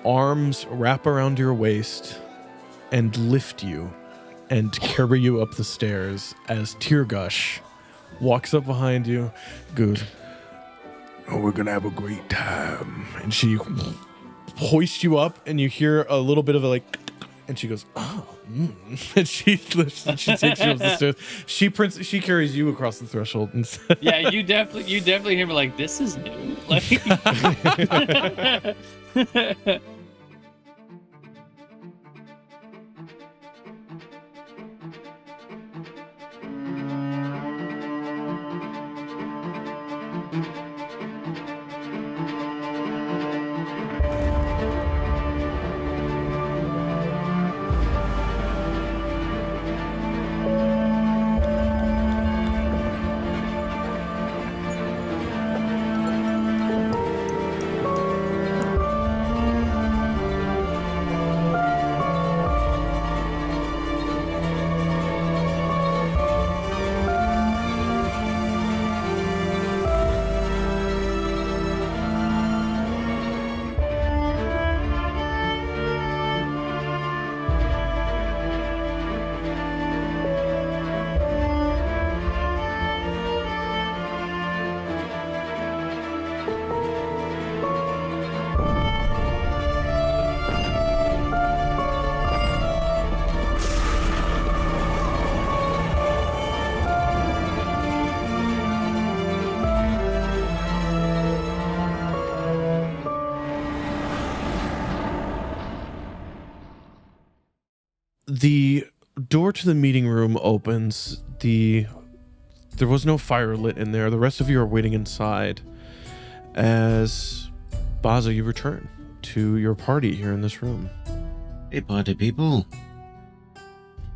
arms wrap around your waist and lift you and carry you up the stairs as Teargush walks up behind you, goes, "Oh, we're going to have a great time." And she hoists you up, and you hear a little bit of a like, and she goes, "Oh," and she takes you up the stairs. She carries you across the threshold. And Yeah, you definitely hear me like, this is new. Like, the door to the meeting room opens. There was no fire lit in there. The rest of you are waiting inside as Bazza, you return to your party here in this room. Hey, party people.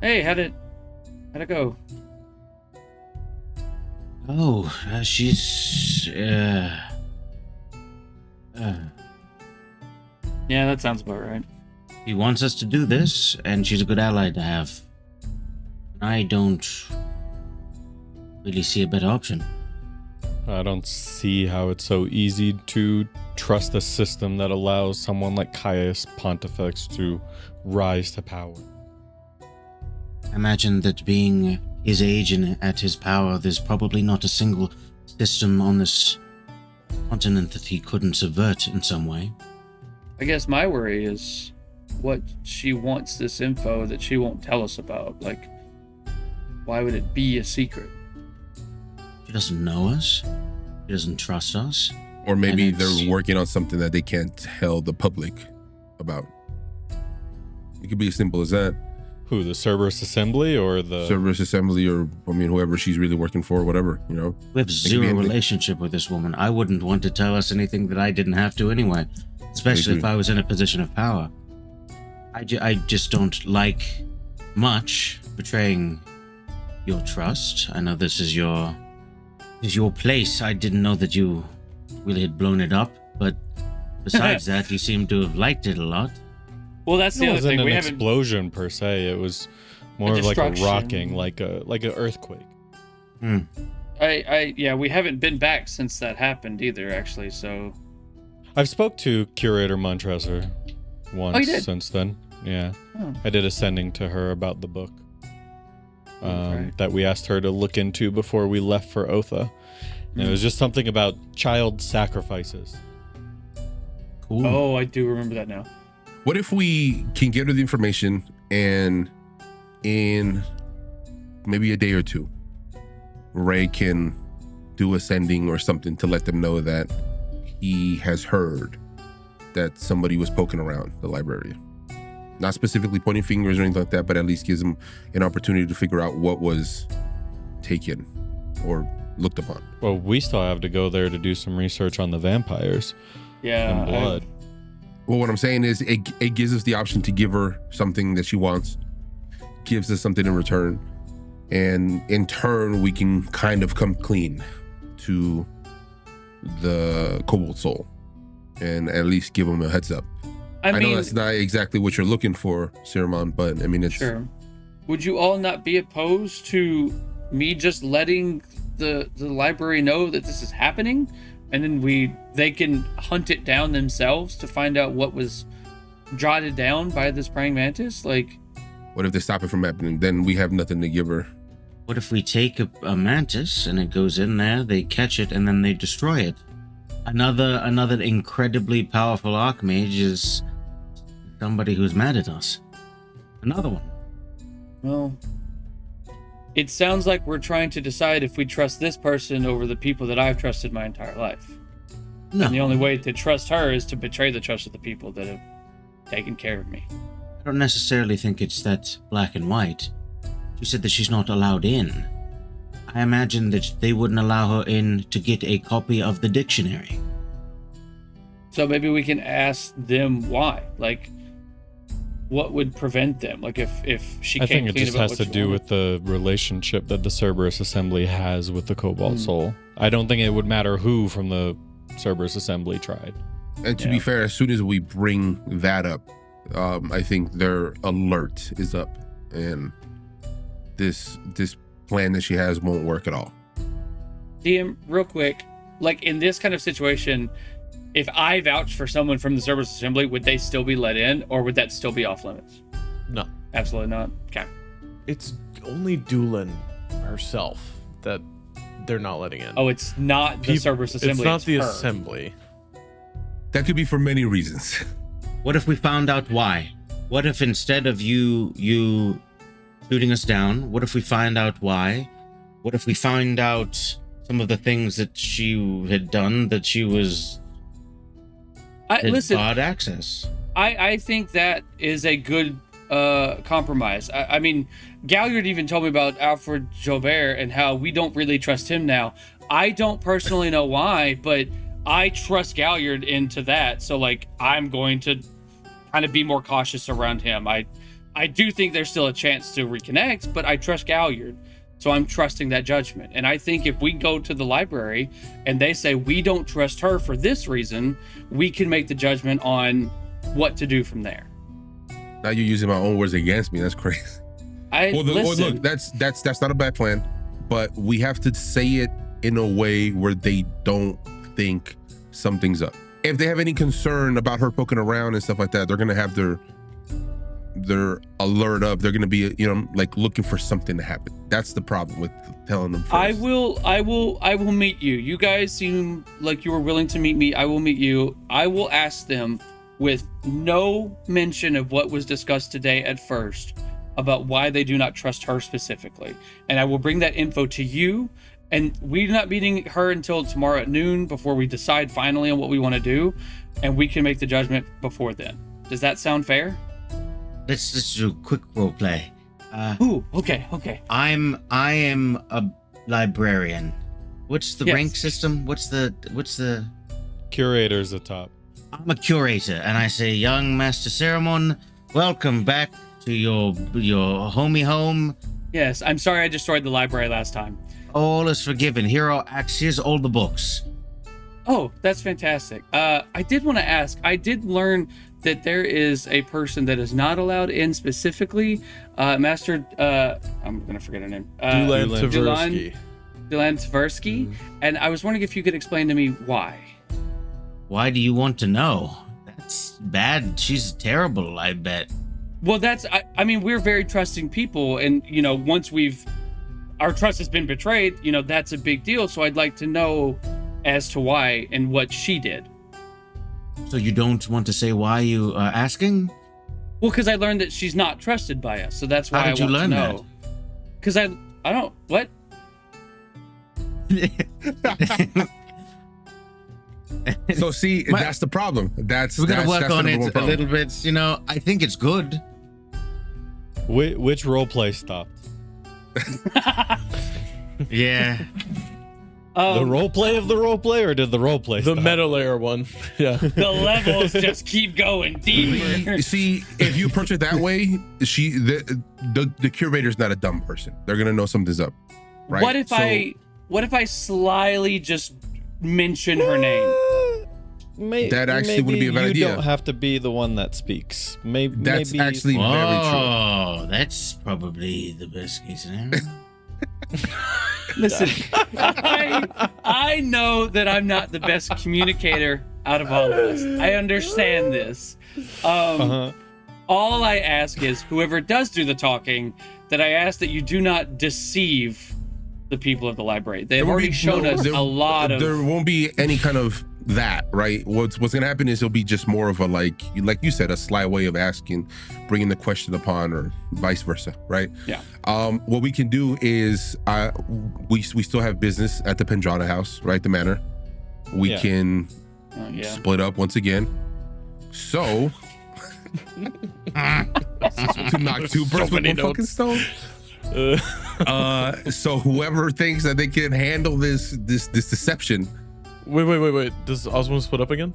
hey, how'd it go? Oh, she's... Yeah, that sounds about right. He wants us to do this, and she's a good ally to have. I don't really see a better option. I don't see how it's so easy to trust a system that allows someone like Caius Pontifex to rise to power. Imagine that being his age and at his power, there's probably not a single system on this continent that he couldn't subvert in some way. I guess my worry is what she wants this info that she won't tell us about. Like, why would it be a secret? She doesn't know us. She doesn't trust us. Or maybe they're working on something that they can't tell the public about. It could be as simple as that. Who, the Cerberus Assembly or the... Cerberus Assembly, or, I mean, whoever she's really working for, whatever, you know? We have zero relationship with this woman. I wouldn't want to tell us anything that I didn't have to anyway, especially if I was in a position of power. I just don't like much betraying your trust. I know this is your place. I didn't know that you really had blown it up, but besides that, you seem to have liked it a lot. Well, that's the other thing. It wasn't We an haven't. explosion per se. It was more of like a rocking, like an earthquake. Yeah, we haven't been back since that happened either, actually. So I've spoke to Curator Montresor once since then. Yeah, I did a sending to her about the book that we asked her to look into before we left for Otha. And it was just something about child sacrifices. Cool. Oh, I do remember that now. What if we can get her the information, and in maybe a day or two, Ray can do a sending or something to let them know that he has heard that somebody was poking around the library. Not specifically pointing fingers or anything like that, but at least gives them an opportunity to figure out what was taken or looked upon. Well, we still have to go there to do some research on the vampires and blood. Well, what I'm saying is it gives us the option to give her something that she wants, gives us something in return, and in turn, we can kind of come clean to the Cobalt Soul and at least give them a heads up. I mean, know that's not exactly what you're looking for, Siromon, but I mean, it's... Sure. Would you all not be opposed to me just letting the library know that this is happening? And then they can hunt it down themselves to find out what was jotted down by this praying mantis? Like, what if they stop it from happening? Then we have nothing to give her. What if we take a mantis and it goes in there, they catch it, and then they destroy it? Another incredibly powerful archmage is somebody who's mad at us. Another one. Well, it sounds like we're trying to decide if we trust this person over the people that I've trusted my entire life. No. And the only way to trust her is to betray the trust of the people that have taken care of me. I don't necessarily think it's that black and white. She said that she's not allowed in. I imagine that they wouldn't allow her in to get a copy of the dictionary. So maybe we can ask them why. Like, what would prevent them? Like, if she I came think it clean just about has what to she do wanted. with the relationship that the Cerberus Assembly has with the Cobalt Soul. I don't think it would matter who from the Cerberus Assembly tried. And to be fair, as soon as we bring that up, I think their alert is up, and this plan that she has won't work at all. DM, real quick, like in this kind of situation, if I vouch for someone from the Cerberus Assembly, would they still be let in, or would that still be off limits? No. Absolutely not. Okay. It's only Doolin herself that they're not letting in. Oh, it's not the Cerberus Assembly. It's not the her. assembly. That could be for many reasons. What if we found out why? What if instead of you shooting us down, what if we find out why? What if we find out some of the things that she had done that she was listen, barred access? I think that is a good compromise. I mean, Galliard even told me about Alfred Jobert and how we don't really trust him now. I don't personally know why, but I trust Galliard into that. So, like, I'm going to kind of be more cautious around him. I do think there's still a chance to reconnect, but I trust Galliard. So I'm trusting that judgment. And I think if we go to the library and they say we don't trust her for this reason, we can make the judgment on what to do from there. Now you're using my own words against me. That's crazy. Listen, Look, that's not a bad plan, but we have to say it in a way where they don't think something's up. If they have any concern about her poking around and stuff like that, they're gonna have their alert up. They're gonna be, like looking for something to happen. That's the problem with telling them first. I will meet you. You guys seem like you were willing to meet me. I will meet you. I will ask them with no mention of what was discussed today at first about why they do not trust her specifically. And I will bring that info to you. And we're not meeting her until tomorrow at noon before we decide finally on what we want to do. And we can make the judgment before then. Does that sound fair? Let's do a quick role play. Okay. I am a librarian. What's the rank system? What's the Curator's the top. I'm a curator, and I say, young Master Siromon, welcome back to your homie home. Yes, I'm sorry I destroyed the library last time. All is forgiven. Here are here's all the books. Oh, that's fantastic. I did want to ask, I did learn that there is a person that is not allowed in specifically, Master, I'm going to forget her name. Dulan Tversky. Dulan Tversky. And I was wondering if you could explain to me why. Why do you want to know? That's bad. She's terrible, I bet. Well, I mean, we're very trusting people. And, once our trust has been betrayed, that's a big deal. So I'd like to know as to why and what she did. So you don't want to say why you are asking? Well, because I learned that she's not trusted by us. So that's why How did you learn to know. Because I don't, what? So see, that's the problem. We're gonna work on it a little bit. I think it's good. Which roleplay stopped? Yeah. The roleplay of the roleplay, or did the roleplay The stop? meta layer one. Yeah. The levels just keep going deeper. See, if you approach it that way, the curator's not a dumb person. They're gonna know something's up, right? What if I slyly just mention her name? That actually would be a bad idea. You don't have to be the one that speaks. That's maybe actually very true. Oh, that's probably the best case scenario. Listen, I know that I'm not the best communicator out of all of this. I understand this. All I ask is, whoever does do the talking, that I ask that you do not deceive the people of the library. They've already shown us a lot of... There won't be any kind of that, right? What's going to happen is it'll be just more of a, like you said, a sly way of asking, bringing the question upon, or vice versa, right? Yeah. What we can do is we still have business at the Pendrata house, right? The manor. We can split up once again. So... to knock two birds with one fucking stone. So whoever thinks that they can handle this deception. Wait. Does Oswald split up again?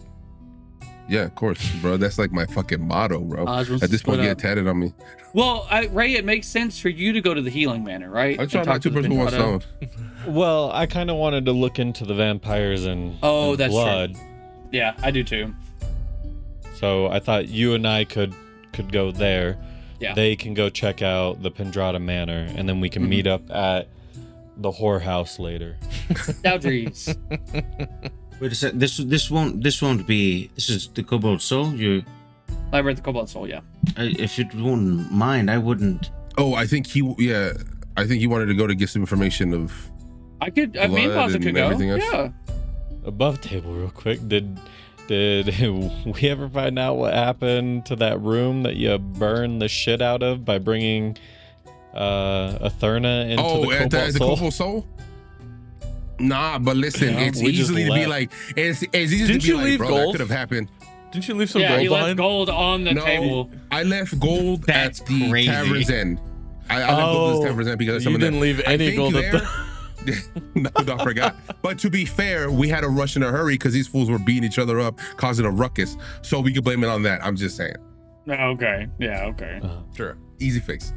Yeah, of course, bro. That's like my fucking motto, bro. At this point, get tatted on me. Well, Ray, it makes sense for you to go to the healing manor, right? I try not two birds with one stone. Well, I kind of wanted to look into the vampires and that's blood. True. Yeah, I do too. So I thought you and I could go there. Yeah. They can go check out the Pendrata Manor, and then we can meet up at the whorehouse later. Dowdries. Wait a sec. This won't be. This is the Cobalt Soul. You. Library of the Cobalt Soul. Yeah. If you wouldn't mind, I wouldn't. Oh, I think he wanted to go to get some information of. Me and Bazza could go. Yeah. Above table, real quick. Did we ever find out what happened to that room that you burned the shit out of by bringing Atherna into the Cobalt Soul? Nah, but listen, it's easily to be like, it's easy to be like, bro, that could have happened. Didn't you leave some gold behind? Yeah, he left behind? gold on the table. I left gold That's at the crazy. Tavern's End. I left gold at the Tavern's End because of some of that. You didn't leave any gold at the... No, I forgot. But to be fair, we had to rush in a hurry because these fools were beating each other up, causing a ruckus. So we could blame it on that. I'm just saying. Okay. Yeah, okay. Sure. Easy fix.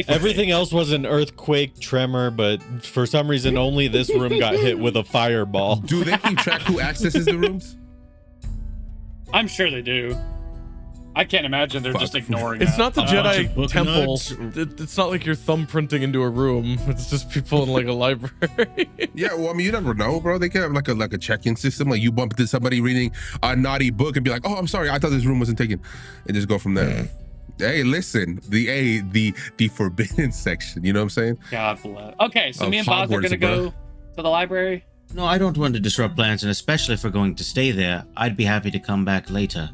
Everything else was an earthquake, tremor, but for some reason only this room got hit with a fireball. Do they keep track who accesses the rooms? I'm sure they do. I can't imagine they're just ignoring It's not the Jedi book temple. nuts. It's not like you're thumbprinting into a room. It's just people in like a library. Yeah, well, I mean, you never know, bro. They can have like a check-in system. Like you bump into somebody reading a naughty book and be like, "Oh, I'm sorry, I thought this room wasn't taken," and just go from there. Hey, listen, the forbidden section. You know what I'm saying? God bless. Okay, so me and Boz are gonna go to the library. No, I don't want to disrupt plans, and especially if we're going to stay there, I'd be happy to come back later.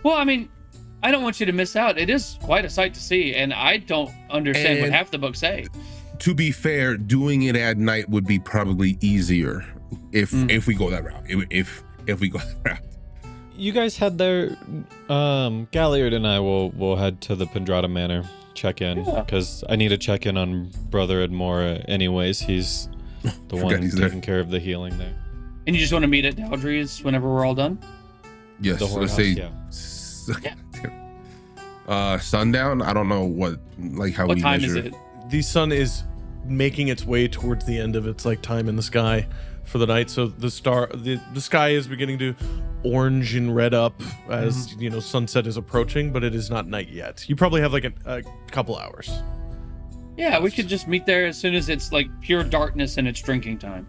Well, I mean, I don't want you to miss out. It is quite a sight to see, and I don't understand what half the books say. To be fair, doing it at night would be probably easier if we go that route. If we go that route. You guys head there. Galliard and I will head to the Pendrata Manor, check in, because I need to check in on Brother Atmora anyways. He's the one taking care of the healing there. And you just want to meet at Dowdries whenever we're all done? Yes, let's say sundown. I don't know what how we measure. What time is it? The sun is making its way towards the end of its like time in the sky for the night. So the sky is beginning to orange and red up as sunset is approaching, but it is not night yet. You probably have like a couple hours. Yeah, we could just meet there as soon as it's like pure darkness and it's drinking time.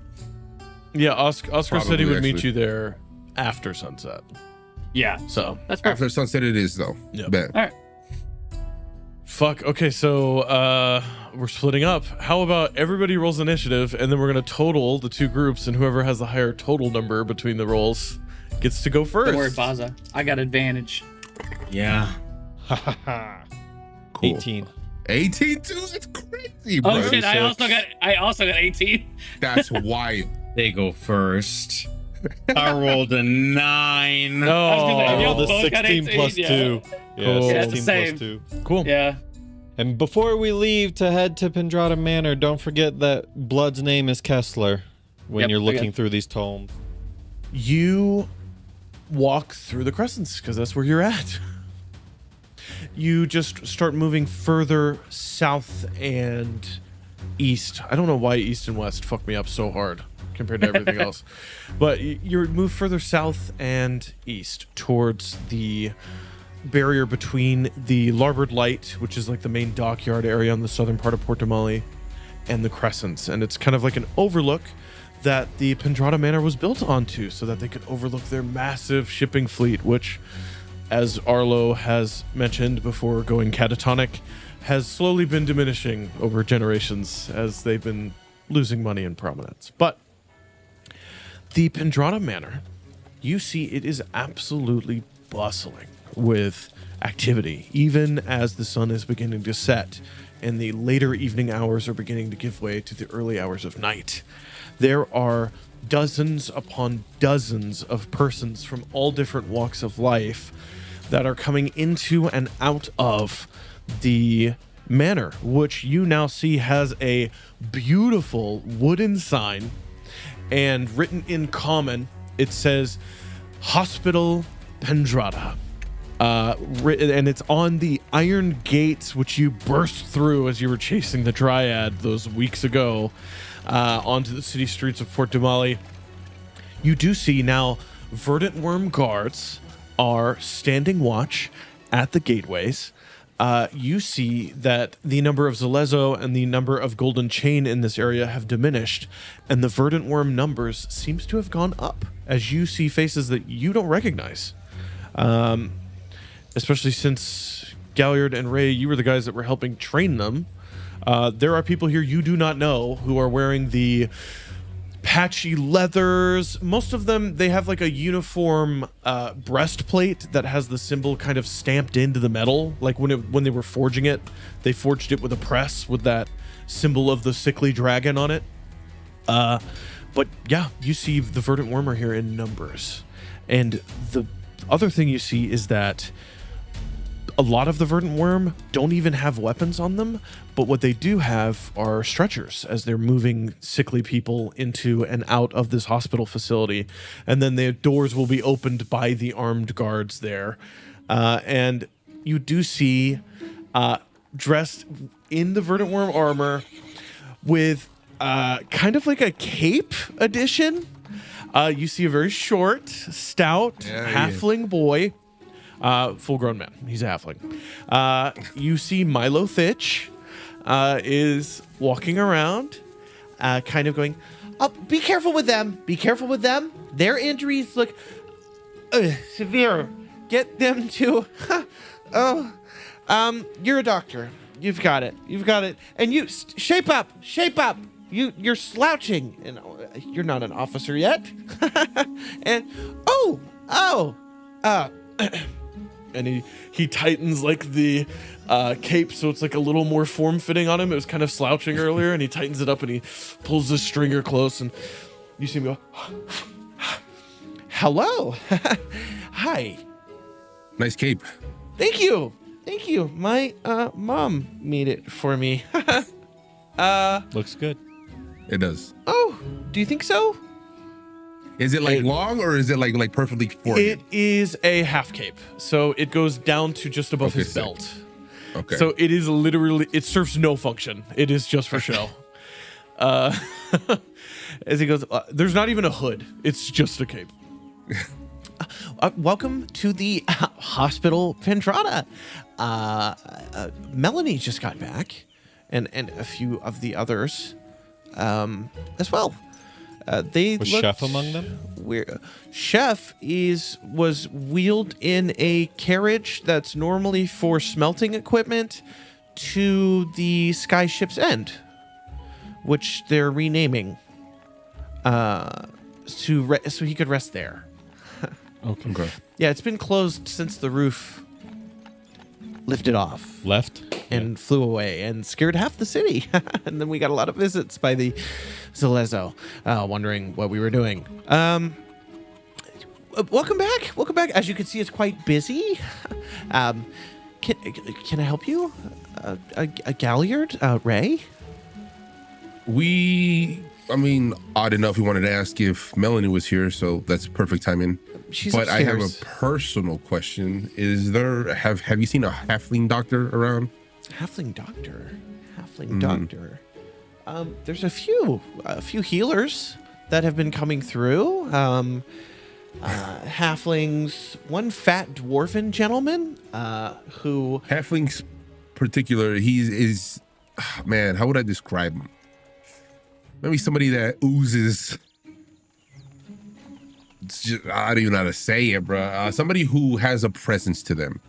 Yeah, Oscar said he would meet you there after sunset. Yeah, so that's perfect. After sunset it is though. Yeah. Bet. All right. Fuck. Okay, so we're splitting up. How about everybody rolls initiative, and then we're gonna total the two groups, and whoever has the higher total number between the rolls gets to go first. Don't worry, Bazza. I got advantage. Yeah. Cool. 18. 18 too? That's crazy, bro. Oh shit! I also got 18. That's wild. They go first. I rolled a 9. No, I rolled a both 16 got plus 18, 2. Yeah, Cool. 16 same. plus 2. Cool. Yeah. And before we leave to head to Pendrata Manor, don't forget that Blood's name is Kessler when you're looking through these tomes. You walk through the crescents because that's where you're at. You just start moving further south and east. I don't know why east and west fuck me up so hard compared to everything else. But you move further south and east towards the barrier between the Larboard Light, which is like the main dockyard area on the southern part of Port Damali, and the crescents. And it's kind of like an overlook that the Pendrata Manor was built onto so that they could overlook their massive shipping fleet, which, as Arlo has mentioned before going catatonic, has slowly been diminishing over generations as they've been losing money and prominence. But the Pendrata Manor, you see it is absolutely bustling with activity, even as the sun is beginning to set and the later evening hours are beginning to give way to the early hours of night. There are dozens upon dozens of persons from all different walks of life that are coming into and out of the manor, which you now see has a beautiful wooden sign, and written in common, it says Hospital Pendrata. And it's on the iron gates which you burst through as you were chasing the Dryad those weeks ago onto the city streets of Port Damali. You do see now verdant worm guards are standing watch at the gateways. You see that the number of Zalezo and the number of Golden Chain in this area have diminished, and the verdant worm numbers seems to have gone up as you see faces that you don't recognize. Especially since Galliard and Rae, you were the guys that were helping train them. There are people here you do not know who are wearing the patchy leathers. Most of them, they have like a uniform breastplate that has the symbol kind of stamped into the metal. Like when they were forging it, they forged it with a press with that symbol of the sickly dragon on it. But yeah, you see the verdant worm are here in numbers. And the other thing you see is that a lot of the verdant worm don't even have weapons on them, but what they do have are stretchers as they're moving sickly people into and out of this hospital facility. And then the doors will be opened by the armed guards there. And you do see, dressed in the verdant worm armor with kind of like a cape edition. You see a very short, stout halfling boy. Full-grown man. He's a halfling. You see Milo Thitch is walking around, kind of going, "Oh, be careful with them. Be careful with them. Their injuries look severe. Get them to... you're a doctor. You've got it. You've got it. And you, shape up. Shape up. You're slouching. And you're not an officer yet. And, and he tightens like the cape so it's like a little more form-fitting on him. It was kind of slouching earlier, and he tightens it up and he pulls the stringer close, and you see him go, "Hello." "Hi." Nice cape. Thank you. Thank you. My mom made it for me. Looks good. It does. Oh, do you think so? Is it like long, or is it like perfectly formed? It is a half cape, so it goes down to just above his sick. belt. Okay. So it is literally, it serves no function. It is just for show. As he goes, there's not even a hood. It's just a cape. Welcome to the Hospital Pendrata. Melanie just got back, and a few of the others as well. They Was looked Chef among them? Weird. Chef was wheeled in a carriage that's normally for smelting equipment to the Sky Ship's End, which they're renaming so he could rest there. Okay. Yeah, it's been closed since the roof lifted off. Left? And flew away and scared half the city. And then we got a lot of visits by the Zalezo, wondering what we were doing. Welcome back. Welcome back. As you can see, it's quite busy. Can I help you? A Galliard, Rae? Odd enough, we wanted to ask if Melanie was here, so that's perfect timing. She's but upstairs. I have a personal question. Have you seen a halfling doctor around? Halfling doctor. Doctor. There's a few healers that have been coming through. Halflings, one fat dwarven gentleman who... Halflings particular, man, how would I describe him? Maybe somebody that oozes I don't even know how to say it, bro. Somebody who has a presence to them,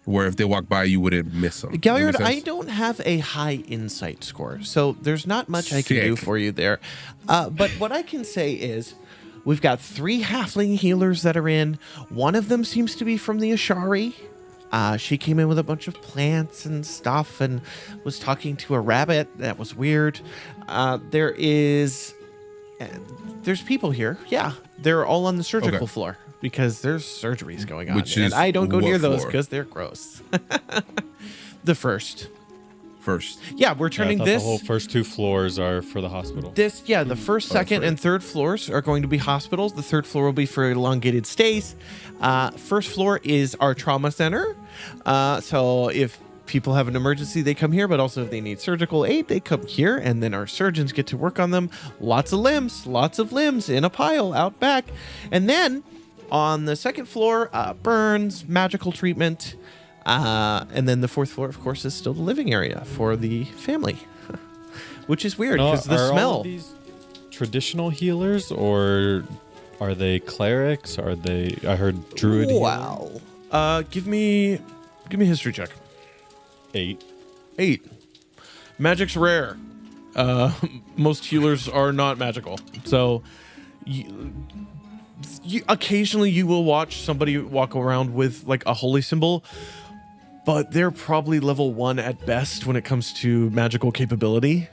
where if they walk by, you wouldn't miss them. Galliard, I don't have a high insight score, so there's not much I can do for you there. But what I can say is, we've got 3 halfling healers that are in. One of them seems to be from the Ashari. She came in with a bunch of plants and stuff and was talking to a rabbit. That was weird. There's people here. Yeah, they're all on the surgical floor because there's surgeries going on. And I don't go near those because they're gross. The first. Yeah, we're turning this. The whole first 2 floors are for the hospital. The first, second, and third floors are going to be hospitals. The third floor will be for elongated stays. First floor is our trauma center. So if people have an emergency, they come here, but also if they need surgical aid, they come here, and then our surgeons get to work on them. Lots of limbs in a pile out back. And then on the second floor, burns, magical treatment. And then the fourth floor, of course, is still the living area for the family, which is weird because the smell. All of these traditional healers, or are they clerics? Are they? I heard druid. Wow. Give me a history check. 8. Magic's rare. Most healers are not magical, so occasionally you will watch somebody walk around with like a holy symbol. But they're probably level 1 at best when it comes to magical capability.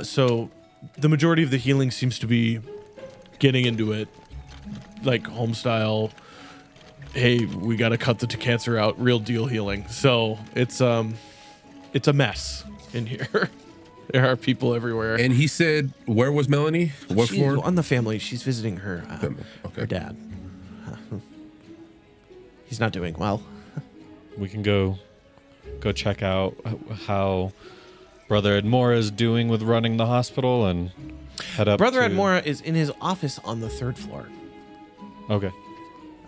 So the majority of the healing seems to be getting into it, like home style. Hey, we got to cut the cancer out. Real deal healing. So it's a mess in here. There are people everywhere. And he said, where was Melanie? What floor? On the family. She's visiting her her dad. He's not doing well. We can go check out how Brother Atmora is doing with running the hospital and head up. Brother Atmora is in his office on the 3rd floor. Okay.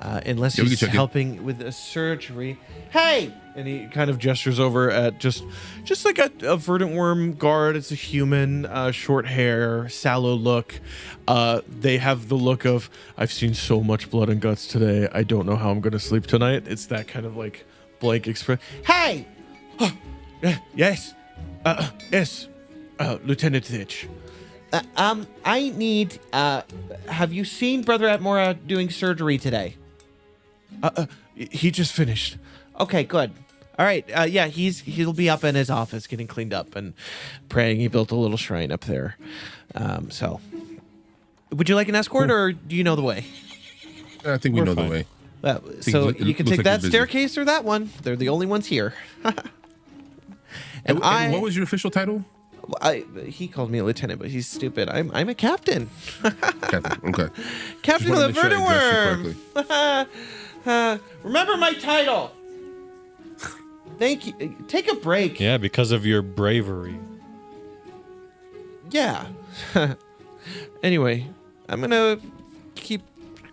Unless he's helping with a surgery. Hey! And he kind of gestures over at just like a verdant worm guard. It's a human, short hair, sallow look. They have the look of, I've seen so much blood and guts today. I don't know how I'm going to sleep tonight. It's that kind of like blank expression. Hey! Yes. Yes. Lieutenant Thitch. I need, have you seen Brother Atmora doing surgery today? He just finished. Okay, good. All right. Yeah, he'll be up in his office getting cleaned up and praying. He built a little shrine up there. So would you like an escort or do you know the way? I think we know the way. So you can take that staircase or that one. They're the only ones here. and what was your official title? He called me a lieutenant, but he's stupid. I'm a captain. Captain, okay. Captain of the Verdant Worm. Remember my title. Thank you. Take a break. Yeah, because of your bravery. Yeah. Anyway, I'm gonna keep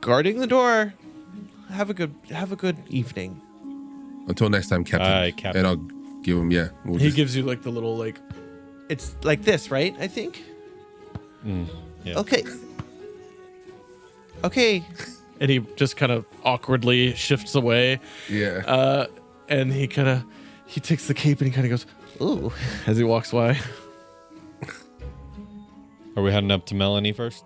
guarding the door. Have a good evening. Until next time, Captain. Aye, Captain. And I'll give him, He gives you like the little like, it's like this, right? I think. Yeah. Okay. And he just kind of awkwardly shifts away. Yeah. And he takes the cape and he kind of goes, ooh, as he walks by. Are we heading up to Melanie first?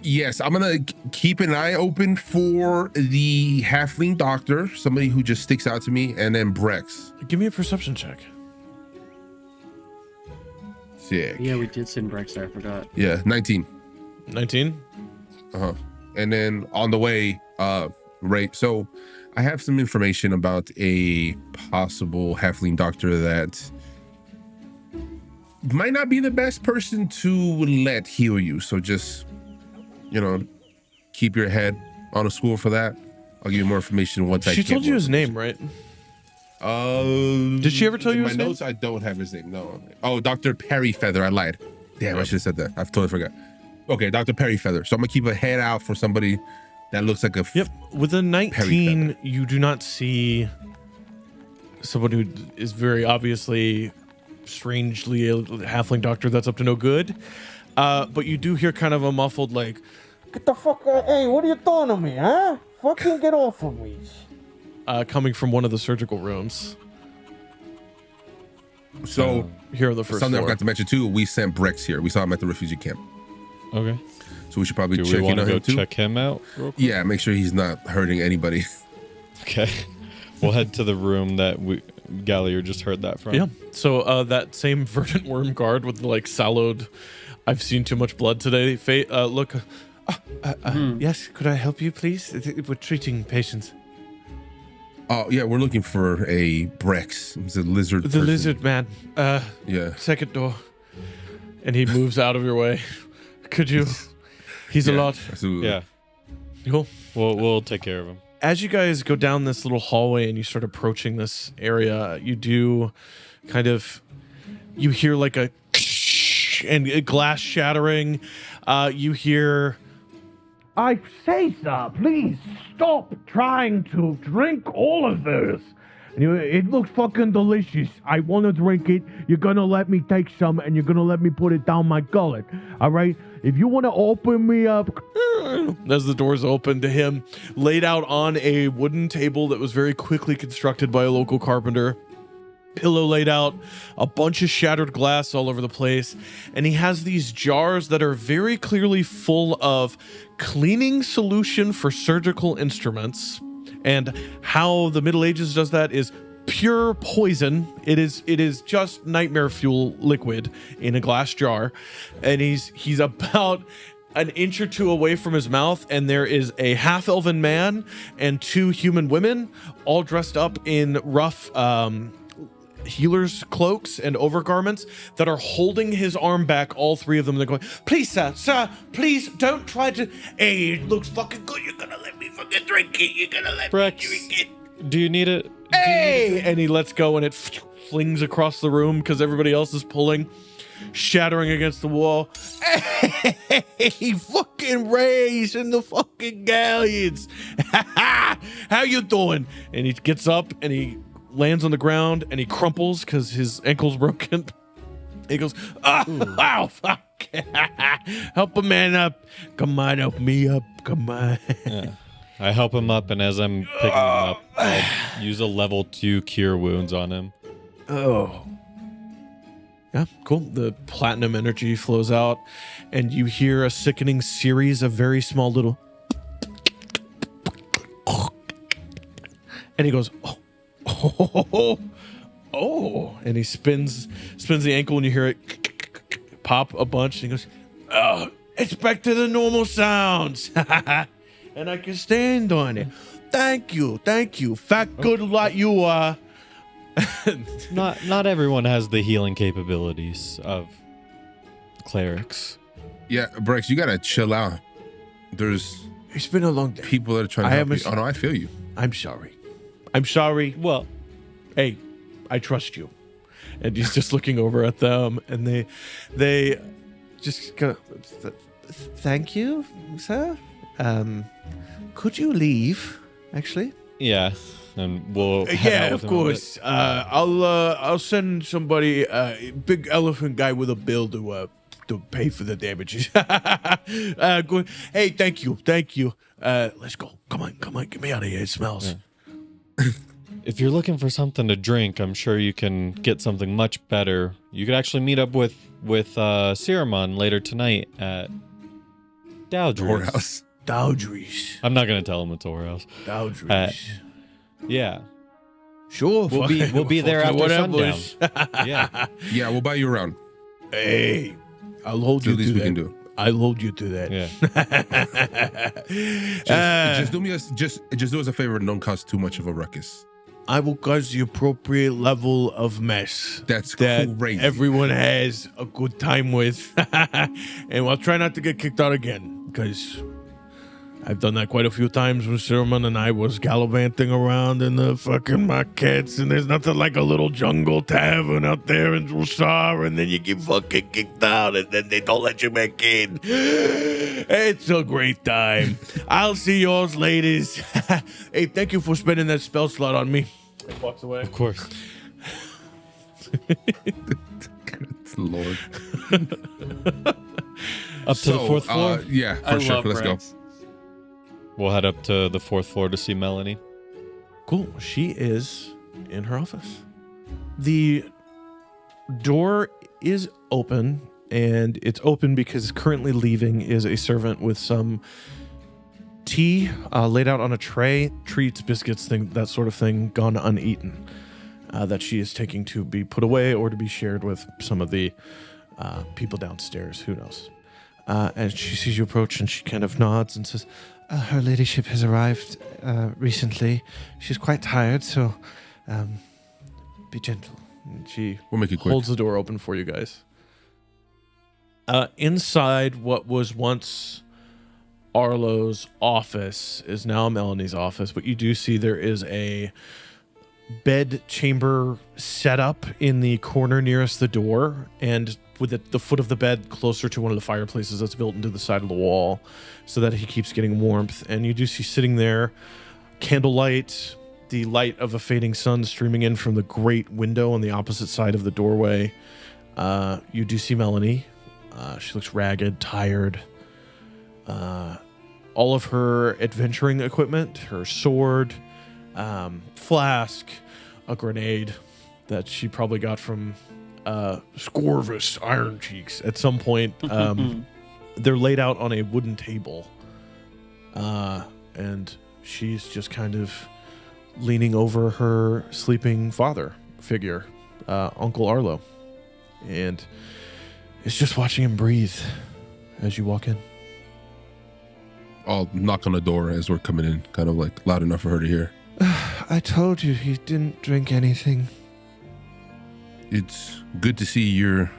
Yes, I'm gonna keep an eye open for the halfling doctor, somebody who just sticks out to me, and then Brex. Give me a perception check. Sick. Yeah, we did send Brex there. I forgot. Yeah, 19. 19? Uh-huh. And then on the way, right, so I have some information about a possible halfling doctor that might not be the best person to let heal you. So just, keep your head on a swivel for that. I'll give you more information once She told you his name, right? Did she ever tell you his name? In my notes, I don't have his name. No. Oh, Dr. Perry Feather. I lied. Damn, I should have said that. I totally forgot. Okay, Dr. Perry Feather. So I'm gonna keep a head out for somebody that looks like a. Yep. With a 19, you do not see someone who is very obviously, strangely a halfling doctor that's up to no good. But you do hear kind of a muffled like, Get the fuck out. Hey, what are you doing to me, huh? Fucking get off of me. Coming from one of the surgical rooms. So Here on the first something I floor. forgot to mention too. We sent Brex here. We saw him at the refugee camp. Okay. So we should probably Do we check want in to on go him too. check him out real quick? Yeah, make sure he's not hurting anybody. Okay. We'll head to the room that Galliard just heard that from. Yeah. So that same verdant worm guard with the like sallowed, I've seen too much blood today. Look. Yes, could I help you, please? We're treating patients. Oh yeah, we're looking for a Brex. It's a lizard. The person. lizard man. Yeah. Second door. And he moves out of your way. Could you? He's a lot. Absolutely. Yeah. Cool. We'll take care of him. As you guys go down this little hallway and you start approaching this area, you do you hear like a and a glass shattering. You hear, I say, sir, please stop trying to drink all of this. It looks fucking delicious. I want to drink it. You're going to let me take some and you're going to let me put it down my gullet. All right? If you want to open me up. as the doors open to him, laid out on a wooden table that was very quickly constructed by a local carpenter. Pillow laid out, a bunch of shattered glass all over the place, and he has these jars that are very clearly full of cleaning solution for surgical instruments. And how the Middle Ages does that is pure poison. It is just nightmare fuel liquid in a glass jar, and he's about an inch or two away from his mouth, and there is a half-elven man and two human women, all dressed up in rough healer's cloaks and overgarments that are holding his arm back, all three of them. They're going, please, sir, please don't try to. Hey, it looks fucking good. You're gonna let me fucking drink it. You're gonna let me drink it. Do you need it? Hey! And he lets go, and it flings across the room because everybody else is pulling, shattering against the wall. Hey, fucking Rays and the fucking Galliards. How you doing? And he gets up and he lands on the ground and he crumples because his ankle's broken. He goes, oh, fuck. Help a man up. Come on, help me up. Come on. Yeah. I help him up, and as I'm picking him up, I'll use a level 2 cure wounds on him. Oh. Yeah, cool. The platinum energy flows out, and you hear a sickening series of very small little. And he goes, oh, and he spins the ankle, and you hear it pop a bunch. And he goes, oh, it's back to the normal sounds. And I can stand on it. Thank you. Fat good lot you are. Not everyone has the healing capabilities of clerics. Yeah, Brex, you gotta chill out. There's It's been a long day. people that are trying to help you. Oh no, I feel you. I'm sorry. Well, Hey, I trust you. And he's just looking over at them, and they just go, thank you, sir. Could you leave, actually? yeah, and we'll head Yeah, out of with him a bit. course. I'll send somebody, big elephant guy with a bill to pay for the damages. Good. Hey, thank you. Let's go. Come on, get me out of here. It smells. Yeah. If you're looking for something to drink, I'm sure you can get something much better. You could actually meet up with Siromon later tonight at Dowdry's. Whorehouse. Dowdry's. I'm not gonna tell him it's a whorehouse. Dowdry's. Yeah, Sure. we'll be there after sundown. Yeah. Yeah, we'll buy you around. Hey, I'll hold The you least to we that. can do. I'll hold you to that. Yeah. Just do me just do us a favor and don't cause too much of a ruckus. I will cause the appropriate level of mess That's that crazy. everyone has a good time with. And I'll try not to get kicked out again, because I've done that quite a few times when Siromon and I was gallivanting around in the fucking markets, and there's nothing like a little jungle tavern out there in Drystan, and then you get fucking kicked out, and then they don't let you back in. It's a great time. I'll see yours ladies. Hey, thank you for spending that spell slot on me. He walks away. Of course. Lord. Up to the fourth floor? Yeah, I for sure. love Let's go. Rex. We'll head up to the fourth floor to see Melanie. Cool. She is in her office. The door is open, and it's open because currently leaving is a servant with some tea laid out on a tray, treats, biscuits, that sort of thing, gone uneaten, that she is taking to be put away or to be shared with some of the people downstairs. Who knows? And she sees you approach, and she kind of nods and says, her ladyship has arrived recently. She's quite tired, so be gentle. And she We'll make it quick. holds the door open for you guys. Inside what was once Arlo's office is now Melanie's office, but you do see there is a bed chamber set up in the corner nearest the door, and with the foot of the bed closer to one of the fireplaces that's built into the side of the wall so that he keeps getting warmth. And you do see sitting there, candlelight, the light of a fading sun streaming in from the great window on the opposite side of the doorway. You do see Melanie. She looks ragged, tired. All of her adventuring equipment, her sword, flask, a grenade that she probably got from Scorvus Iron Cheeks at some point. They're laid out on a wooden table. And she's just kind of leaning over her sleeping father figure, Uncle Arlo. And is just watching him breathe as you walk in. I'll knock on the door as we're coming in, kind of like loud enough for her to hear. I told you he didn't drink anything. It's good to see you're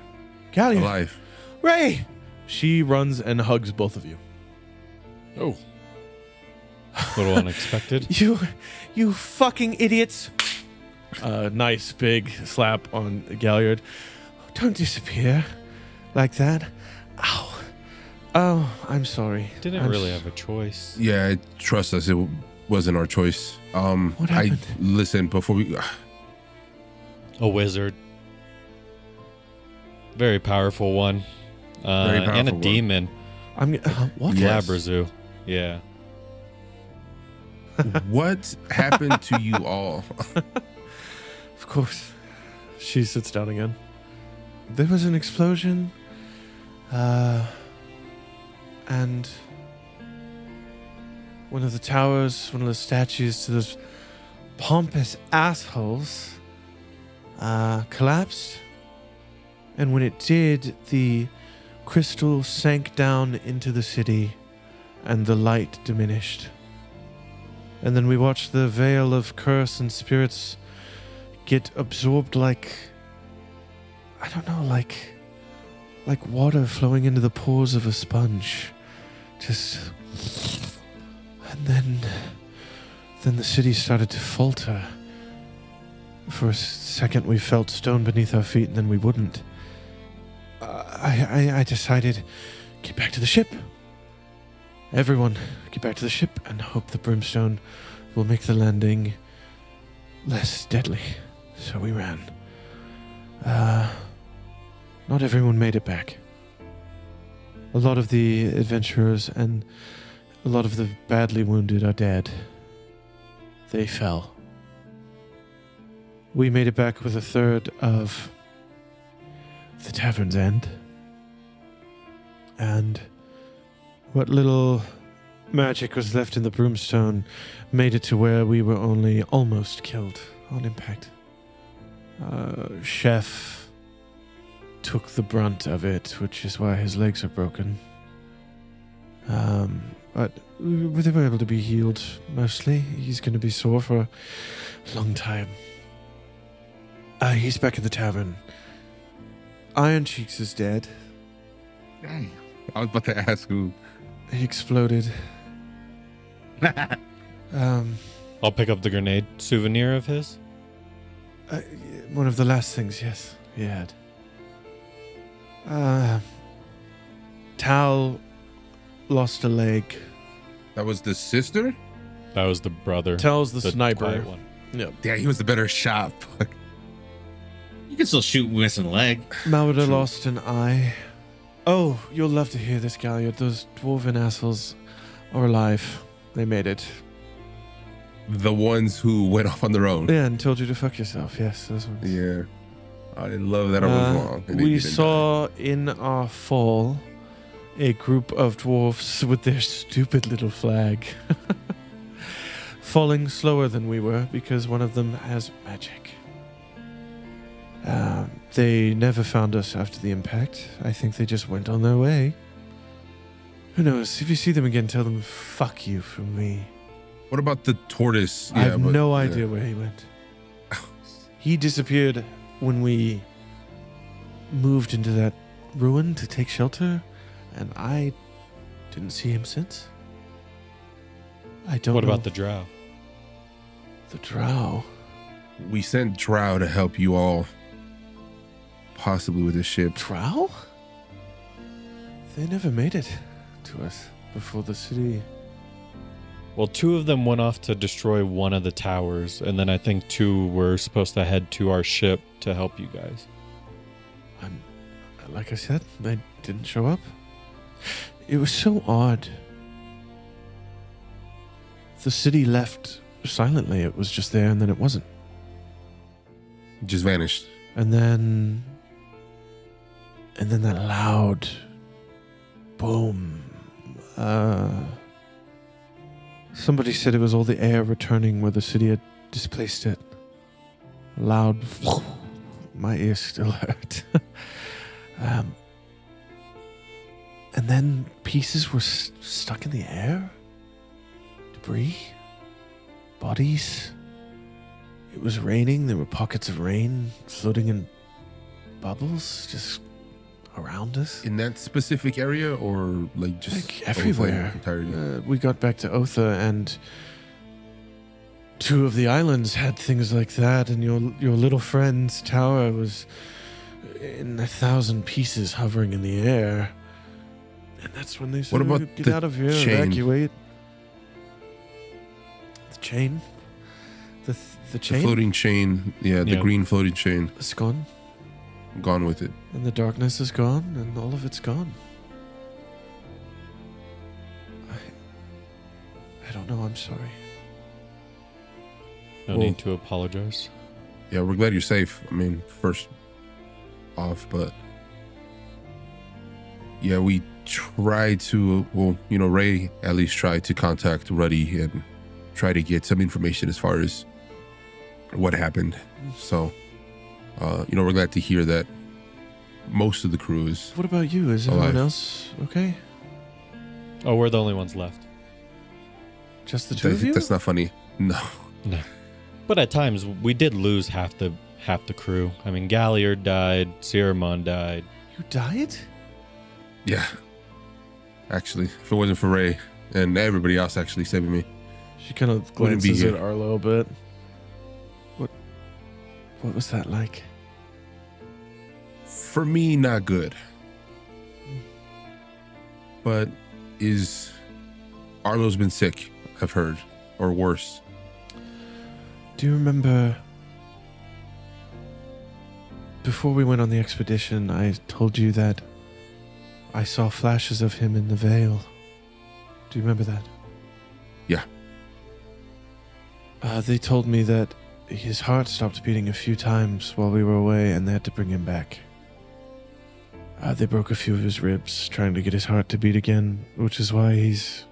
Galliard, alive. Rae! She runs and hugs both of you. Oh. A little unexpected. You fucking idiots. Nice big slap on Galliard. Don't disappear like that. Ow. Oh, I'm sorry. Didn't really have a choice. Yeah, trust us. It wasn't our choice. What happened? Listen, before we... A wizard. Very powerful one. Very powerful and a one. demon. What? Yes. Labrazu. Yeah. What happened to you all? Of course. She sits down again. There was an explosion. And one of the towers, one of the statues to those pompous assholes collapsed. And when it did, the crystal sank down into the city and the light diminished. And then we watched the veil of curse and spirits get absorbed like, I don't know, like water flowing into the pores of a sponge. Just, and then the city started to falter. For a second we felt stone beneath our feet, and then we wouldn't. I decided, get back to the ship. Everyone, get back to the ship and hope the brimstone will make the landing less deadly. So we ran. Not everyone made it back. A lot of the adventurers and a lot of the badly wounded are dead. They fell. We made it back with a third of the tavern's end. And what little magic was left in the brimstone made it to where we were only almost killed on impact. Chef took the brunt of it, which is why his legs are broken. But they were able to be healed, mostly. He's going to be sore for a long time. He's back at the tavern. Iron Cheeks is dead. Dang. I was about to ask who. He exploded. I'll pick up the grenade souvenir of his. One of the last things, yes, he had. Tal lost a leg. That was the sister? That was the brother. Tal's the quiet sniper. one. Yep. Yeah, he was the better shot. You can still shoot with a leg. Mauda True. lost an eye. Oh, you'll love to hear this, Galliard. Those dwarven assholes are alive. They made it. The ones who went off on their own. Yeah, and told you to fuck yourself. Yes, those ones. Yeah. I love that I was wrong. and they We didn't saw in our fall a group of dwarfs with their stupid little flag falling slower than we were because one of them has magic. They never found us after the impact. I think they just went on their way. Who knows? If you see them again, tell them fuck you from me. die. What about the tortoise? I have no idea where he went. He disappeared when we moved into that ruin to take shelter, and I didn't see him since. I don't know. What about the drow? The drow? We sent Drow to help you all, possibly with the ship. Drow? They never made it to us before the city. Well, 2 of them went off to destroy one of the towers, and then I think 2 were supposed to head to our ship to help you guys. Like I said, they didn't show up. It was so odd. The city left silently. It was just there, and then it wasn't. Just vanished. And then that loud boom. Somebody said it was all the air returning where the city had displaced it. Loud. My ears still hurt. And then pieces were stuck in the air. Debris. Bodies. It was raining. There were pockets of rain floating in bubbles just around us. In that specific area, or like just Like everywhere. entirely? We got back to Otha, and 2 of the islands had things like that, and your little friend's tower was in 1,000 pieces hovering in the air. And that's when they said, What about get the out of here, chain? evacuate. The chain? The The chain? floating chain. Yeah, the Yeah. green floating chain. It's gone. Gone with it. And the darkness is gone, and all of it's gone. I don't know, I'm sorry. No Well- need to apologize. Yeah, we're glad you're safe. I mean, first off, but yeah, we tried to, Ray at least tried to contact Ruddy and try to get some information as far as what happened. So, we're glad to hear that most of the crew is. What about you? Is Alive. everyone else okay? Oh, we're the only ones left. Just the 2 of you? That's not funny. No. No. But at times, we did lose half the crew. I mean, Galliard died, Siromon died. You died? Yeah. Actually, if it wasn't for Ray and everybody else actually saving me. She kind of Wouldn't be glances at here. Arlo a bit. What was that like? For me, not good. But Arlo's been sick, I've heard, or worse. Do you remember before we went on the expedition, I told you that I saw flashes of him in the Vale? Do you remember that? Yeah. They told me that his heart stopped beating a few times while we were away, and they had to bring him back. They broke a few of his ribs trying to get his heart to beat again, which is why he's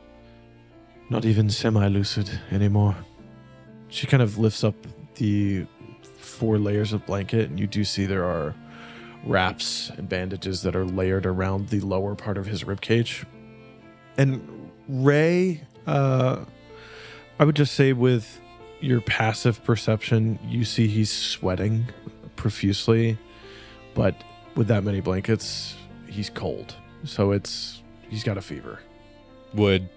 not even semi-lucid anymore. She kind of lifts up the 4 layers of blanket, and you do see there are wraps and bandages that are layered around the lower part of his ribcage. And Ray, I would just say with your passive perception, you see he's sweating profusely, but with that many blankets, he's cold. So he's got a fever. Would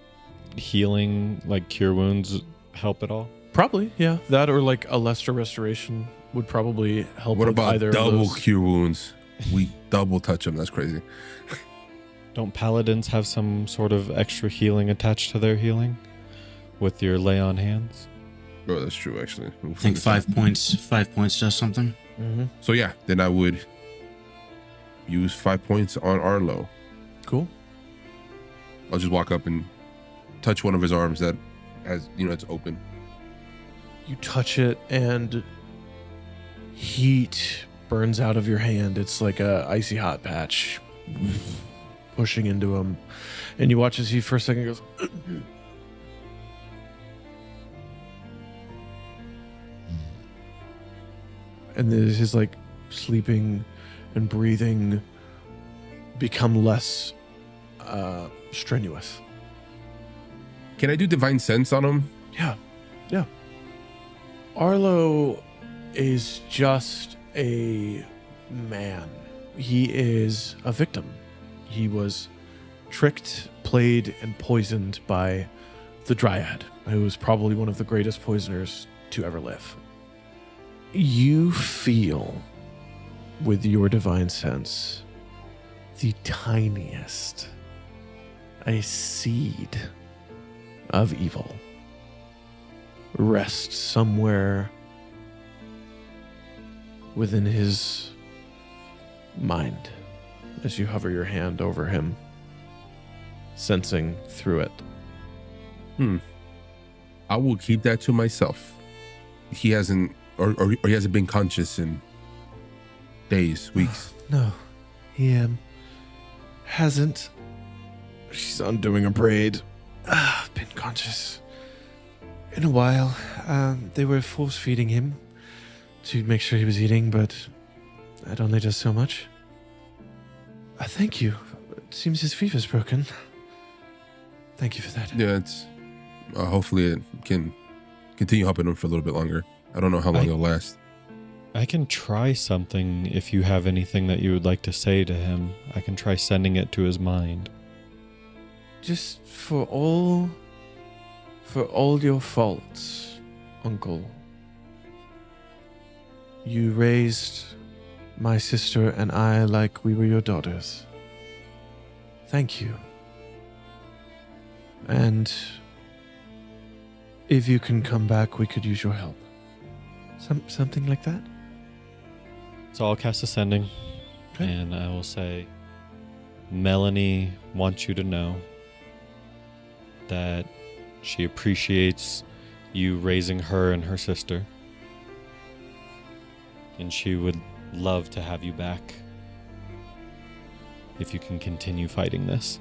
healing, like cure wounds, help at all? Probably, yeah. That or like a lesser restoration would probably help. What with about either double of those. cure wounds? We double touch them. That's crazy. Don't paladins have some sort of extra healing attached to their healing with your lay on hands? Oh, that's true, actually. I think 5 points. 5 points does something. Mm-hmm. So yeah, then I would use 5 points on Arlo. Cool. I'll just walk up and touch one of his arms that has, it's open. You touch it and heat burns out of your hand. It's like a icy hot patch pushing into him. And you watch as he for a second goes... and then his like sleeping and breathing become less strenuous. Can I do divine sense on him? Yeah. Arlo is just a man. He is a victim. He was tricked, played, and poisoned by the Dryad, who was probably one of the greatest poisoners to ever live. You feel, with your divine sense, the tiniest, a seed of evil rests somewhere within his mind as you hover your hand over him, sensing through it. I will keep that to myself. He hasn't, or he hasn't been conscious in days, weeks. No, he hasn't. She's undoing a braid. Been conscious in a while. They were force feeding him to make sure he was eating, but that only does so much. Thank you. It seems his fever's broken. Thank you for that. Yeah, it's hopefully it can continue helping him for a little bit longer. I don't know how long it'll last. I can try something if you have anything that you would like to say to him. I can try sending it to his mind. Just for all your faults, Uncle. You raised my sister and I like we were your daughters. Thank you. And if you can come back, we could use your help. Something like that? So I'll cast Ascending, Okay. and I will say, Melanie wants you to know that she appreciates you raising her and her sister, and she would love to have you back if you can continue fighting this.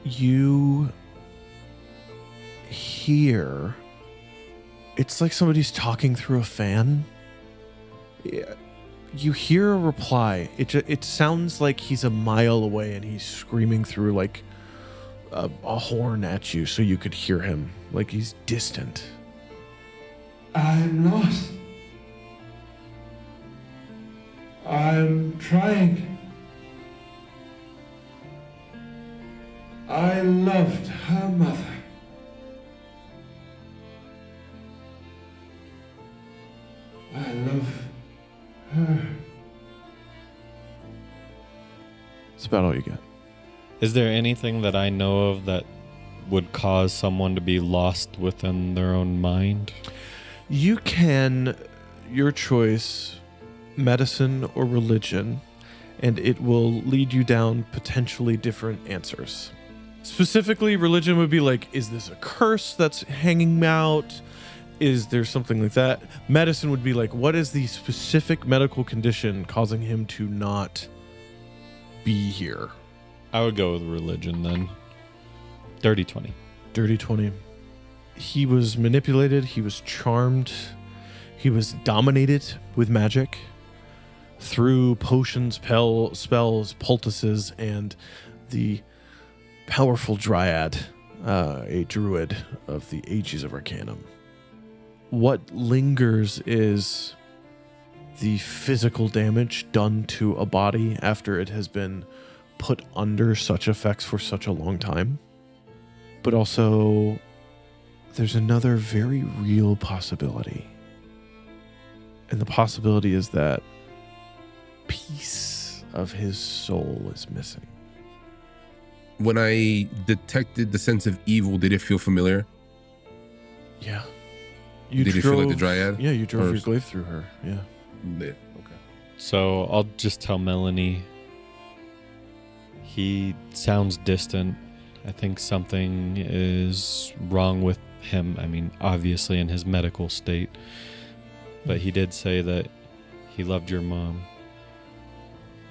You hear, it's like somebody's talking through a fan. Yeah. You hear a reply. It sounds like he's a mile away and he's screaming through like a horn at you so you could hear him, like he's distant. I'm lost. I'm trying. I loved her mother. I love her. That's about all you get. Is there anything that I know of that would cause someone to be lost within their own mind? You can, your choice, medicine or religion, and it will lead you down potentially different answers. Specifically, religion would be like, is this a curse that's hanging out? Is there something like that? Medicine would be like, what is the specific medical condition causing him to not be here? I would go with religion then. Dirty 20. Dirty 20. He was manipulated. He was charmed. He was dominated with magic through potions, spells, poultices, and the powerful Dryad, a druid of the Ages of Arcanum. What lingers is the physical damage done to a body after it has been put under such effects for such a long time. But also, there's another very real possibility. And the possibility is that piece of his soul is missing. When I detected the sense of evil, did it feel familiar? Yeah. Did it feel like the Dryad? Yeah, you drove your glaive through her. Yeah. Yeah. Okay. So I'll just tell Melanie, He sounds distant. I think something is wrong with him. I mean, obviously in his medical state. But he did say that he loved your mom.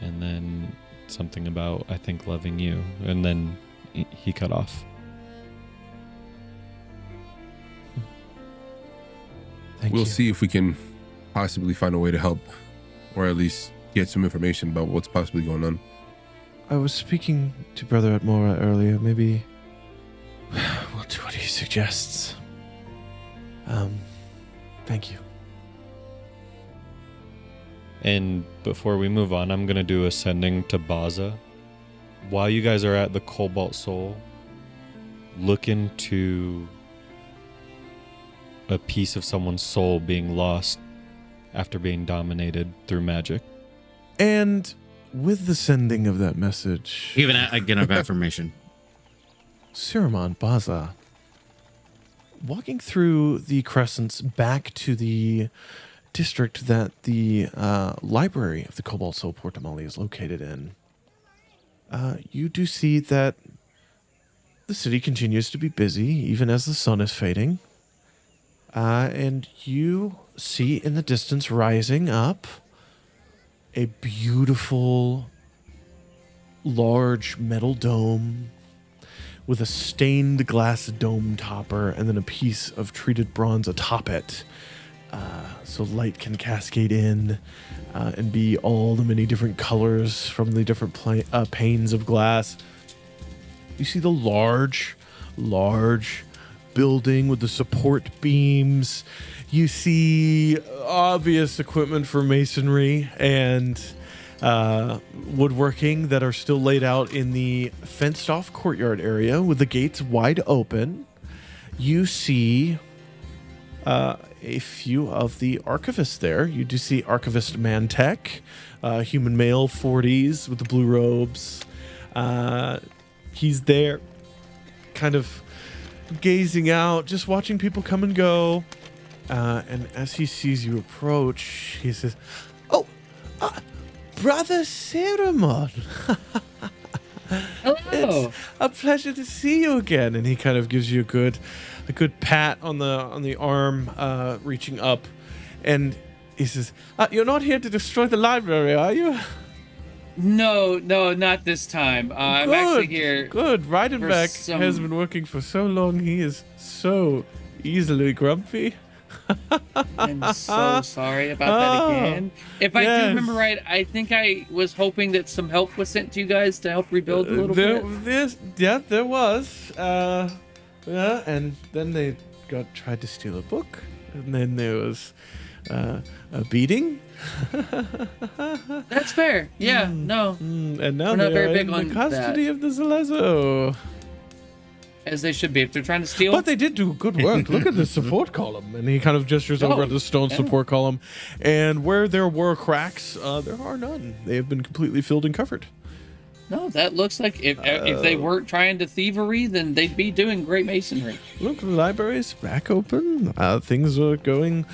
And then something about, I think, loving you. And then he cut off. We'll see if we can possibly find a way to help, or at least get some information about what's possibly going on. I was speaking to Brother Atmora earlier. Maybe we'll do what he suggests. Thank you. And before we move on, I'm going to do ascending to Bazza. While you guys are at the Cobalt Soul, look into a piece of someone's soul being lost after being dominated through magic. And with the sending of that message, Even again of affirmation. Siromon, Bazza, walking through the crescents back to the district that the library of the Cobalt Soul Port Damali is located in, you do see that the city continues to be busy even as the sun is fading. And you see in the distance rising up a beautiful, large metal dome with a stained glass dome topper and then a piece of treated bronze atop it. So light can cascade in and be all the many different colors from the different panes of glass. You see the large building with the support beams. You see obvious equipment for masonry and woodworking that are still laid out in the fenced off courtyard area with the gates wide open. You see a few of the archivists there. You do see Archivist Mantek, human male, 40s with the blue robes. He's there kind of gazing out, just watching people come and go. And as he sees you approach, he says, "Oh, Brother Siromon." Hello. It's a pleasure to see you again. And he kind of gives you a good pat on the arm, reaching up, and he says, "You're not here to destroy the library, are you?" No, not this time. I'm actually here. Good. Rydenbac has been working for so long. He is so easily grumpy. I'm so sorry about that again. If I do remember right, I think I was hoping that some help was sent to you guys to help rebuild a little bit. There was. And then they tried to steal a book, and then there was a beating. That's fair. Yeah, no. And now We're not they're very big in on the custody of the Zalezo. As they should be if they're trying to steal. But they did do good work. Look at the support column. And he kind of gestures over at the stone support column. And where there were cracks, there are none. They have been completely filled and covered. No, that looks like if they weren't trying to thievery, then they'd be doing great masonry. Look, the library is back open. Things are going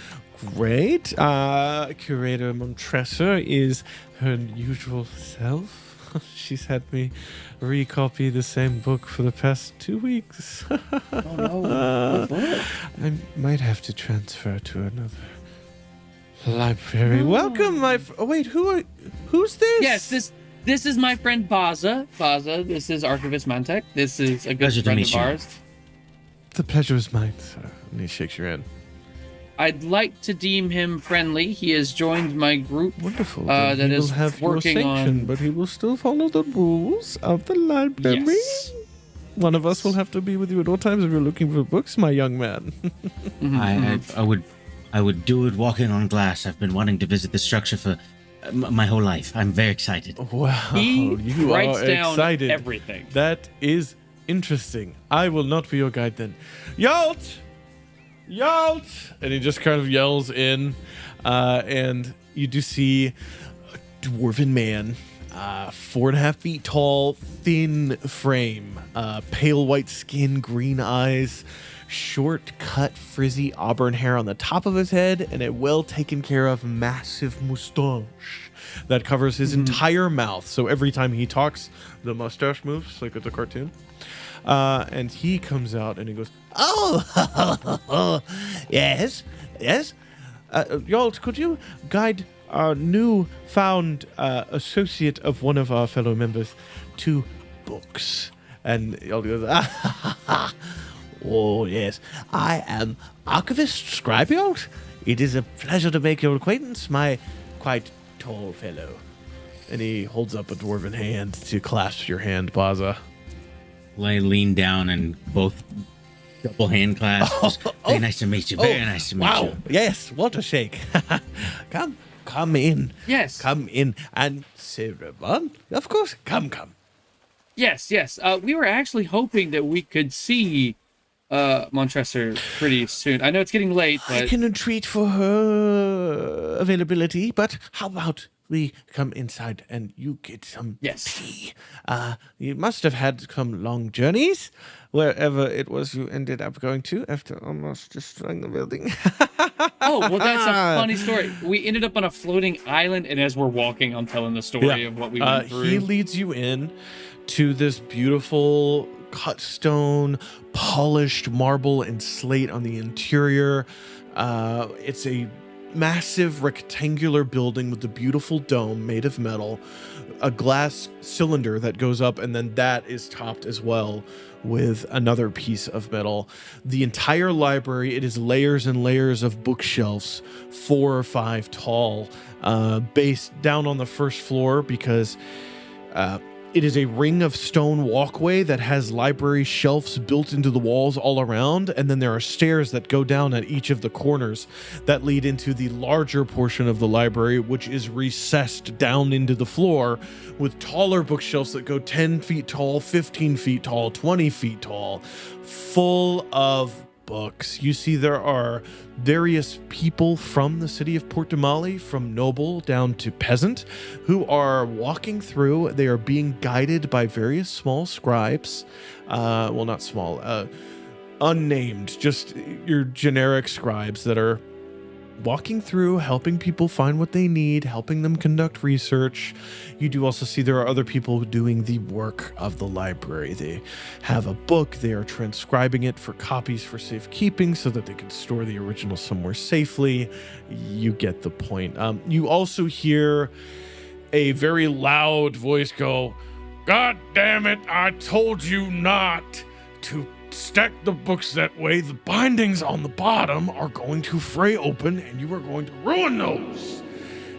great. Curator Montresor is her usual self. She's had me recopy the same book for the past 2 weeks. Oh no! I might have to transfer to another library. Welcome, my. Oh wait, who's this? Yes, this is my friend Bazza. Bazza, this is Archivist Mantek. This is a good friend of ours. The pleasure is mine, sir. And he shakes your hand. I'd like to deem him friendly. He has joined my group. Wonderful. That he is will have working your sanction, on. but he will still follow the rules of the library. Yes. One of us will have to be with you at all times if you're looking for books, my young man. I would do it walking on glass. I've been wanting to visit the structure for my whole life. I'm very excited. Wow, He you writes are down excited. everything. That is interesting. I will not be your guide then. Yalt! And he just kind of yells in, and you do see a dwarven man 4.5 feet tall, thin frame, pale white skin, green eyes, short cut frizzy auburn hair on the top of his head, and a well taken care of massive mustache that covers his entire mouth. So every time he talks, the mustache moves like it's a cartoon. And he comes out and he goes, "Oh, yes. Y'all, could you guide our new-found associate of one of our fellow members to books?" And y'all goes, "Oh, yes. I am Archivist Scribeold. It is a pleasure to make your acquaintance, my quite tall fellow." And he holds up a dwarven hand to clasp your hand, Bazza. I lean down and both double hand clasps. Very nice to meet you. Very nice to meet you. Wow. Yes, what a shake. Come in. Yes. Come in. And Siromon, of course, come. Yes. We were actually hoping that we could see Montresor pretty soon. I know it's getting late, but I can entreat for her availability, but how about we come inside and you get some tea? You must have had some long journeys, wherever it was you ended up going to after almost destroying the building. Oh, well, that's a funny story. We ended up on a floating island, and as we're walking, I'm telling the story of what we went through. He leads you in to this beautiful cut stone, polished marble and slate on the interior. It's a massive rectangular building with a beautiful dome made of metal, a glass cylinder that goes up, and then that is topped as well with another piece of metal. The entire library, it is layers and layers of bookshelves, 4 or 5 tall, based down on the first floor because it is a ring of stone walkway that has library shelves built into the walls all around, and then there are stairs that go down at each of the corners that lead into the larger portion of the library, which is recessed down into the floor with taller bookshelves that go 10 feet tall, 15 feet tall, 20 feet tall, full of books. You see there are various people from the city of Port Damali, from noble down to peasant, who are walking through. They are being guided by various small scribes. Well, not small, unnamed, just your generic scribes that are walking through, helping people find what they need, helping them conduct research. You do also see there are other people doing the work of the library. They have a book, they are transcribing it for copies for safekeeping so that they can store the original somewhere safely. You get the point. You also hear a very loud voice go, "God damn it, I told you not to stack the books that way. The bindings on the bottom are going to fray open and you are going to ruin those."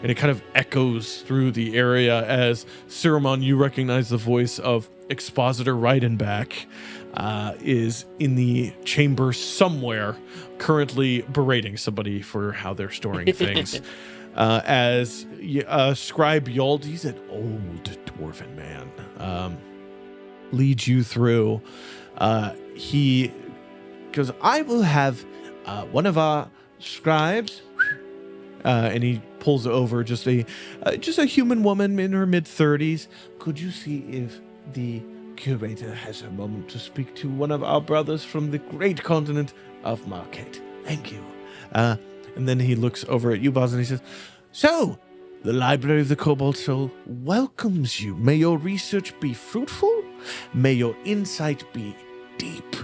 And it kind of echoes through the area as Siromon, you recognize the voice of Expositor Rydenbac, is in the chamber somewhere, currently berating somebody for how they're storing things. As Scribe Yald, he's an old dwarven man, leads you through. He goes, "I will have one of our scribes," and he pulls over just a human woman in her mid-30s. "Could you see if the curator has a moment to speak to one of our brothers from the great continent of Marquette? Thank you." And then he looks over at you, Bazza, and he says, "So, the Library of the Cobalt Soul welcomes you. May your research be fruitful. May your insight be deep.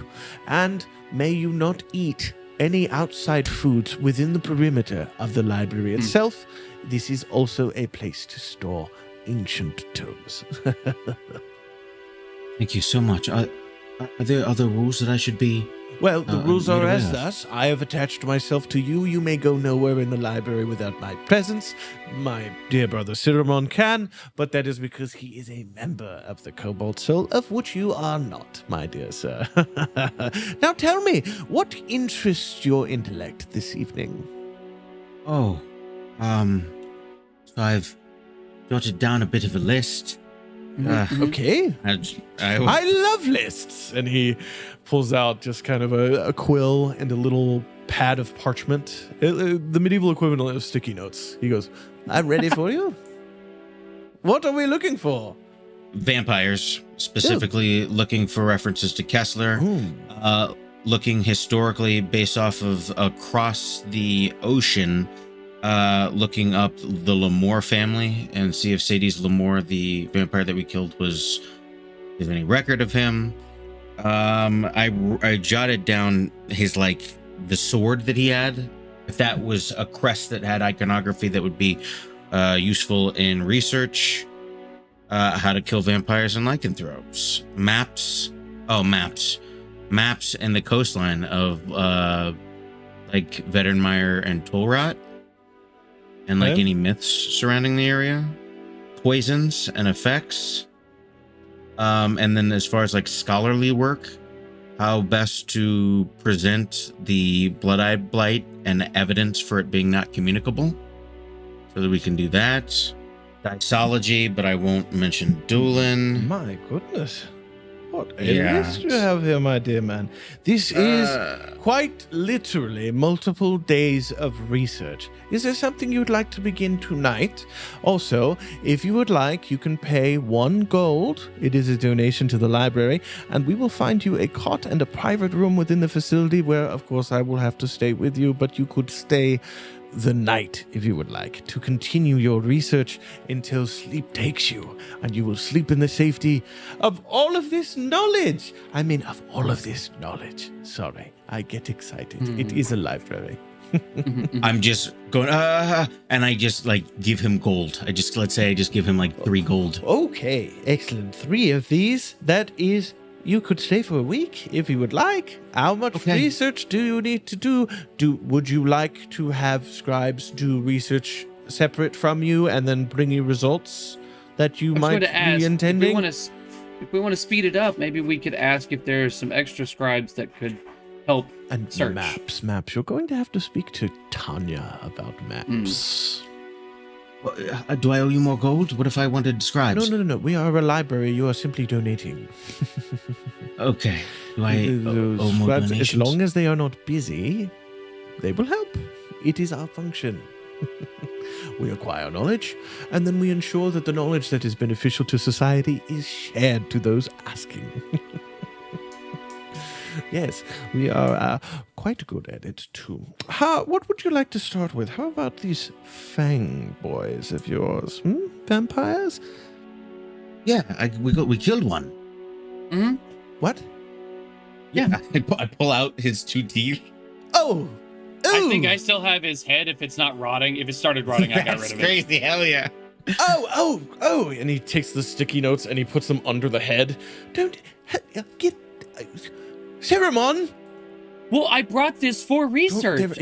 And may you not eat any outside foods within the perimeter of the library itself. This is also a place to store ancient tomes." Thank you so much. Are there other rules that I should be... Well, the rules are as of? thus. I have attached myself to you. You may go nowhere in the library without my presence. My dear brother Siromon can, but that is because he is a member of the Cobalt Soul, of which you are not, my dear sir. Now tell me, what interests your intellect this evening? So I've jotted down a bit of a list. Okay. I love lists. And he pulls out just kind of a quill and a little pad of parchment. The medieval equivalent of sticky notes. He goes, "I'm ready for you." What are we looking for? Vampires, specifically looking for references to Kessler, looking historically based off of across the ocean, looking up the Lamore family and see if Sadie's Lamore, the vampire that we killed, is any record of him. I jotted down his, the sword that he had, if that was a crest that had iconography that would be useful in research. How to kill vampires and lycanthropes. Maps and the coastline of Vettermire and Tolrot, and any myths surrounding the area, poisons and effects, and then as far as scholarly work, how best to present the Blood-Eye Blight and evidence for it being not communicable, so that we can do that. Dysology, but I won't mention Doolin. My goodness. What a list you have here, my dear man. This is quite literally multiple days of research. Is there something you'd like to begin tonight? Also, if you would like, you can pay 1 gold. It is a donation to the library, and we will find you a cot and a private room within the facility where, of course, I will have to stay with you, but you could stay the night, if you would like, to continue your research until sleep takes you, and you will sleep in the safety of all of this knowledge. I mean, of all of this knowledge. Sorry, I get excited. It is a library. I'm just going, and I just give him gold. Let's say I just give him 3 gold. Okay, excellent. 3 of these. That is, you could stay for a week if you would like. How much research do you need to do? Would you like to have scribes do research separate from you and then bring you results that you might be intending? If we want to speed it up, maybe we could ask if there's some extra scribes that could help and search. Maps. You're going to have to speak to Tanya about maps. Do I owe you more gold? What if I wanted scribes? No. We are a library. You are simply donating. Okay. Do I owe more donations? As long as they are not busy, they will help. It is our function. We acquire knowledge, and then we ensure that the knowledge that is beneficial to society is shared to those asking. Yes, we are quite good at it too. What would you like to start with? How about these Fang boys of yours? Vampires? Yeah, we killed one. Mm-hmm. What? Yeah, I pull out his 2 teeth. Oh! I think I still have his head. If it's not rotting, if it started rotting, I got rid of it. That's crazy, hell yeah. Oh! And he takes the sticky notes and he puts them under the head. Don't get... Siromon! Well, I brought this for research. There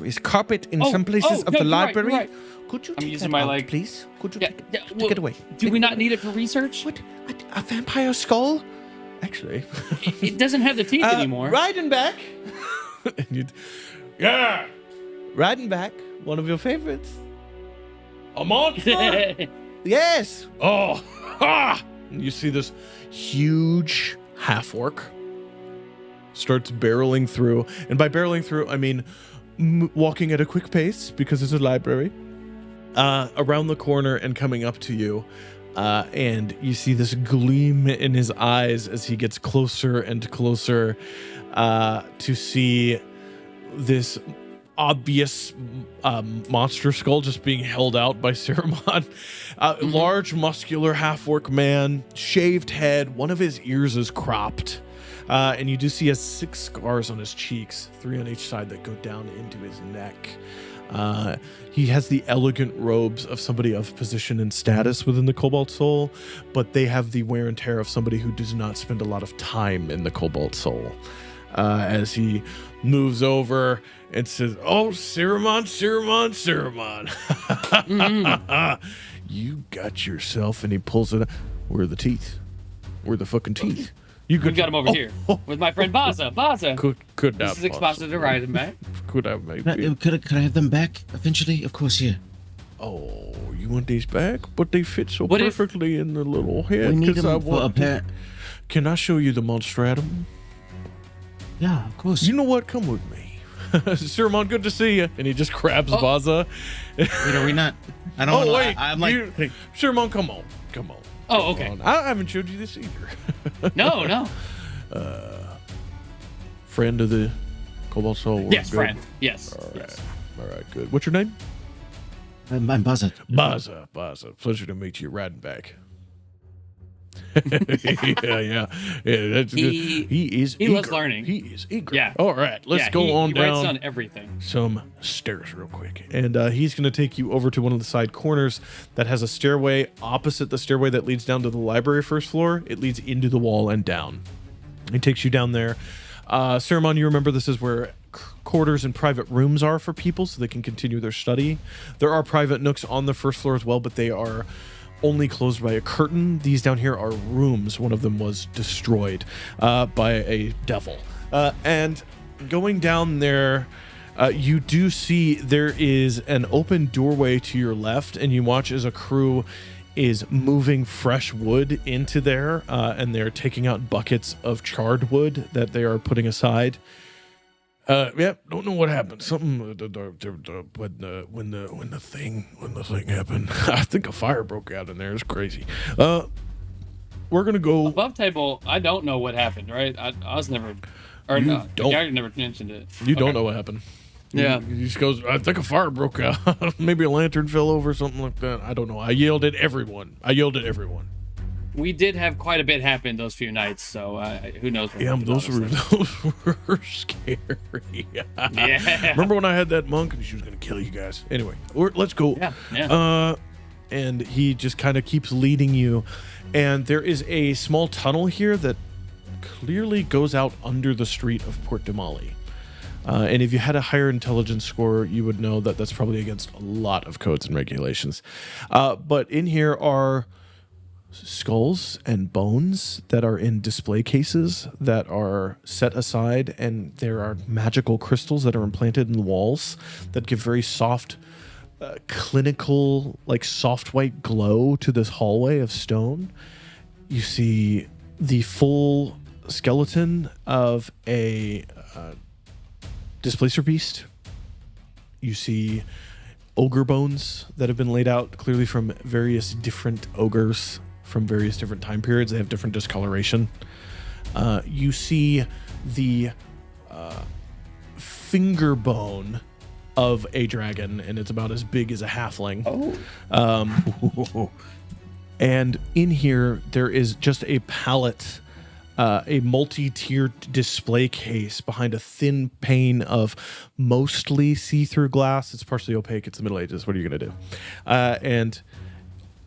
is carpet in some places of the library. Right. Could you I'm take using that my out, please? Could you take it away? Do we not need it for research? What? A vampire skull? Actually. It doesn't have the teeth anymore. Rydenbac! Yeah! Rydenbac, one of your favorites. A monster? Yes! Oh! Ha! You see this huge half-orc starts barreling through. And by barreling through, I mean walking at a quick pace because it's a library. Around the corner and coming up to you. And you see this gleam in his eyes as he gets closer and closer to see this obvious monster skull just being held out by Siromon. Large, muscular half-orc man, shaved head, one of his ears is cropped. And you do see he has 6 scars on his cheeks, 3 on each side that go down into his neck. He has the elegant robes of somebody of position and status within the Cobalt Soul, but they have the wear and tear of somebody who does not spend a lot of time in the Cobalt Soul. As he moves over and says, "Oh, Siromon. You got yourself," and he pulls it out. Where are the teeth? Where are the fucking teeth? We got him over here with my friend Bazza. Could not. This is Expositor Rydenbac. Could I maybe? Could I have them back eventually? Of course, yeah. Oh, you want these back? But they fit so perfectly in the little head. We need them for a pair. Can I show you the monstratum? Yeah, of course. You know what? Come with me. Siromon, good to see you. And he just grabs Bazza. Wait, are we not? I don't. Oh wait, I'm like, Siromon, come on. Oh, okay. Come on. I haven't showed you this either. No. Friend of the Cobalt Soul. Yes, good? friend. Yes. All right, good. What's your name? I'm Bazza. Bazza. Pleasure to meet you, Rydenbac. yeah. That's good. He was learning. He is eager. Yeah. All right, let's go on he down. writes on everything. Some stairs real quick, and he's going to take you over to one of the side corners that has a stairway opposite the stairway that leads down to the library first floor. It leads into the wall and down. He takes you down there. Siromon, you remember this is where quarters and private rooms are for people so they can continue their study. There are private nooks on the first floor as well, but they are only closed by a curtain. These down here are rooms. One of them was destroyed by a devil. And going down there, you do see there is an open doorway to your left, and you watch as a crew is moving fresh wood into there, and they're taking out buckets of charred wood that they are putting aside. Don't know what happened. Something when the thing happened. I think a fire broke out in there. It's crazy. We're gonna go above table. I don't know what happened. Right? I was never, or you no, don't. Gary never mentioned it. You don't know what happened. Yeah. He just goes, I think a fire broke out. Maybe a lantern fell over, something like that. I don't know. I yelled at everyone. We did have quite a bit happen those few nights, so who knows? What Yeah, happened, those honestly. were scary. Yeah. Remember when I had that monk and she was going to kill you guys? Anyway, let's go. Yeah. And he just kind of keeps leading you. And there is a small tunnel here that clearly goes out under the street of Port Damali. And if you had a higher intelligence score, you would know that that's probably against a lot of codes and regulations. But in here are skulls and bones that are in display cases that are set aside, and there are magical crystals that are implanted in the walls that give very soft, clinical, like soft white glow to this hallway of stone. You see the full skeleton of a displacer beast. You see ogre bones that have been laid out clearly from various different ogres from various different time periods. They have different discoloration. You see the finger bone of a dragon, and it's about as big as a halfling. And in here there is just a palette, a multi-tiered display case behind a thin pane of mostly see-through glass. It's partially opaque. It's the Middle Ages. What are you going to do? And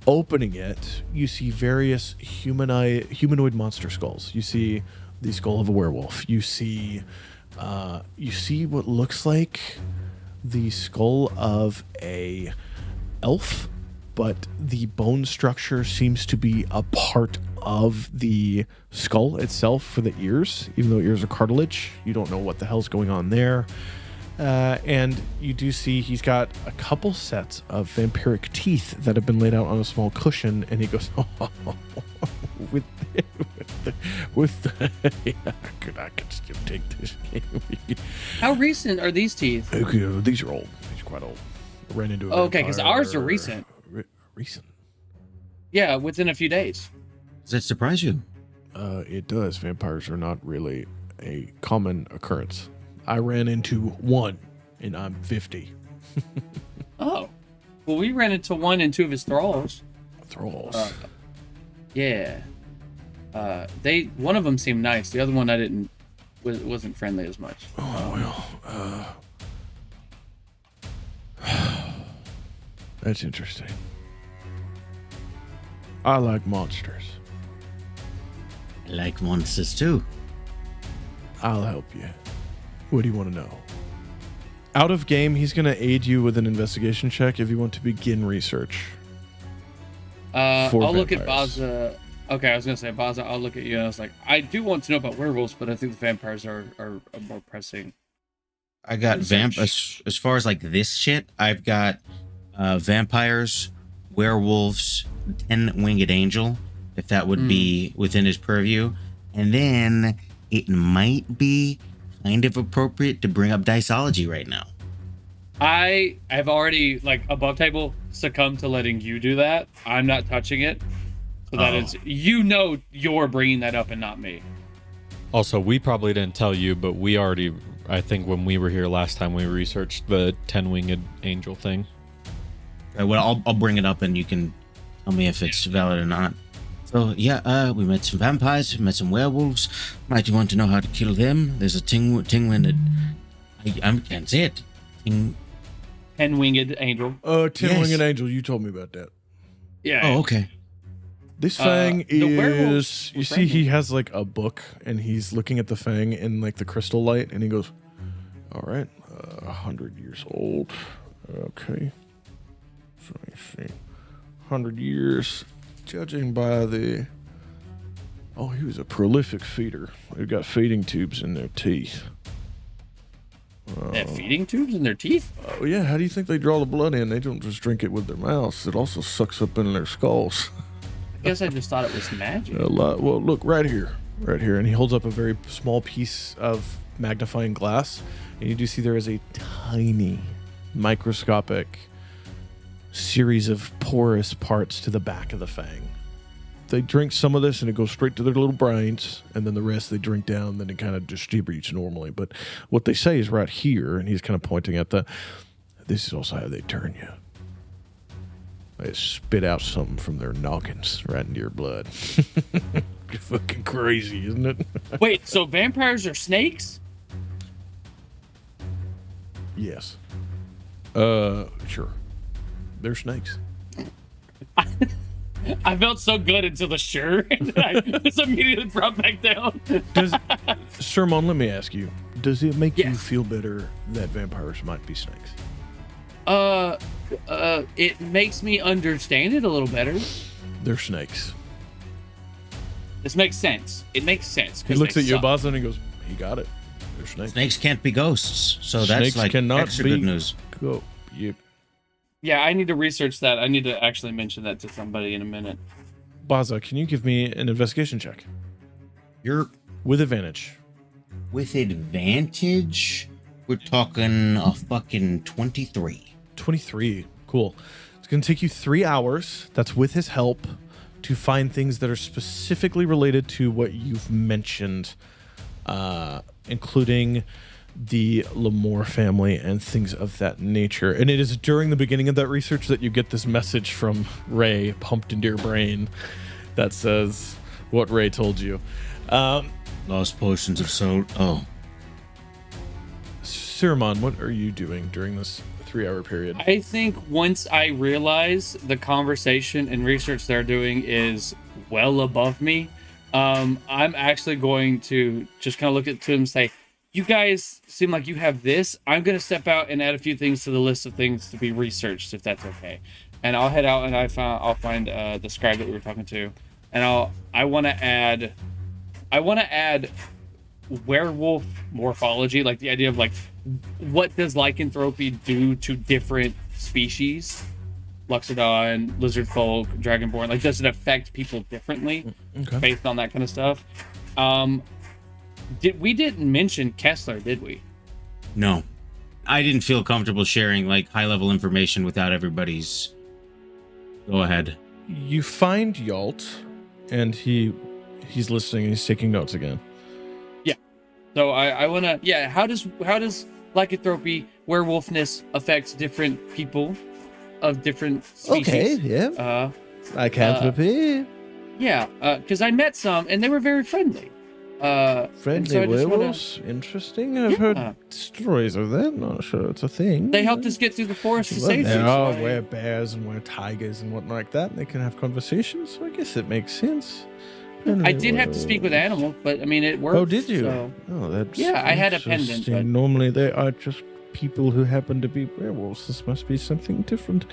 opening it, you see various humanoid monster skulls. You see the skull of a werewolf. You see what looks like the skull of a elf, but the bone structure seems to be a part of the skull itself for the ears, even though ears are cartilage. You don't know what the hell's going on there. And you do see he's got a couple sets of vampiric teeth that have been laid out on a small cushion, and he goes, with yeah, I could still take this. How recent are these teeth? Okay, these are old. These are quite old. I ran into a okay, because ours are recent. Recent? Yeah, within a few days. Does that surprise you? It does. Vampires are not really a common occurrence. I ran into one, and I'm 50. Oh. Well, we ran into one and two of his thralls. Thralls? Yeah. One of them seemed nice. The other one wasn't friendly as much. That's interesting. I like monsters. I like monsters too. I'll help you. What do you want to know? Out of game, he's going to aid you with an investigation check if you want to begin research. I'll look at Bazza. Okay, I was going to say, Bazza, I'll look at you, and I was like, I do want to know about werewolves, but I think the vampires are more pressing. I got as far as like this shit, I've got vampires, werewolves, 10-winged angel, if that would be within his purview. And then it might be kind of appropriate to bring up diceology right now. I have already, like, above table succumbed to letting you do that. I'm not touching it. So that is, you're bringing that up and not me. Also, we probably didn't tell you, but we already, I think when we were here last time, we researched the 10-winged angel thing. Okay, well, I'll bring it up and you can tell me if it's valid or not. So, yeah, we met some vampires, we met some werewolves. Might you want to know how to kill them? There's a 10-winged... I can't say it. 10-winged angel. 10-winged angel, you told me about that. Yeah. Oh, okay. This fang is... You see, friendly. he has, like, a book, and he's looking at the fang in, like, the crystal light, and he goes, all right, 100 years old. Okay. So, let me see. 100 years, judging by the... Oh, he was a prolific feeder. They've got feeding tubes in their teeth. They have feeding tubes in their teeth? Oh, yeah, how do you think they draw the blood in? They don't just drink it with their mouths. It also sucks up in their skulls. I guess I just thought it was magic. A lot. Well, look, right here. And he holds up a very small piece of magnifying glass, and you do see there is a tiny, microscopic series of porous parts to the back of the fang. They drink some of this, and it goes straight to their little brains, and then the rest they drink down, then it kind of distributes normally. But what they say is right here, and he's kind of pointing at this is also how they turn you. They spit out something from their noggins right into your blood. You're fucking crazy, isn't it? Wait, so vampires are snakes? Yes. Sure. They're snakes. I felt so good until the sure, and I was immediately brought back down. Siromon, let me ask you, does it make you Yes. feel better that vampires might be snakes? It makes me understand it a little better. They're snakes. This makes sense. It makes sense. He looks at you, Bazza, and he goes, he got it. They're snakes. Snakes can't be ghosts, so that's Snakes like cannot extra be good news. Go. Yep. Yeah, I need to research that. I need to actually mention that to somebody in a minute. Bazza, can you give me an investigation check? You're With advantage. with advantage. We're talking a fucking 23. 23. Cool. It's going to take you 3 hours. That's with his help to find things that are specifically related to what you've mentioned, including the Lamore family and things of that nature. And it is during the beginning of that research that you get this message from Ray pumped into your brain that says what Ray told you. Lost potions of soul. Oh, Siromon, what are you doing during this 3-hour period? I think once I realize the conversation and research they're doing is well above me, I'm actually going to just kind of look at them and say, you guys seem like you have this. I'm going to step out and add a few things to the list of things to be researched, if that's okay. And I'll head out and I'll find the scribe that we were talking to, and I want to add werewolf morphology, like the idea of like what does lycanthropy do to different species, Luxodon, lizard folk, dragonborn. Like, does it affect people differently based on that kind of stuff? We didn't mention Kessler, did we? no. I didn't feel comfortable sharing like high level information without everybody's. Go ahead. You find Yalt, and he's listening and he's taking notes again. So I want to, yeah. How does lycanthropy, werewolfness affects different people of different species? Okay, yeah. Lycanthropy. Yeah, because I met some and they were very friendly. Friendly so I just werewolves? Interesting. I've heard stories of that. Not sure it's a thing. They helped us get through the forest to Well, safety. there so are I- where bears and where tigers and whatnot like that. They can have conversations, so I guess it makes sense. I did have to speak with animals, but I mean it worked. Oh, did you? so- Oh, that's Yeah, I had a pendant, interesting. but- Normally they are just people who happen to be werewolves. This must be something different.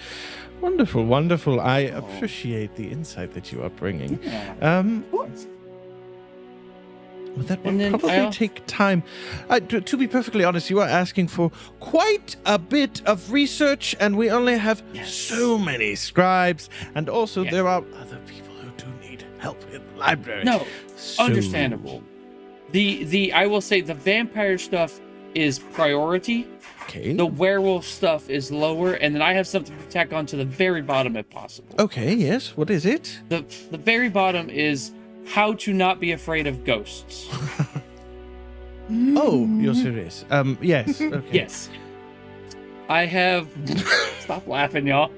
Wonderful, wonderful. I appreciate the insight that you are bringing. Yeah, of course. But that And will then probably I al- take time. To be perfectly honest, you are asking for quite a bit of research, and we only have so many scribes. And also, there are other people who do need help in the library. No, So- understandable. I will say the vampire stuff is priority. Okay. The werewolf stuff is lower, and then I have something to tack on to the very bottom if possible. Okay, yes. What is it? The very bottom is how to not be afraid of ghosts. Oh, you're serious. Yes. Okay. Yes. I have stop laughing, y'all.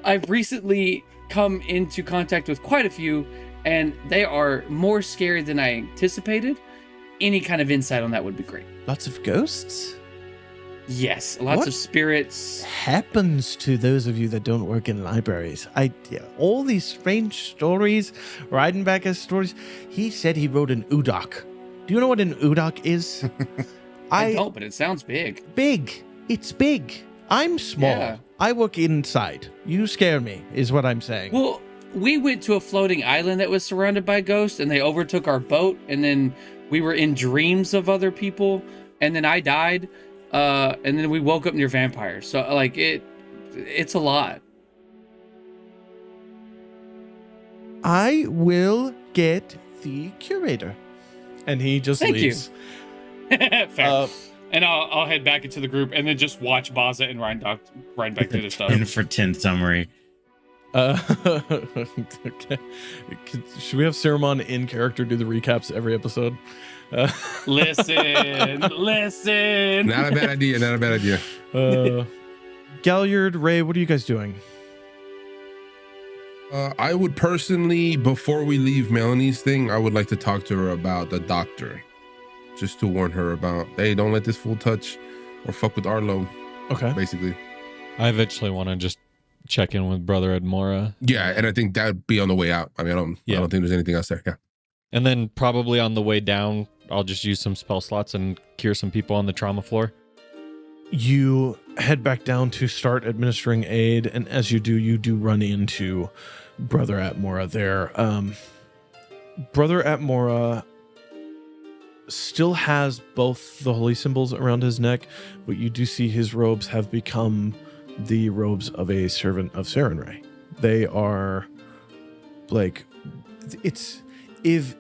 I've recently come into contact with quite a few, and they are more scary than I anticipated. Any kind of insight on that would be great. Lots of ghosts? Yes, lots What of spirits. Happens to those of you that don't work in libraries. All these strange stories, Rydenbac has stories. He said he wrote an Udok. Do you know what an Udok is? I don't, but it sounds big. Big. It's big. I'm small. Yeah. I work inside. You scare me, is what I'm saying. Well, we went to a floating island that was surrounded by ghosts, and they overtook our boat, and then we were in dreams of other people, and then I died, and then we woke up near vampires. So, like, it's a lot. I will get the curator. And he just Thank leaves. Fair. And I'll head back into the group, and then just watch Bazza and Rydenbac do their stuff. In for 10 summary. Okay. Should we have Siromon in character do the recaps every episode? Listen. Not a bad idea. Galliard, Rae, what are you guys doing? I would personally, before we leave Melanie's thing, I would like to talk to her about the doctor. Just to warn her about, hey, don't let this fool touch or fuck with Arlo. Okay. Basically. I eventually want to just check in with Brother Atmora. Yeah, and I think that'd be on the way out. I mean, I don't think there's anything else there. Yeah. And then probably on the way down, I'll just use some spell slots and cure some people on the trauma floor. You head back down to start administering aid, and as you do run into Brother Atmora there. Brother Atmora still has both the holy symbols around his neck, but you do see his robes have become the robes of a servant of Sarenrae. They are like, it's if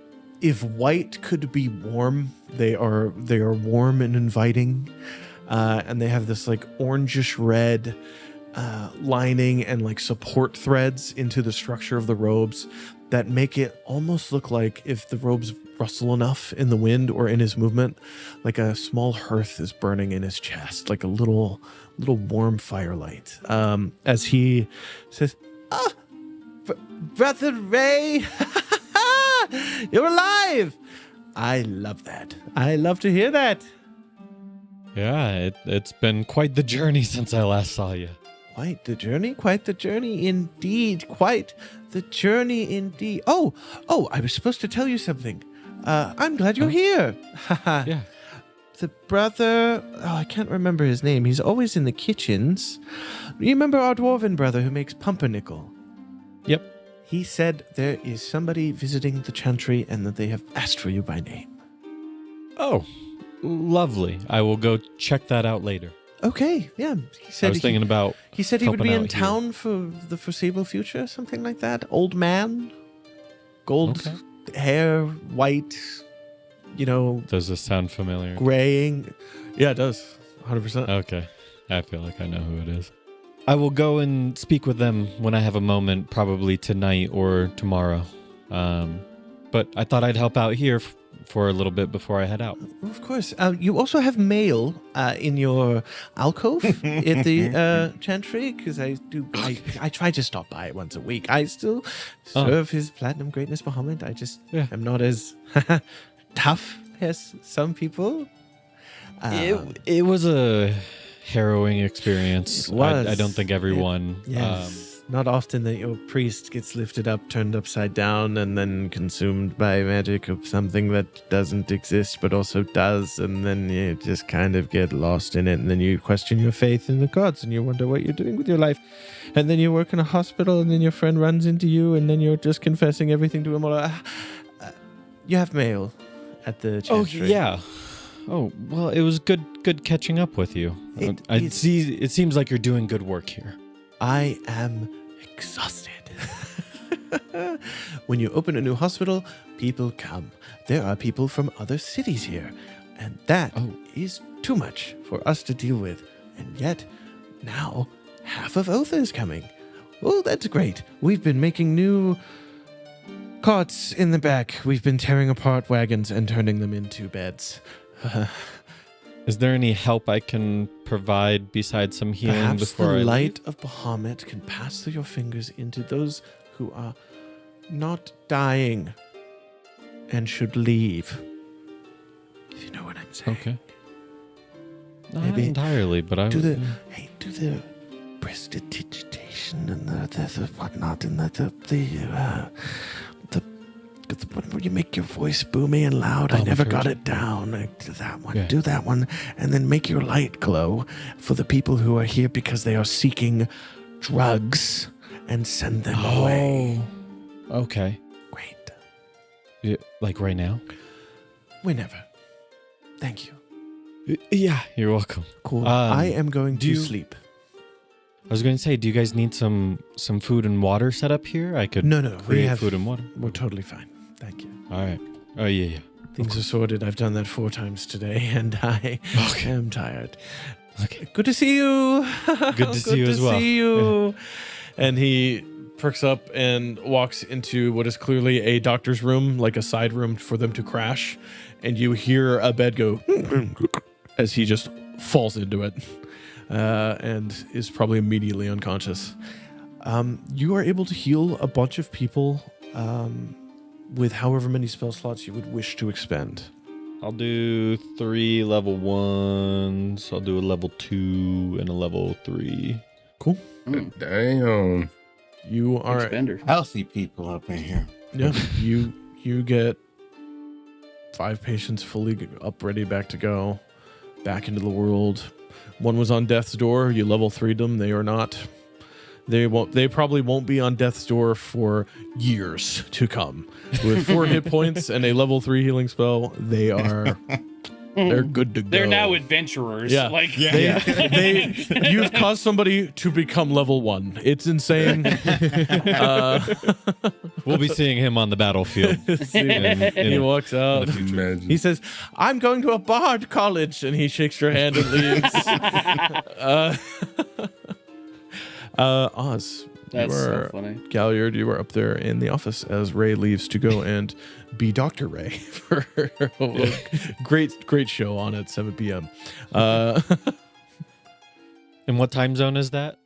white could be warm, they are warm and inviting, and they have this like orangish red lining and like support threads into the structure of the robes that make it almost look like if the robes rustle enough in the wind or in his movement, like a small hearth is burning in his chest, like a little warm firelight. As he says, Brother Rae, you're alive. I love that. I love to hear that. Yeah, it's been quite the journey since I last saw you. Quite the journey indeed. Quite the journey indeed. Oh, I was supposed to tell you something. I'm glad you're here. Yeah. The brother, I can't remember his name. He's always in the kitchens. You remember our dwarven brother who makes pumpernickel? Yep. He said there is somebody visiting the chantry and that they have asked for you by name. Oh, lovely. I will go check that out later. Okay, yeah. He said I was thinking about he said he would be helping in out town for the foreseeable future, something like that. Old man, gold hair, white, Does this sound familiar? graying. Yeah, it does. 100%. Okay. I feel like I know who it is. I will go and speak with them when I have a moment, probably tonight or tomorrow. But I thought I'd help out here for a little bit before I head out. Of course. You also have mail in your alcove at the chantry, because I try to stop by once a week. I still serve His Platinum Greatness Muhammad. I just am not as tough as some people. It was a harrowing experience. It was. I don't think everyone... Yes. Not often that your priest gets lifted up, turned upside down, and then consumed by magic of something that doesn't exist but also does, and then you just kind of get lost in it, and then you question your faith in the gods, and you wonder what you're doing with your life. And then you work in a hospital, and then your friend runs into you, and then you're just confessing everything to him. You have mail at the chantry. Oh, yeah. Oh, well, it was good catching up with you. It seems like you're doing good work here. I am exhausted. When you open a new hospital, people come. There are people from other cities here, and that is too much for us to deal with. And yet, now, half of Otha is coming. Oh, that's great. We've been making new cots in the back. We've been tearing apart wagons and turning them into beds. Is there any help I can provide besides some healing Perhaps before the I light of Bahamut can pass through your fingers into those who are not dying and should leave. If you know what I'm saying. Okay. Not Maybe entirely, but I do would. the prestidigitation and the whatnot and when you make your voice boomy and loud. I never got it down. Do that one. Yeah. Do that one, and then make your light glow for the people who are here because they are seeking drugs, and send them away. Okay. Great. Yeah, like right now? Whenever. Thank you. Yeah, you're welcome. Cool. I am going to you- sleep. I was going to say, do you guys need some food and water set up here? I could No, we create have food and water. We're totally fine. Thank you. All right. Oh, yeah. Things are sorted. I've done that 4 times today, and I am tired. Okay. Good to see you. Good to see you as well. See you. And he perks up and walks into what is clearly a doctor's room, like a side room for them to crash. And you hear a bed go as he just falls into it and is probably immediately unconscious. You are able to heal a bunch of people with however many spell slots you would wish to expend. I'll do 3 level 1s. I'll do a level 2 and a level 3. Cool. Damn. You are Expender. Healthy people up in here. Yeah, you get 5 patients fully up, ready, back to go, back into the world. One was on death's door. You level 3'd them. They are not. They probably won't be on death's door for years to come. With 4 hit points and a level 3 healing spell, they're good to go. They're now adventurers. Yeah. You've caused somebody to become level 1. It's insane. We'll be seeing him on the battlefield. He walks out. Imagine. He says, "I'm going to a bard college," and he shakes your hand and leaves. Oz, That's you so are, funny. Galliard, you are up there in the office as Ray leaves to go and be Dr. Ray for a great show on at 7 p.m. And what time zone is that?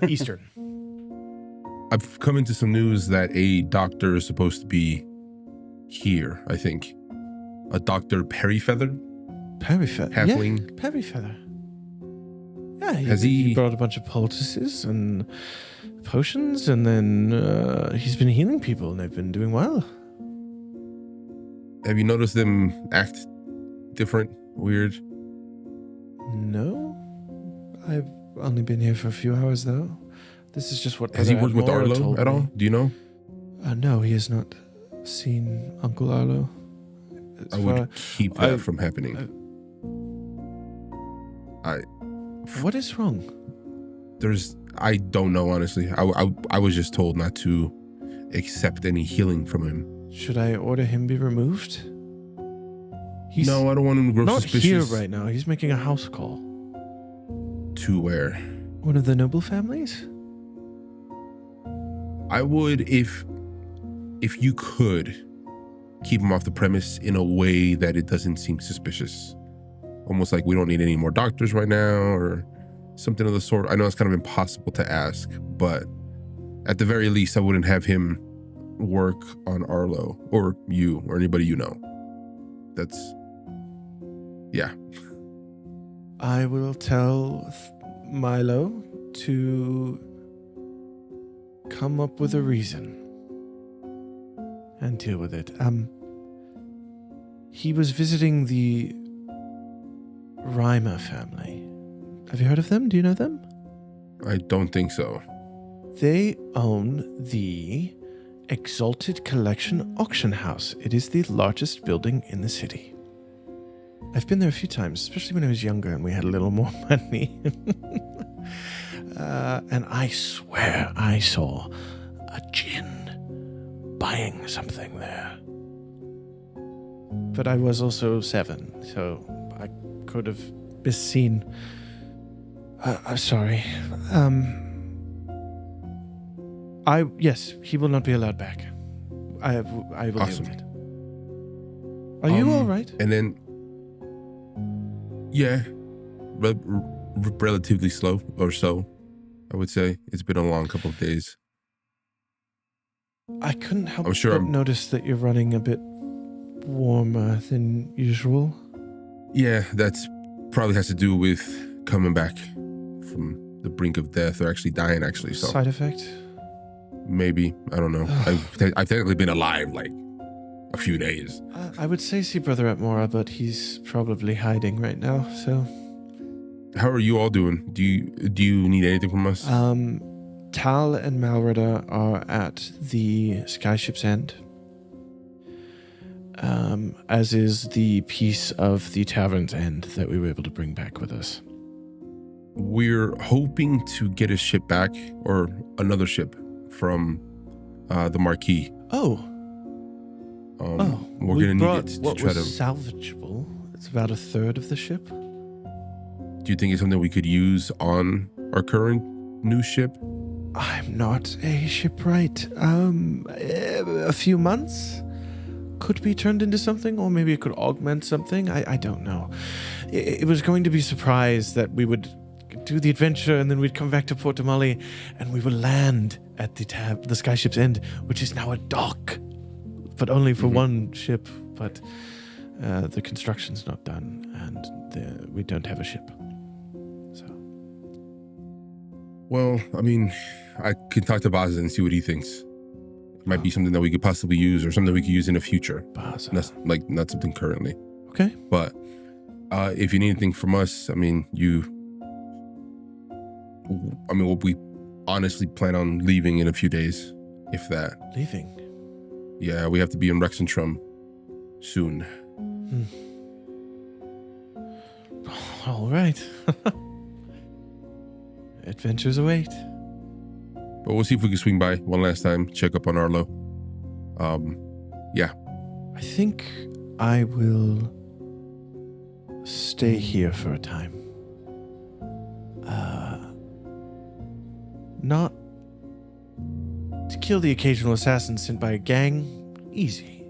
Eastern. I've come into some news that a doctor is supposed to be here, I think. A Dr. Perryfeather? Perryfeather. Halfling? Yeah, Perryfeather. Yeah, Has he- he brought a bunch of poultices and potions, and then he's been healing people, and they've been doing well. Have you noticed them act different, weird? No, I've only been here for a few hours, though. This is just what Has he Brother worked with Atmora Arlo told at all? me. Do you know? No, he has not seen Uncle Arlo. I would keep that from happening. What is wrong? I don't know, honestly. I was just told not to accept any healing from him. Should I order him be removed? He's No, I don't want him to grow not suspicious. here right now. He's making a house call. To where? One of the noble families? I would, if you could, keep him off the premise in a way that it doesn't seem suspicious. Almost like we don't need any more doctors right now or something of the sort. I know it's kind of impossible to ask, but at the very least, I wouldn't have him work on Arlo or you or anybody you know. That's, yeah. I will tell Milo to come up with a reason and deal with it. He was visiting the Reimer family. Have you heard of them? Do you know them? I don't think so. They own the Exalted Collection Auction House. It is the largest building in the city. I've been there a few times, especially when I was younger and we had a little more money. And I swear I saw a djinn buying something there. But I was also 7, so I could have misseen. I'm sorry. Yes, he will not be allowed back. I will Awesome. deal with it. Are you all right? And then, yeah, relatively slow or so, I would say. It's been a long couple of days. I couldn't help I'm sure but I'm- notice that you're running a bit warmer than usual. Yeah, that's probably has to do with coming back from the brink of death, or actually dying, actually. So Side effect? maybe, I don't know. I've technically been alive like a few days. I would say see Brother Atmora, but he's probably hiding right now, so... How are you all doing? Do you need anything from us? Tal and Malrada are at the Skyship's End, as is the piece of the Tavern's End that we were able to bring back with us. We're hoping to get a ship back, or another ship from the Marquis. Oh, We're we gonna brought need it to what try was to. salvageable. It's about a third of the ship. Do you think it's something we could use on our current new ship? I'm not a shipwright. A few months could be turned into something, or maybe it could augment something. I don't know. It was going to be surprised that we would do the adventure and then we'd come back to Port Damali and we would land at the Skyship's End, which is now a dock, but only for one ship. But the construction's not done, and we don't have a ship. So. Well, I mean, I could talk to Bazza and see what he thinks. It might be something that we could possibly use, or something we could use in the future. Bazza. That's like not something currently. Okay. But if you need anything from us, I mean, we honestly plan on leaving in a few days, if that. Leaving. Yeah, we have to be in Rexentrum soon. All right. Adventures await. But we'll see if we can swing by one last time, check up on Arlo. Yeah. I think I will stay here for a time. Not to kill the occasional assassin sent by a gang. Easy.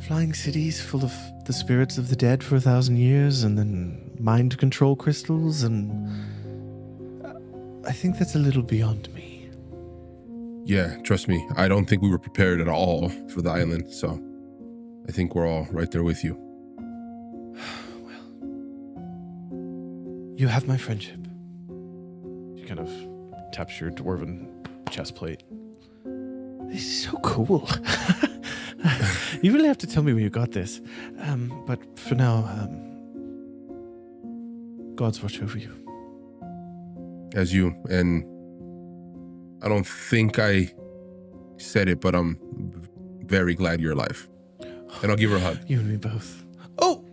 Flying cities full of the spirits of the dead for 1,000 years, and then mind control crystals, and I think that's a little beyond me. Yeah, trust me. I don't think we were prepared at all for the island, so I think we're all right there with you. Well, you have my friendship. She kind of taps your dwarven chest plate. This is so cool. You really have to tell me where you got this. But for now, God's watch over you. As you, and I don't think I said it, but I'm very glad you're alive. And I'll give her a hug. You and me both. Oh!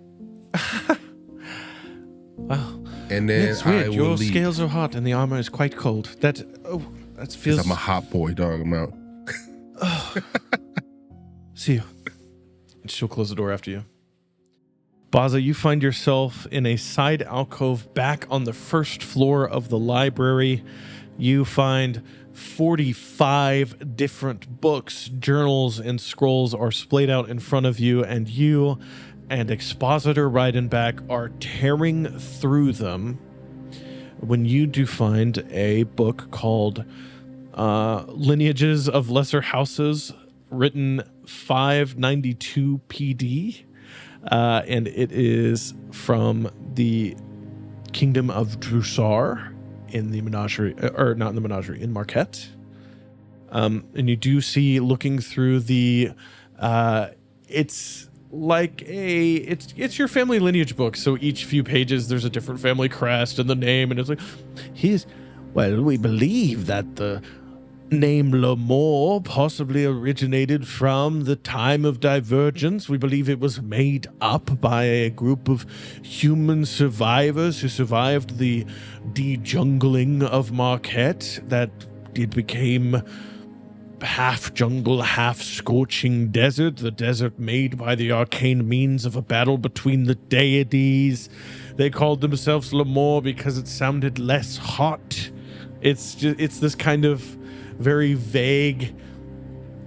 Wow. And then It's I weird. will Your leave. That armor is quite cold. That feels... I'm a hot boy, dog. I'm out. See you. And she'll close the door after you. Bazza, you find yourself in a side alcove back on the first floor of the library. You find 45 different books, journals, and scrolls are splayed out in front of you, and you and Expositor Rydenbac are tearing through them when you do find a book called Lineages of Lesser Houses, written 592 PD, and it is from the Kingdom of Drusar in the Menagerie, or not in the Menagerie, in Marquette. And you do see, looking through the, it's like it's your family lineage book. So each few pages, there's a different family crest and the name, and it's like, we believe that the name Lamore possibly originated from the time of divergence. We believe it was made up by a group of human survivors who survived the dejungling of Marquette, that it became half jungle, half scorching desert, the desert made by the arcane means of a battle between the deities. They called themselves Lamore because it sounded less hot. It's this kind of very vague,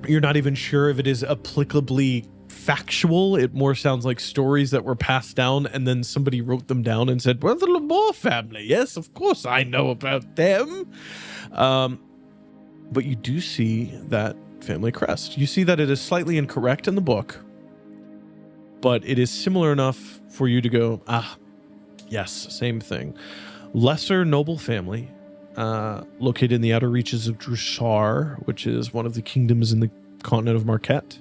you're not even sure if it is applicably factual. It more sounds like stories that were passed down and then somebody wrote them down and said, well, the Lamore family, yes, of course I know about them. But you do see that family crest. You see that it is slightly incorrect in the book, but it is similar enough for you to go, yes, same thing. Lesser noble family, located in the outer reaches of Drystan, which is one of the kingdoms in the continent of Marquette.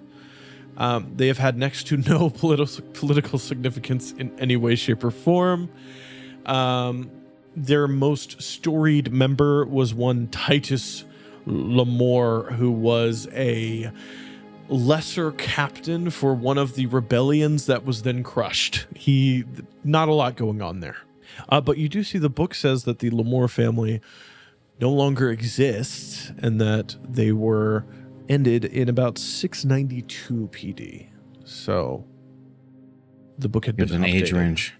They have had next to no political significance in any way, shape, or form. Their most storied member was one Titus Lamore, who was a lesser captain for one of the rebellions that was then crushed. Not a lot going on there. But you do see the book says that the Lamore family no longer exists and that they were ended in about 692 PD. So the book had been an age range.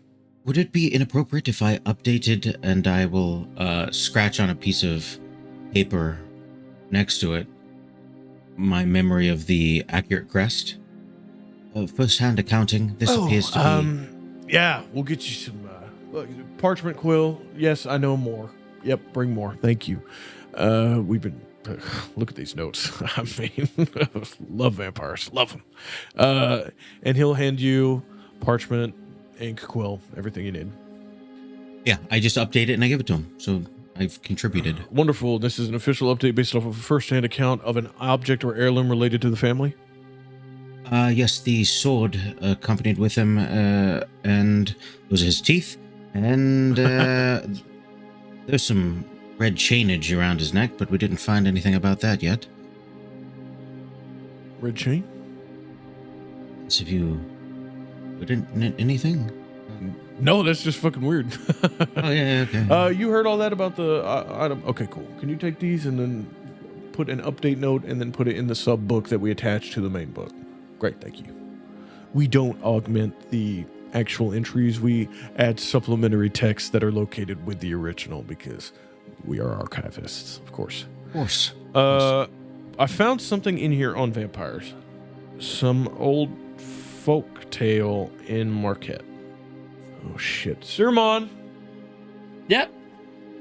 Would it be inappropriate if I updated and I will scratch on a piece of paper next to it my memory of the accurate crest? First-hand accounting, this appears to be... Yeah, we'll get you some parchment quill. Yes, I know more. Yep, bring more. Thank you. We've been... look at these notes. I mean, love vampires. Love them. And he'll hand you parchment, ink, quill, everything you need. Yeah, I just update it and I give it to him. So I've contributed. Wonderful. This is an official update based off of a first-hand account of an object or heirloom related to the family. Yes, the sword accompanied with him, and those are his teeth. And there's some red chainage around his neck, but we didn't find anything about that yet. Red chain? So have you put in anything? No, that's just fucking weird. Oh, yeah, okay. You heard all that about the item. Okay, cool. Can you take these and then put an update note and then put it in the sub book that we attach to the main book? Great, thank you. We don't augment the actual entries. We add supplementary texts that are located with the original because we are archivists, of course. Of course. I found something in here on vampires. Some old folk tale in Marquette. Oh, shit. Siromon! Yep.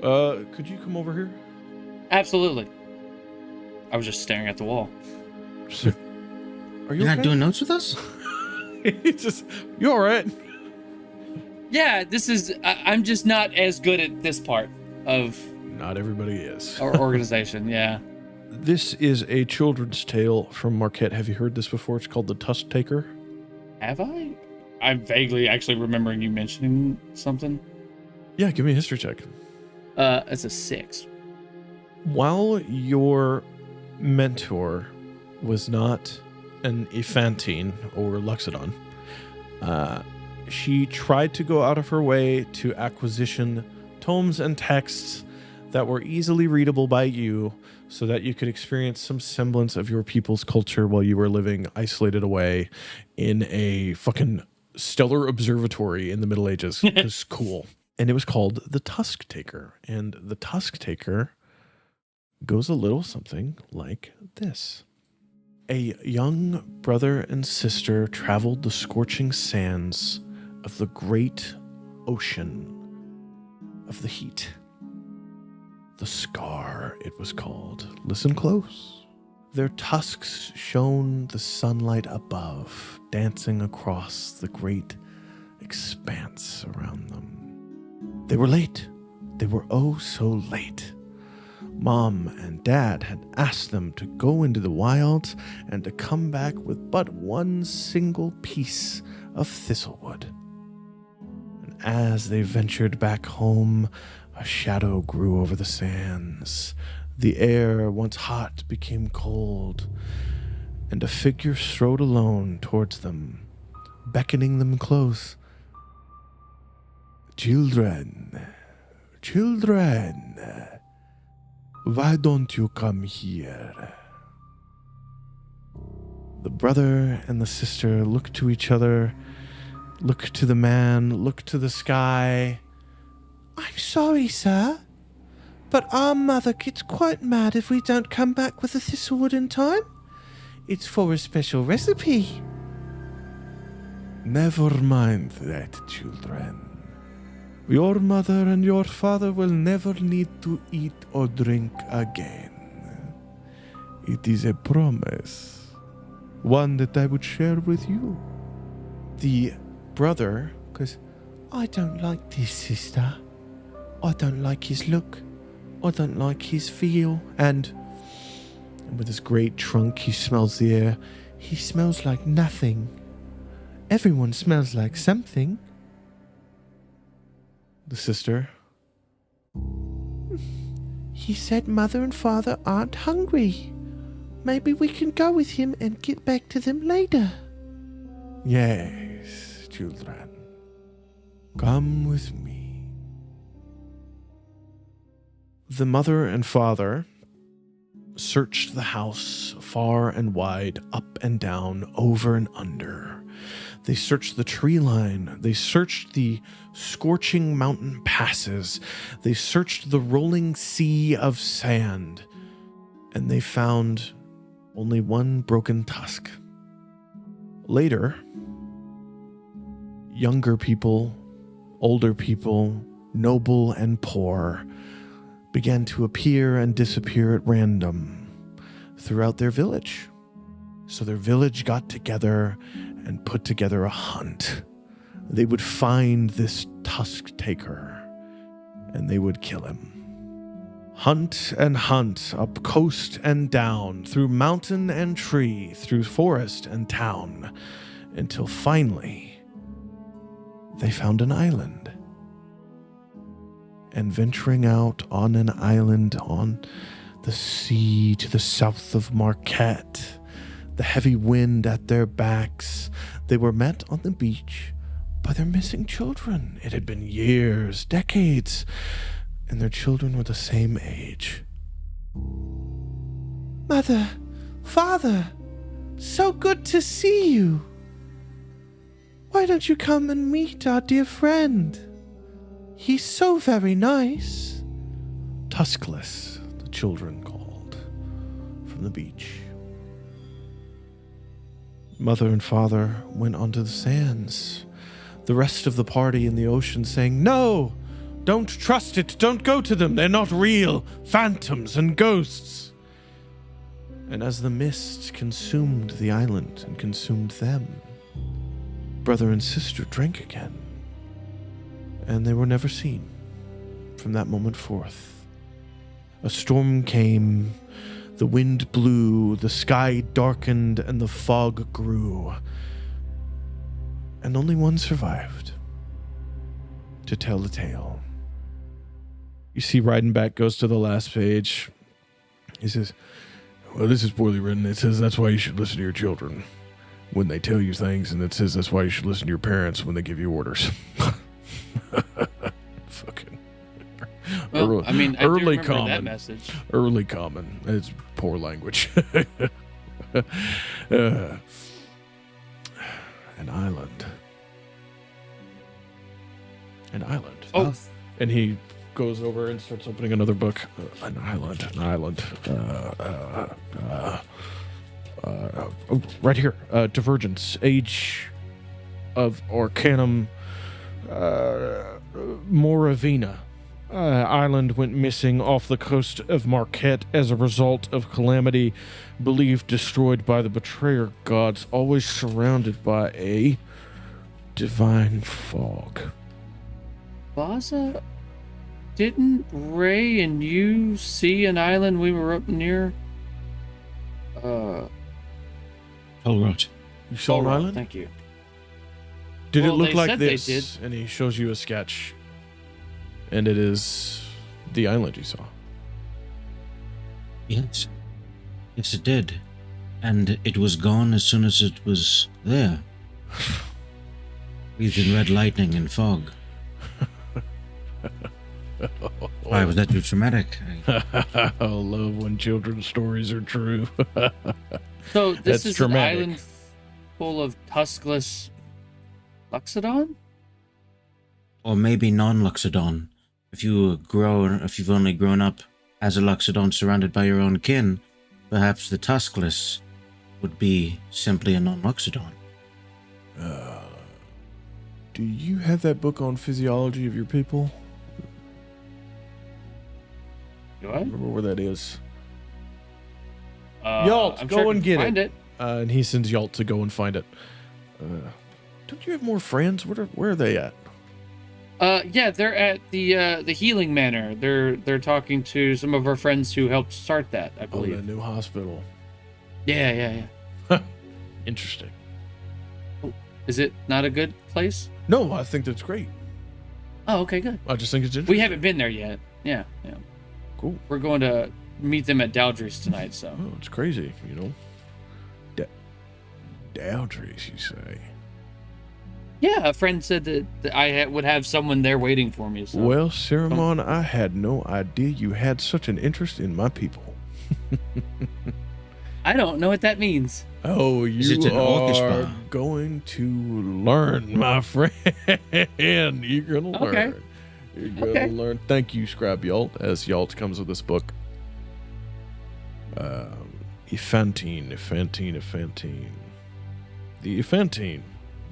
Could you come over here? Absolutely. I was just staring at the wall. Are you You're not doing notes with us? You all right? Yeah, I'm just not as good at this part of... Not everybody is. Our organization, yeah. This is a children's tale from Marquette. Have you heard this before? It's called The Tusktaker. Have I? I'm vaguely actually remembering you mentioning something. Yeah, give me a history check. It's a 6. While your mentor was not an Ephantine or Luxodon, she tried to go out of her way to acquisition tomes and texts that were easily readable by you so that you could experience some semblance of your people's culture while you were living isolated away in a fucking stellar observatory in the Middle Ages. It was cool. And it was called The Tusktaker. And The Tusktaker goes a little something like this. A young brother and sister traveled the scorching sands of the great ocean of the heat. The Scar, it was called. Listen close. Their tusks shone the sunlight above, dancing across the great expanse around them. They were late. They were oh so late. Mom and Dad had asked them to go into the wilds and to come back with but one single piece of thistlewood. And as they ventured back home, a shadow grew over the sands. The air, once hot, became cold, and a figure strode alone towards them, beckoning them close. Children, children, why don't you come here? The brother and the sister look to each other, look to the man, look to the sky. I'm sorry, sir, but our mother gets quite mad if we don't come back with the thistlewood in time. It's for a special recipe. Never mind that, children. Your mother and your father will never need to eat or drink again. It is a promise, one that I would share with you. The brother goes, I don't like this, sister. I don't like his look. I don't like his feel. And with his great trunk, he smells the air. He smells like nothing. Everyone smells like something. The sister. He said mother and father aren't hungry. Maybe we can go with him and get back to them later. Yes, children. Come with me. The mother and father searched the house far and wide, up and down, over and under. They searched the tree line. They searched the scorching mountain passes. They searched the rolling sea of sand. And they found only one broken tusk. Later, younger people, older people, noble and poor, began to appear and disappear at random throughout their village. So their village got together and put together a hunt. They would find this Tusktaker, and they would kill him. Hunt and hunt, up coast and down, through mountain and tree, through forest and town, until finally they found an island. And venturing out on an island on the sea to the south of Marquette, the heavy wind at their backs, they were met on the beach by their missing children. It had been years, decades, and their children were the same age. Mother, father, so good to see you. Why don't you come and meet our dear friend? He's so very nice. Tuskless, the children called, from the beach. Mother and father went onto the sands. The rest of the party in the ocean saying, no! Don't trust it. Don't go to them. They're not real. Phantoms and ghosts. And as the mist consumed the island and consumed them, brother and sister drank again. And they were never seen from that moment forth. A storm came. The wind blew. The sky darkened and the fog grew. And only one survived to tell the tale. You see Rydenbac goes to the last page. He says, well, this is poorly written. It says that's why you should listen to your children when they tell you things, and it says that's why you should listen to your parents when they give you orders. Fucking. Well, I mean, I early do remember common. that message. Early common. It's poor language. An island. An island. Oh. And he goes over and starts opening another book. An island. Right here. Divergence. Age of Arcanum. Moravina. Island went missing off the coast of Marquette as a result of calamity believed destroyed by the betrayer gods, always surrounded by a divine fog. Bazza, didn't Ray and you see an island we were up near? All right. You saw an island? Thank you. Did Well, it look they like said they this? did. And he shows you a sketch. And it is the island you saw. Yes. Yes, it did. And it was gone as soon as it was there. Breathed in red lightning and fog. Why was that too traumatic? I love when children's stories are true. So this That's is dramatic. an island full of tuskless Luxodon? Or maybe non-Luxodon. If you've only grown up as a Luxodon surrounded by your own kin, perhaps the tuskless would be simply a non-Luxodon. Do you have that book on physiology of your people? Do I? Remember where that is? Yalt, I'm go sure I and can get find it. And he sends Yalt to go and find it. Don't you have more friends? Where are they at? Yeah, they're at the healing manor. They're talking to some of our friends who helped start that, I Oh, believe. the new hospital. Yeah. Interesting. Is it not a good place? No, I think that's great. Oh, okay, good. I just think it's interesting. We haven't been there yet. Yeah. Cool. We're going to meet them at Daldry's tonight, so. Oh, it's crazy, you know. Daldry's, you say? Yeah, a friend said that I would have someone there waiting for me. So. Well, Siromon, I had no idea you had such an interest in my people. I don't know what that means. Oh, Is it you an orcish are bar? going to learn, my friend. You're going to learn. Okay. You're going to learn. Thank you, Scribe Yalt, as Yalt comes with this book. Ephantine. The Ephantine.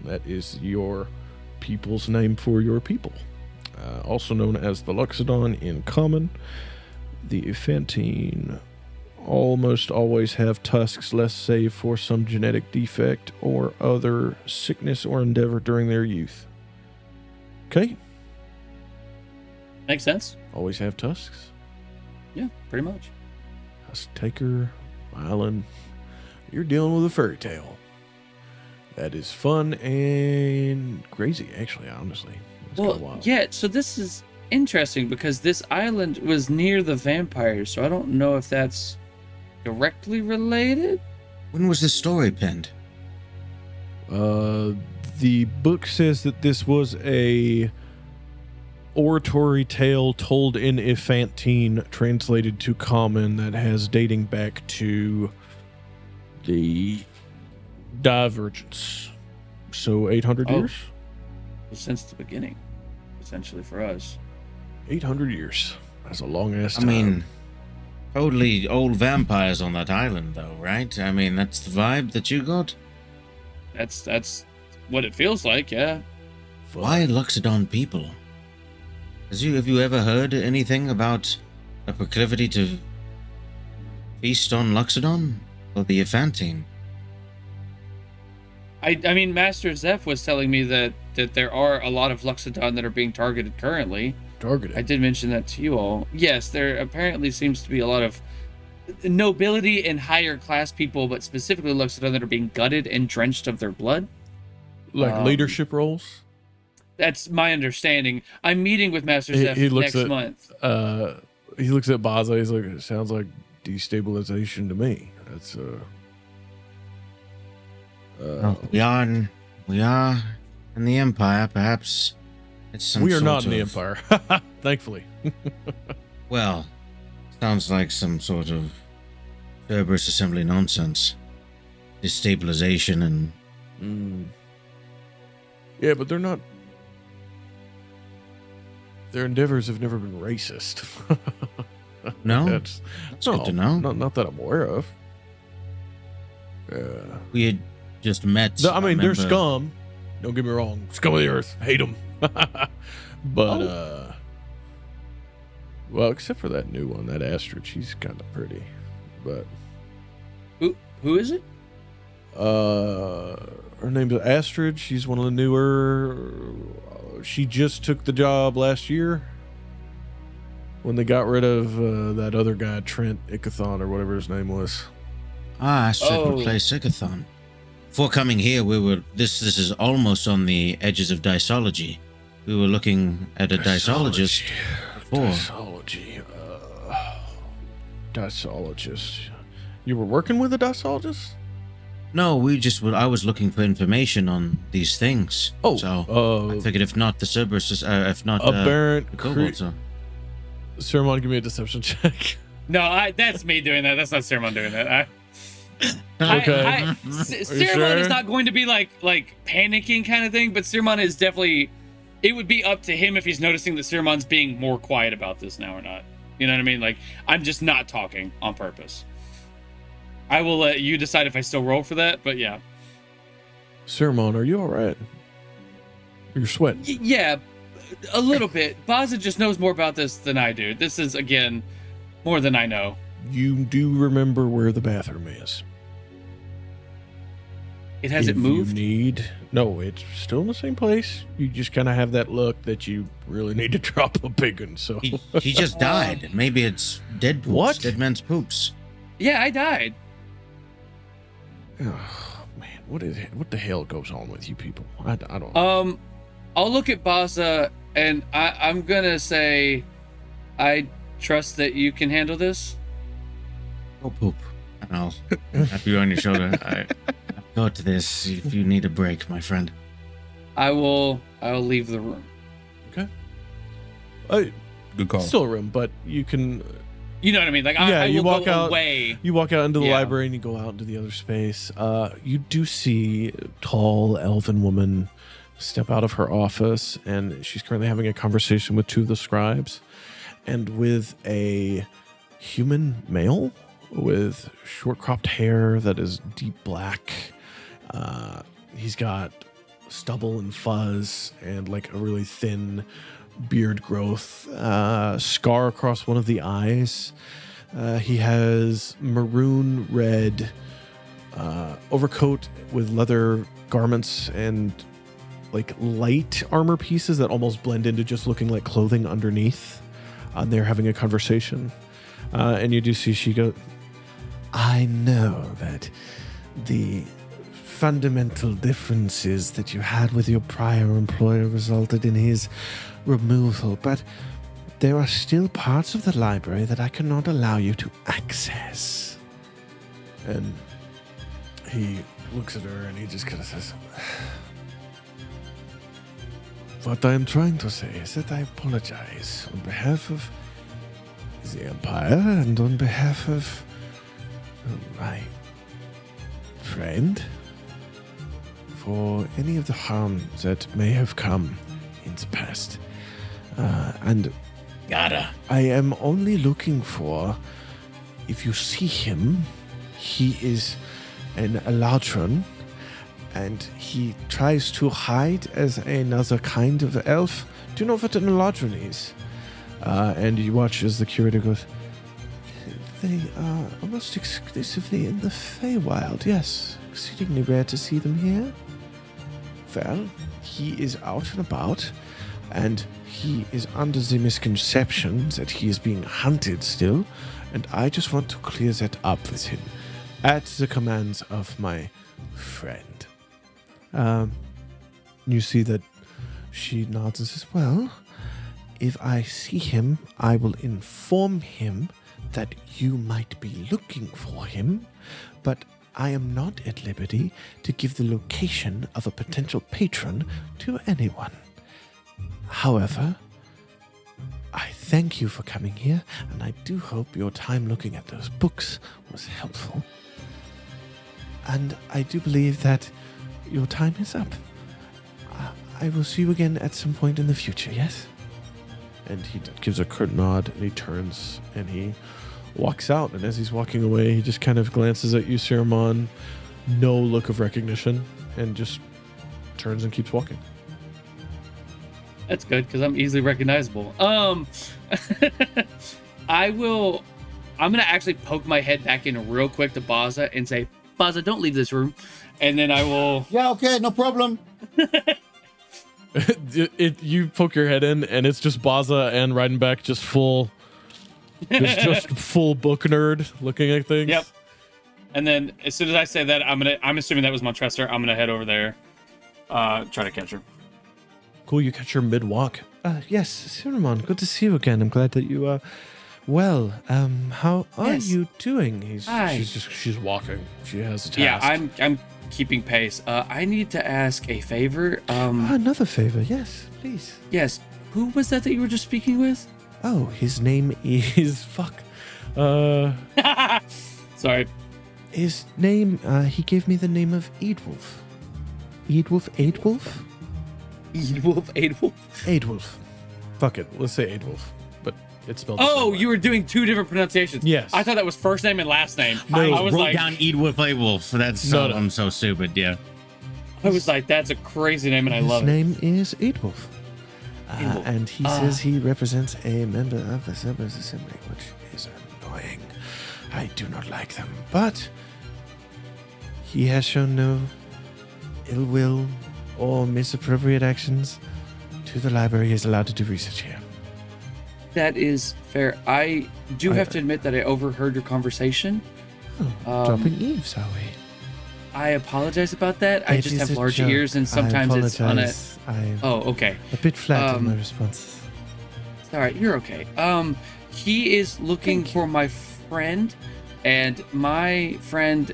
That is your people's name for your people. Also known as the Luxodon in common. The Ephantine almost always have tusks, less save for some genetic defect or other sickness or endeavor during their youth. Okay? Makes sense. Always have tusks. Yeah, pretty much. Tusktaker, Island. You're dealing with a fairy tale. That is fun and crazy, actually, honestly. It's kinda Well, wild. yeah, so this is interesting because this island was near the vampires, so I don't know if that's directly related. When was this story penned? The book says that this was a oratory tale told in Ephantine, translated to common, that has dating back to the Divergence. So 800 Oh. years? Since the beginning, essentially, for us. 800 years. That's a long ass I time. mean, totally old vampires on that island, though, right? I mean, that's the vibe that you got? That's what it feels like, yeah. Why Luxodon people? Have you ever heard anything about a proclivity to feast on Luxodon? Or the Ephantine? I mean, Master Zeph was telling me that there are a lot of Luxodon that are being targeted currently. Targeted. I did mention that to you all. Yes, there apparently seems to be a lot of nobility and higher class people, but specifically Luxodon that are being gutted and drenched of their blood. Like leadership roles? That's my understanding. I'm meeting with Master Zeph He looks next at- month. He looks at Bazza. He's like, it sounds like destabilization to me. That's We are in the Empire, perhaps. It's some we are sort not in the of- Empire, thankfully. Well, sounds like some sort of Cerberus assembly nonsense. Destabilization and Yeah, but they're not. Their endeavors have never been racist. no. That's good to know. Not that I'm aware of. We had just met. I mean, they're remember- scum. Don't get me wrong. Scum of the earth. Hate them. But, well, except for that new one, that Astrid, she's kind of pretty. But, Who is it? her name is Astrid. She's one of the newer. She just took the job last year when they got rid of that other guy, Trent Icathon, or whatever his name was. Astrid would play Sigathon. Before coming here, we were. This is almost on the edges of Dysology. We were looking at a Dysologist before. Dysologist. You were working with a Dysologist? No, I was looking for information on these things. Oh, so I figured if not the Cerberus, if not aberrant the kobolds, Siromon, give me a deception check. No, that's me doing that. That's not Siromon doing that. Okay. Siromon sure? is not going to be like panicking kind of thing, but Siromon is definitely. It would be up to him if he's noticing that Siromon's being more quiet about this now or not. You know what I mean? Like, I'm just not talking on purpose. I will let you decide if I still roll for that, but yeah. Siromon, are you all right? You're sweating. Yeah, a little bit. Bazza just knows more about this than I do. This is, again, more than I know. You do remember where the bathroom is. It hasn't moved? No, it's still in the same place. You just kind of have that look that you really need to drop a big one. So He just died. Maybe it's dead poops. What? Dead men's poops. Yeah, I died. Oh, man, what is it? What the hell goes on with you people? I don't know. I'll look at Bazza and I'm gonna say, I trust that you can handle this. Go poop. And I'll tap you on your shoulder. I got this if you need a break, my friend. I'll leave the room. Okay. Good call. Still a room, but you can. You know what I mean? Like, Yeah, I you will walk go out- away. You walk out into the Yeah. library and you go out into the other space. You do see a tall elven woman step out of her office, and she's currently having a conversation with two of the scribes, and with a human male with short cropped hair that is deep black. He's got stubble and fuzz and like a really thin beard growth, scar across one of the eyes. He has maroon red overcoat with leather garments and like light armor pieces that almost blend into just looking like clothing underneath. They're having a conversation. And you do see she go, I know that the fundamental differences that you had with your prior employer resulted in his removal, but there are still parts of the library that I cannot allow you to access. And he looks at her and he just kind of says, what I am trying to say is that I apologize on behalf of the Empire and on behalf of my friend for any of the harm that may have come in the past. And I am only looking for, if you see him, he is an Eladrin, and he tries to hide as another kind of elf. Do you know what an Eladrin is? And you watch as the curator goes, they are almost exclusively in the Feywild, yes. Exceedingly rare to see them here. Well, he is out and about, and he is under the misconception that he is being hunted still, and I just want to clear that up with him at the commands of my friend. You see that she nods and says, well, if I see him, I will inform him that you might be looking for him, but I am not at liberty to give the location of a potential patron to anyone. However, I thank you for coming here, and I do hope your time looking at those books was helpful. And I do believe that your time is up. I will see you again at some point in the future, yes? And he gives a curt nod, and he turns, and he walks out. And as he's walking away, he just kind of glances at you, Siromon, no look of recognition, and just turns and keeps walking. That's good, because I'm easily recognizable. I'm gonna actually poke my head back in real quick to Bazza and say, Bazza, don't leave this room. And then I will... Yeah, okay, no problem. You poke your head in, and it's just Bazza and Rydenbac just full book nerd looking at things. Yep. And then as soon as I say that, I'm assuming that was Montressor. I'm gonna head over there, try to catch her. Cool, you catch her mid-walk. Yes, Siromon, good to see you again. I'm glad that you are well. How are you doing? Hi. She's walking. She has a task. Yeah, I'm keeping pace. I need to ask a favor. Another favor, yes, please. Yes. Who was that you were just speaking with? Oh, his name is fuck. Sorry. His name. He gave me the name of Eadwulf. Eadwulf. Eadwulf. Eadwulf. Fuck it. Let's say Eadwulf. But it's spelled. Oh, you were doing two different pronunciations. Yes. I thought that was first name and last name. I was wrote like, down Eadwulf Eadwulf. That's so I'm so stupid. Yeah. I was like, that's a crazy name, and I love His it. name is Eadwulf. And he says he represents a member of the Suburbs Assembly, which is annoying. I do not like them. But he has shown no ill will or misappropriate actions to the library. He is allowed to do research here. That is fair. I do have to admit that I overheard your conversation. Dropping eaves, are we? I apologize about that. I It just is have a large joke. ears, and sometimes it's on a. I'm Oh, okay. a bit flat in my responses. All right, you're okay. He is looking for my friend, and my friend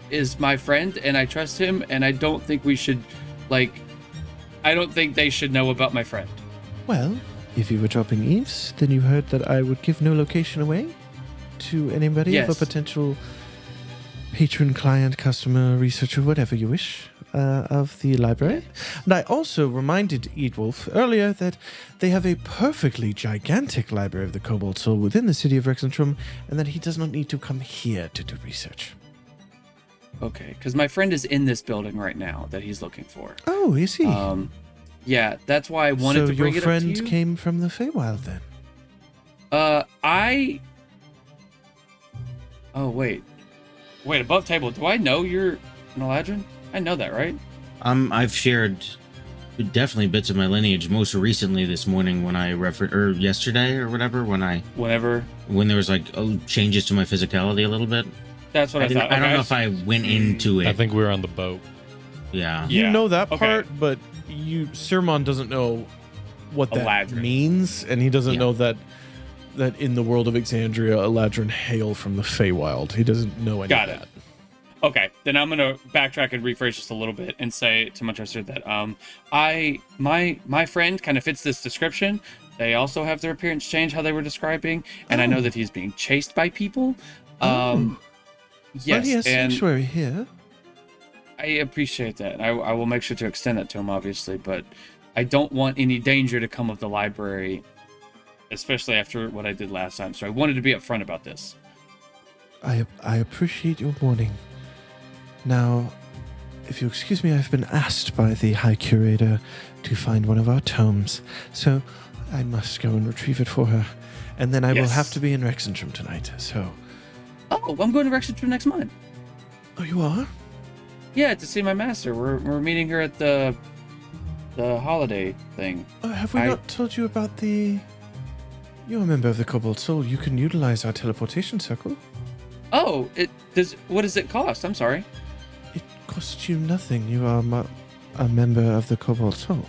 is my friend, and I trust him, and I don't think we should, I don't think they should know about my friend. Well, if you were dropping eaves, then you heard that I would give no location away to anybody of a Yes. potential patron, client, customer, researcher, whatever you wish, of the library. And I also reminded Eadwulf earlier that they have a perfectly gigantic library of the Cobalt Soul within the city of Rexentrum, and that he does not need to come here to do research. Okay, because my friend is in this building right now that he's looking for. Oh, is he? Yeah, that's why I wanted to bring your it up to friend you. came from the Feywild then? Oh, wait, above table, do I know you're an Eladrin? I know that, right? I've shared definitely bits of my lineage. Most recently this morning when I or yesterday or whatever, when there was changes to my physicality a little bit. That's what I thought. I don't know if I went into it. I think we were on the boat. Yeah. You know that Okay. part, but Siromon doesn't know what that Eladrin. means, and he doesn't know that in the world of Exandria, Eladrin hail from the Feywild. He doesn't know any Got of it. that. Okay, then I'm gonna backtrack and rephrase just a little bit and say to Manchester that my friend kind of fits this description. They also have their appearance change how they were describing, and I know that he's being chased by people. But Yes, he has and sanctuary here. I appreciate that. I will make sure to extend that to him, obviously, but I don't want any danger to come of the library, especially after what I did last time. So I wanted to be upfront about this. I appreciate your warning. Now, if you excuse me, I've been asked by the High Curator to find one of our tomes, so I must go and retrieve it for her. And then I will have to be in Rexentrum tonight, so... Oh, I'm going to Rexentrum next month. Oh, you are? Yeah, to see my master. We're meeting her at the holiday thing. Oh, have we not told you about the... You're a member of the Cobalt Soul. You can utilize our teleportation circle. Oh, what does it cost? I'm sorry. It costs you nothing. You are a member of the Cobalt Soul.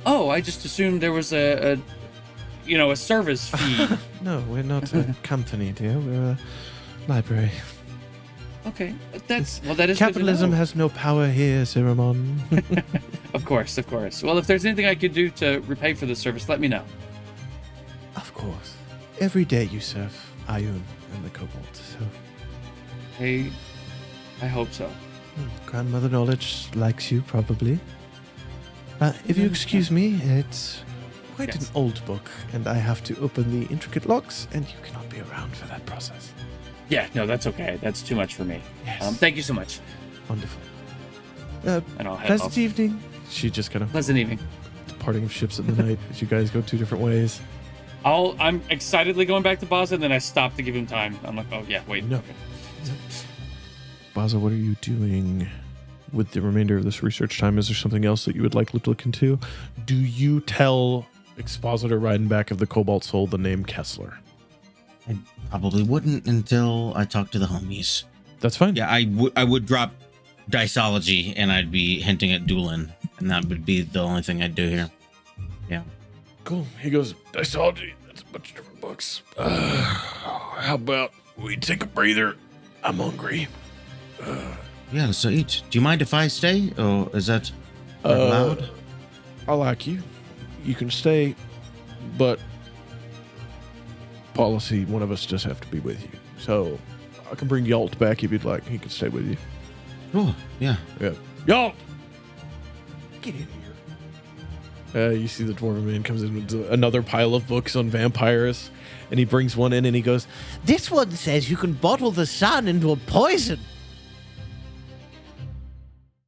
Oh, I just assumed there was a service fee. No, we're not a company, dear. We're a library. Okay, that is good to Capitalism know. has no power here, Siromon. Of course. Well, if there's anything I could do to repay for this service, let me know. Of course. Every day you serve Ayun and the Cobalt, so... Hey, I hope so. Grandmother Knowledge likes you, probably. If you excuse me, it's quite an old book, and I have to open the intricate locks, and you cannot be around for that process. Yeah, no, that's okay. That's too much for me. Yes. Thank you so much. Wonderful. And I'll head Pleasant off. evening. She just kind of Pleasant evening. parting of ships at the night as you guys go two different ways. I'm excitedly going back to Bazza, and then I stop to give him time. I'm like, oh yeah, wait. No. Okay. Bazza, what are you doing with the remainder of this research time? Is there something else that you would like to look into? Do you tell Expositor Rydenbac of the Cobalt Soul the name Kessler? I probably wouldn't until I talk to the homies. That's fine. Yeah, I would drop Diceology and I'd be hinting at Doolin, and that would be the only thing I'd do here. Yeah. Cool. He goes, Diceology, that's a bunch of different books. How about we take a breather? I'm hungry. Yeah, so eat. Do you mind if I stay, or is that allowed? I like you. You can stay, but policy, one of us just have to be with you. So I can bring Yalt back if you'd like. He can stay with you. Oh, yeah. Yeah. Yalt! Get in here. You see the dwarven man comes in with another pile of books on vampires, and he brings one in and he goes, This one says you can bottle the sun into a poison.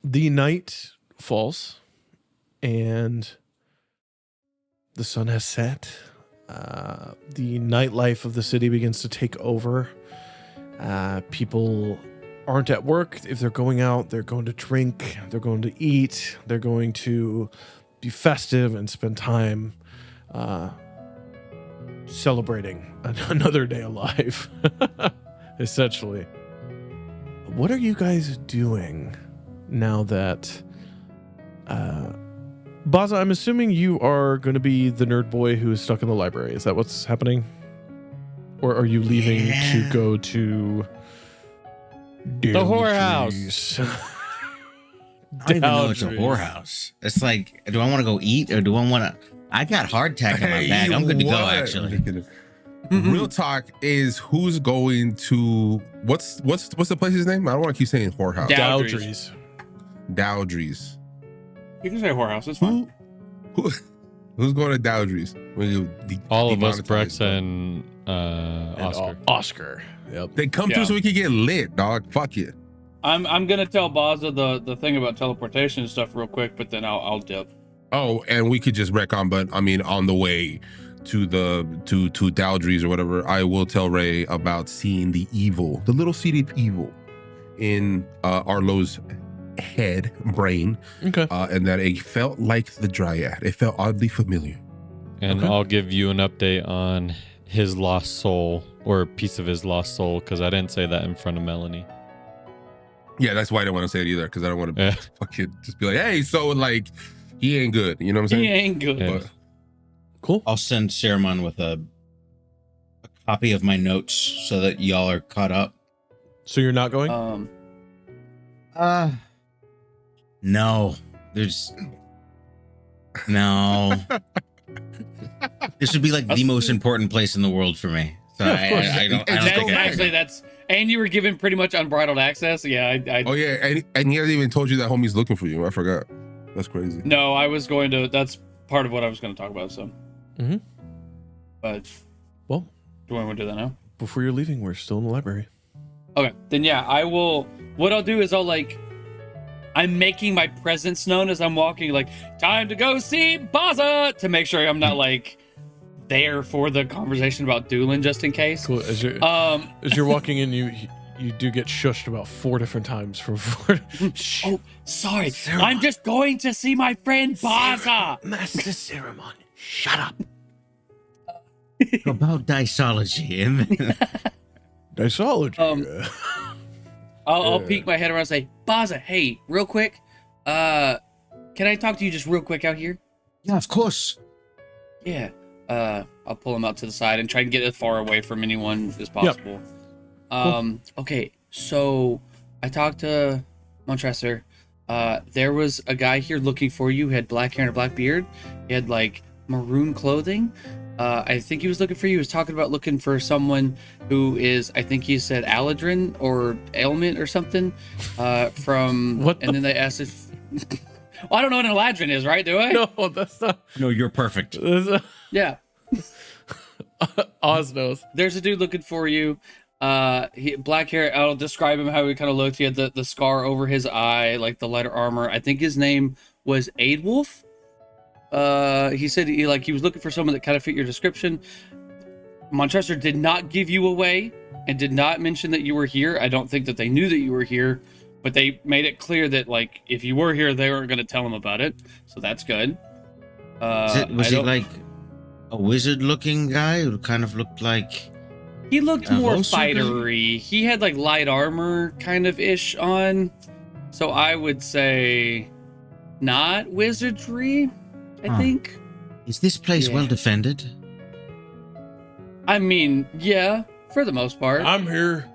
the night falls and the sun has set. The nightlife of the city begins to take over. People aren't at work. If they're going out, they're going to drink, they're going to eat, they're going to be festive and spend time celebrating another day alive, essentially. What are you guys doing now that... Bazza, I'm assuming you are going to be the nerd boy who is stuck in the library. Is that what's happening? Or are you leaving to go to... The whorehouse. I don't even know it's a whorehouse. It's like, do I want to go eat or do I want to... I got hardtack in my bag. I'm good to go, actually. Real talk is who's going to... What's the place's name? I don't want to keep saying whorehouse. Dowdries. Dowdries. You can say whorehouse. It's fine. Who's going to Dowdries? All of us, Brex and Oscar. Oscar. Yep. They come through so we can get lit, dog. Fuck it. I'm gonna tell Bazza the thing about teleportation and stuff real quick, but then I'll dip. Oh, and we could just wreck on, but I mean, on the way to Dowdries or whatever, I will tell Ray about seeing the evil, the little seed of evil in Arlo's head, brain. Okay. And that it felt like the Dryad. It felt oddly familiar. And I'll give you an update on his lost soul, or a piece of his lost soul, because I didn't say that in front of Melanie. Yeah, that's why I don't want to say it either, because I don't want to fucking just be like, hey, so like, he ain't good. You know what I'm saying? He ain't good. Yeah. But, Cool. I'll send Siromon with a copy of my notes so that y'all are caught up. So you're not going? No. There's... No. This would be like the most important place in the world for me. So Yeah, of course. I don't That's think I actually that's. And you were given pretty much unbridled access. Yeah, I oh yeah, and he hasn't even told you that homie's looking for you. I forgot. That's crazy. No, I was going to. That's part of what I was going to talk about. So, but Well, do we want to do that now? before you're leaving, we're still in the library. Okay, then yeah, I will. What I'll do is I'm making my presence known as I'm walking. Like, time to go see Bazza, to make sure I'm not like there for the conversation about Doolin, just in case. Cool. As you're walking in, you do get shushed about 4 different times from 4. Oh, sorry. I'm just going to see my friend Bazza. Master Siromon, shut up. about dicology. Dicology. I'll peek my head around and say, Bazza, hey, real quick, can I talk to you just real quick out here? Yeah, of course. Yeah. I'll pull him out to the side and try and get as far away from anyone as possible. Cool. Okay, so I talked to Montresor. There was a guy here looking for you. He had black hair and a black beard. He had like maroon clothing. I think he was looking for you. He was talking about looking for someone who is, I think he said Aladrin or Ailment or something. From What and then they asked if well, I don't know what an Aladrin is, right? Do I? No, that's not. No, you're perfect. Yeah. Oz knows. There's a dude looking for you. He black hair. I'll describe him how he kind of looked. He had the scar over his eye, like the leather armor. I think his name was Aidwolf. He said he was looking for someone that kind of fit your description. Montresor did not give you away and did not mention that you were here. I don't think that they knew that you were here, but they made it clear that like if you were here, they weren't going to tell him about it. So that's good. Was he like a wizard-looking guy who kind of looked like... He looked more also fightery. He had like light armor kind of ish on. So I would say not wizardry, I think. Is this place Yeah. well defended? I mean, yeah, for the most part. I'm here.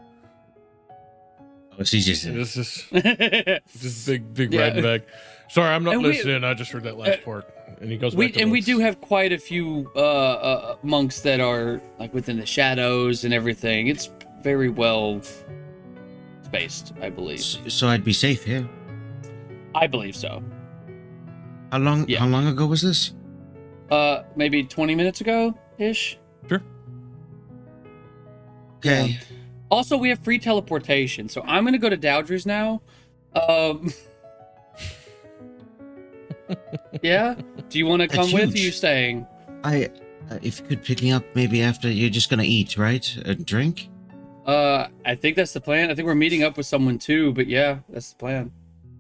Oh, she's just... This is Yeah. just big Yeah. riding back. Sorry, I'm not And we- listening. I just heard that last part. And he goes back to we books. do have quite a few monks that are like within the shadows and everything. It's very well spaced, I believe. So I'd be safe here. I believe so. How long ago was this? Maybe 20 minutes ago ish. Sure. Okay. Yeah. Also, we have free teleportation, so I'm gonna go to Dowdry's now. Yeah. Do you want to come with? Or are you staying? If you could pick me up maybe after, you're just gonna eat, right? A drink? I think that's the plan. I think we're meeting up with someone too, but yeah, that's the plan.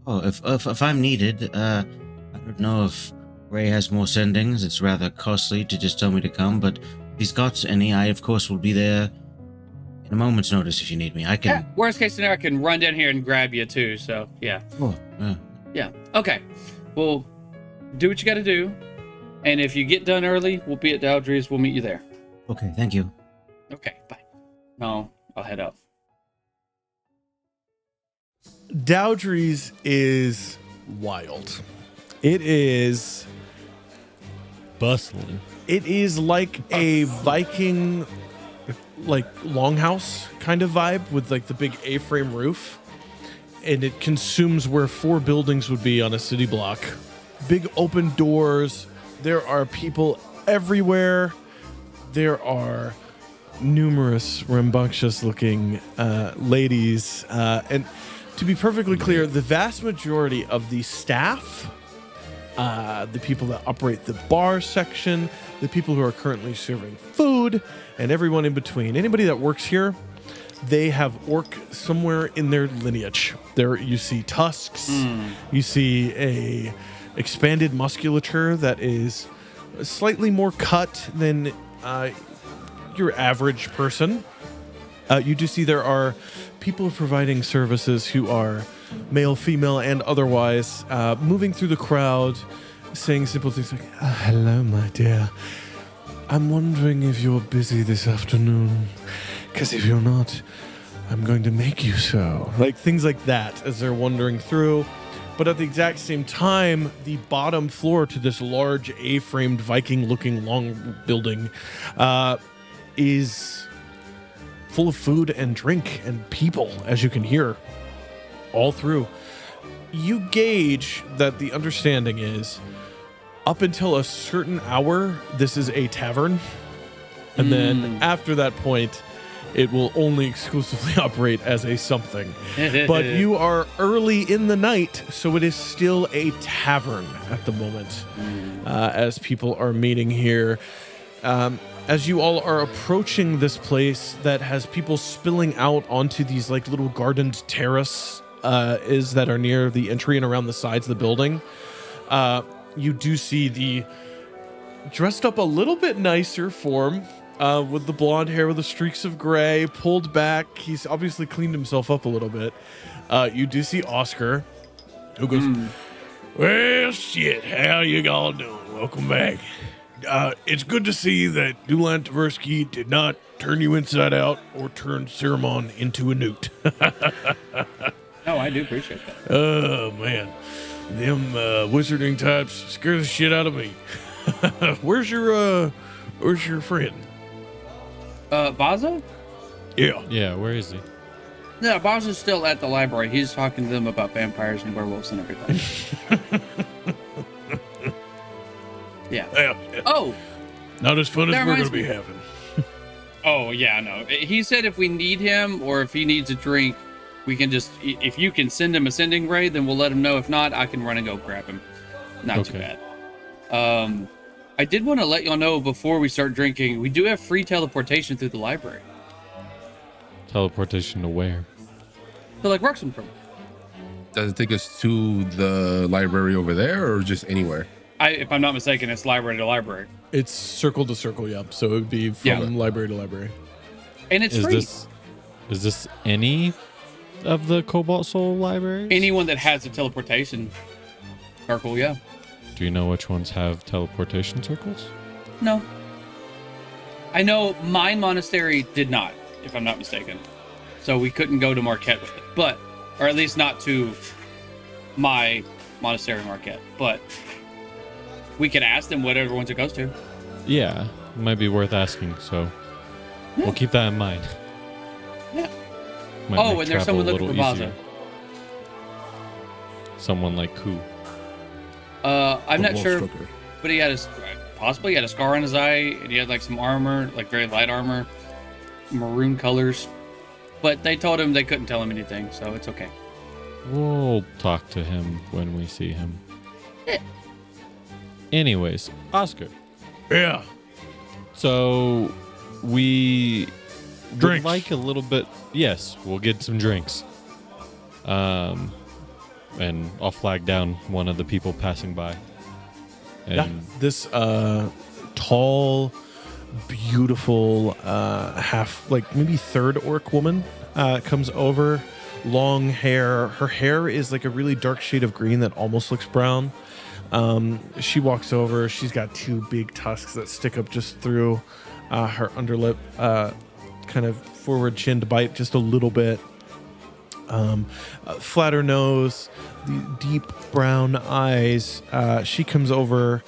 Oh, if I'm needed, I don't know if Ray has more sendings. It's rather costly to just tell me to come, but if he's got any, I of course will be there in a moment's notice if you need me. I can. Yeah, worst case scenario, I can run down here and grab you too. So yeah. Oh, Yeah. Okay. Well, do what you got to do, and if you get done early, we'll be at Dowdry's. We'll meet you there. okay, thank you. Okay. Bye. No, I'll head up. Dowdry's is wild. It is Bustling. It is like a Viking, like longhouse kind of vibe with like the big A-frame roof, and it consumes where 4 buildings would be on a city block. Big open doors. There are people everywhere. There are numerous rambunctious-looking ladies, and to be perfectly clear, the vast majority of the staff, the people that operate the bar section, the people who are currently serving food, and everyone in between. Anybody that works here, they have orc somewhere in their lineage. There you see tusks, you see a expanded musculature that is slightly more cut than your average person. You do see there are people providing services who are male, female, and otherwise, moving through the crowd, saying simple things like, hello, my dear. I'm wondering if you're busy this afternoon, because if you're not, I'm going to make you so. Like things like that as they're wandering through. But at the exact same time, the bottom floor to this large A-framed Viking-looking long building is full of food and drink and people, as you can hear all through. You gauge that the understanding is up until a certain hour, this is a tavern. And then after that point, it will only exclusively operate as a something. But you are early in the night, so it is still a tavern at the moment, as people are meeting here. As you all are approaching this place that has people spilling out onto these like little gardened terrace that are near the entry and around the sides of the building, you do see the dressed up a little bit nicer form with the blonde hair with the streaks of gray pulled back. He's obviously cleaned himself up a little bit. You do see Oscar, who goes, well, shit, how you all doing? Welcome back. It's good to see that Dulan Tversky did not turn you inside out or turn Siromon into a newt. No, I do appreciate that. Oh, man. Them wizarding types scare the shit out of me. Where's your friend? Bazza? Yeah. Yeah, where is he? No, Bazza's still at the library. He's talking to them about vampires and werewolves and everything. Yeah. Oh! Not as fun That as we're going reminds to be me. having. Oh, yeah, no. He said if we need him or if he needs a drink, we can just, if you can send him a sending ray, then we'll let him know. If not, I can run and go grab him. Not too bad. I did want to let y'all know before we start drinking, we do have free teleportation through the library. Teleportation to where? So like Ruxenford. Does it take us to the library over there or just anywhere? If I'm not mistaken, it's library to library. It's circle to circle, yep. So it would be from library to library. And it's free. Is this any of the Cobalt Soul libraries? Anyone that has a teleportation circle, yeah. Do you know which ones have teleportation circles? No. I know my monastery did not, if I'm not mistaken. So we couldn't go to Marquette with it. Or at least not to my monastery Marquette. But We can ask them what everyone's it goes to. Yeah, it might be worth asking. So we'll keep that in mind. Yeah. Might Oh, make and there's travel someone a looking for little Bazza. easier. Someone like who? I'm not sure, Strucker. but he had a scar on his eye, and he had like some armor, like very light armor, maroon colors. But they told him they couldn't tell him anything, so it's okay. We'll talk to him when we see him. Anyways, Oscar. Yeah. So we would Drinks. like a little bit. Yes, we'll get some drinks. And I'll flag down one of the people passing by. And This tall, beautiful, half, like maybe third orc woman comes over. Long hair. Her hair is like a really dark shade of green that almost looks brown. She walks over. She's got two big tusks that stick up just through her underlip, kind of forward chin to bite just a little bit. Flatter nose, the deep brown eyes. She comes over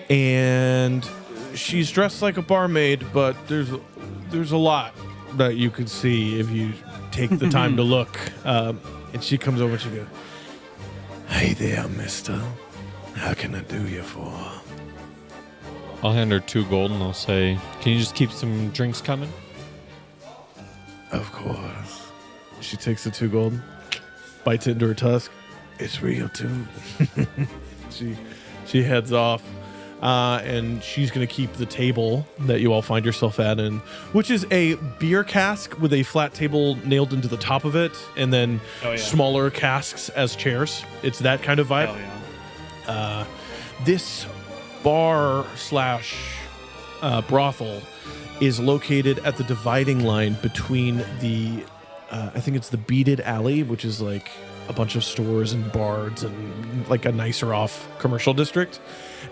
and she's dressed like a barmaid, but there's a lot that you could see if you take the time to look. And she comes over and she goes, "Hey there, mister. How can I do you for?" I'll hand her 2 gold and I'll say, "Can you just keep some drinks coming?" Of course. She takes the 2 gold, bites it into her tusk. It's real too. She heads off, and she's gonna keep the table that you all find yourself at, which is a beer cask with a flat table nailed into the top of it, and then smaller casks as chairs. It's that kind of vibe. This bar slash brothel is located at the dividing line between the I think it's the Beaded Alley, which is like a bunch of stores and bars and like a nicer off commercial district,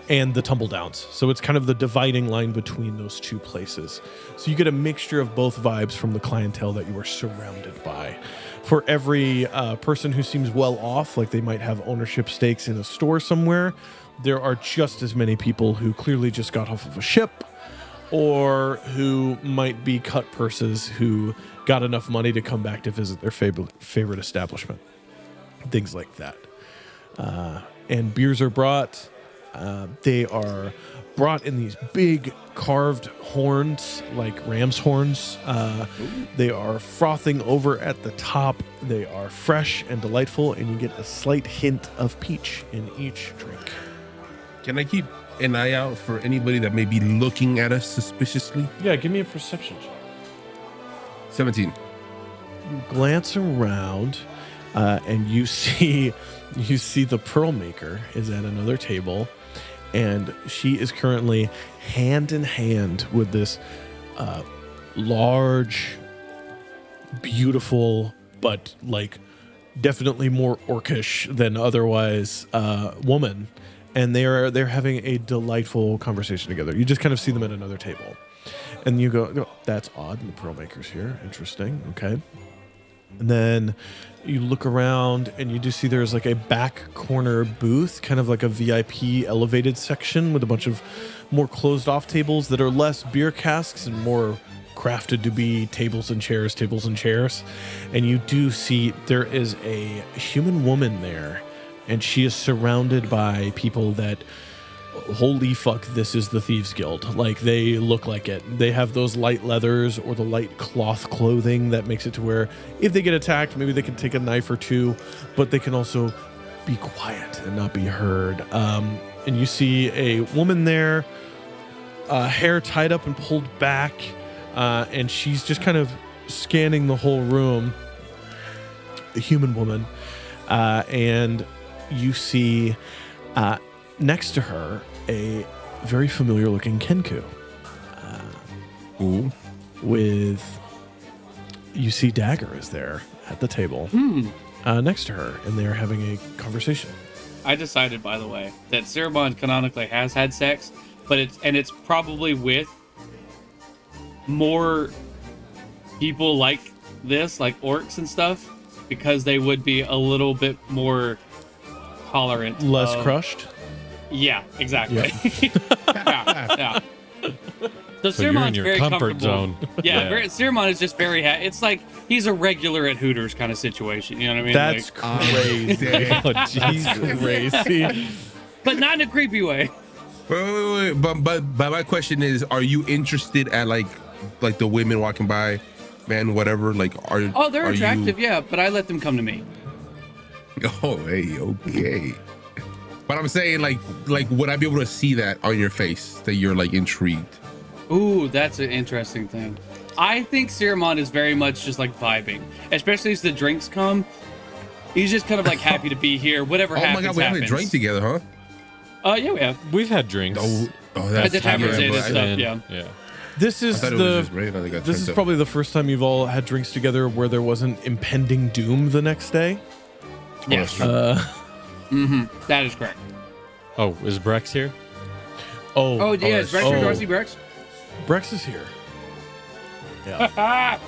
and the Tumble Downs. So it's kind of the dividing line between those two places. So you get a mixture of both vibes from the clientele that you are surrounded by. For every person who seems well off, like they might have ownership stakes in a store somewhere, there are just as many people who clearly just got off of a ship, or who might be cut purses who got enough money to come back to visit their favorite establishment. Things like that. And beers are brought. They are brought in these big carved horns, like ram's horns. They are frothing over at the top. They are fresh and delightful, and you get a slight hint of peach in each drink. Can I keep an eye out for anybody that may be looking at us suspiciously? Yeah, give me a perception check. 17. You glance around, and you see the Pearl Maker is at another table, and she is currently hand in hand with this large, beautiful, but like definitely more orcish than otherwise woman, and they're having a delightful conversation together. You just kind of see them at another table, and you go, "Oh, that's odd. The Pearl Maker's here. Interesting. Okay." And then you look around and you do see there's like a back corner booth, kind of like a VIP elevated section with a bunch of more closed off tables that are less beer casks and more crafted to be tables and chairs. And you do see there is a human woman there, and she is surrounded by people that, holy fuck, this is the Thieves Guild. Like, they look like it. They have those light leathers or the light cloth clothing that makes it to where if they get attacked, maybe they can take a knife or two, but they can also be quiet and not be heard. And you see a woman there, hair tied up and pulled back, and she's just kind of scanning the whole room. A human woman. And you see next to her a very familiar looking Kenku. With, you see Dagger is there at the table next to her, and they're having a conversation. I decided, by the way, that Siromon canonically has had sex, but it's probably with more people like this, like orcs and stuff, because they would be a little bit more tolerant. Less crushed? Yeah, exactly. Yeah. So So you're in Siromon's your very comfort comfortable. zone. Yeah, Siromon is just very it's like he's a regular at Hooters kind of situation. You know what I mean? That's Like, crazy. Oh, jeez. Crazy. but not in a creepy way. Wait. But my question is, are you interested at like the women walking by, man, whatever? Like, Oh, they're are attractive, yeah, but I let them come to me. Oh, hey, okay. But I'm saying, like, would I be able to see that on your face that you're like intrigued? Ooh, that's an interesting thing. I think Siromon is very much just like vibing, especially as the drinks come. He's just kind of like happy to be here. Whatever Oh happens, my God, we haven't happens. drank together, huh? Yeah, we have. We've had drinks. Oh, At that's the taverns and stuff, yeah. Yeah. This I is thought it was just Ray that got this is turned up. probably the first time you've all had drinks together where there wasn't impending doom the next day. Yes. That is correct. Oh, is Brex here? Oh, yeah, is Brex oh. or Darcy Brex? Brex is here. Yeah.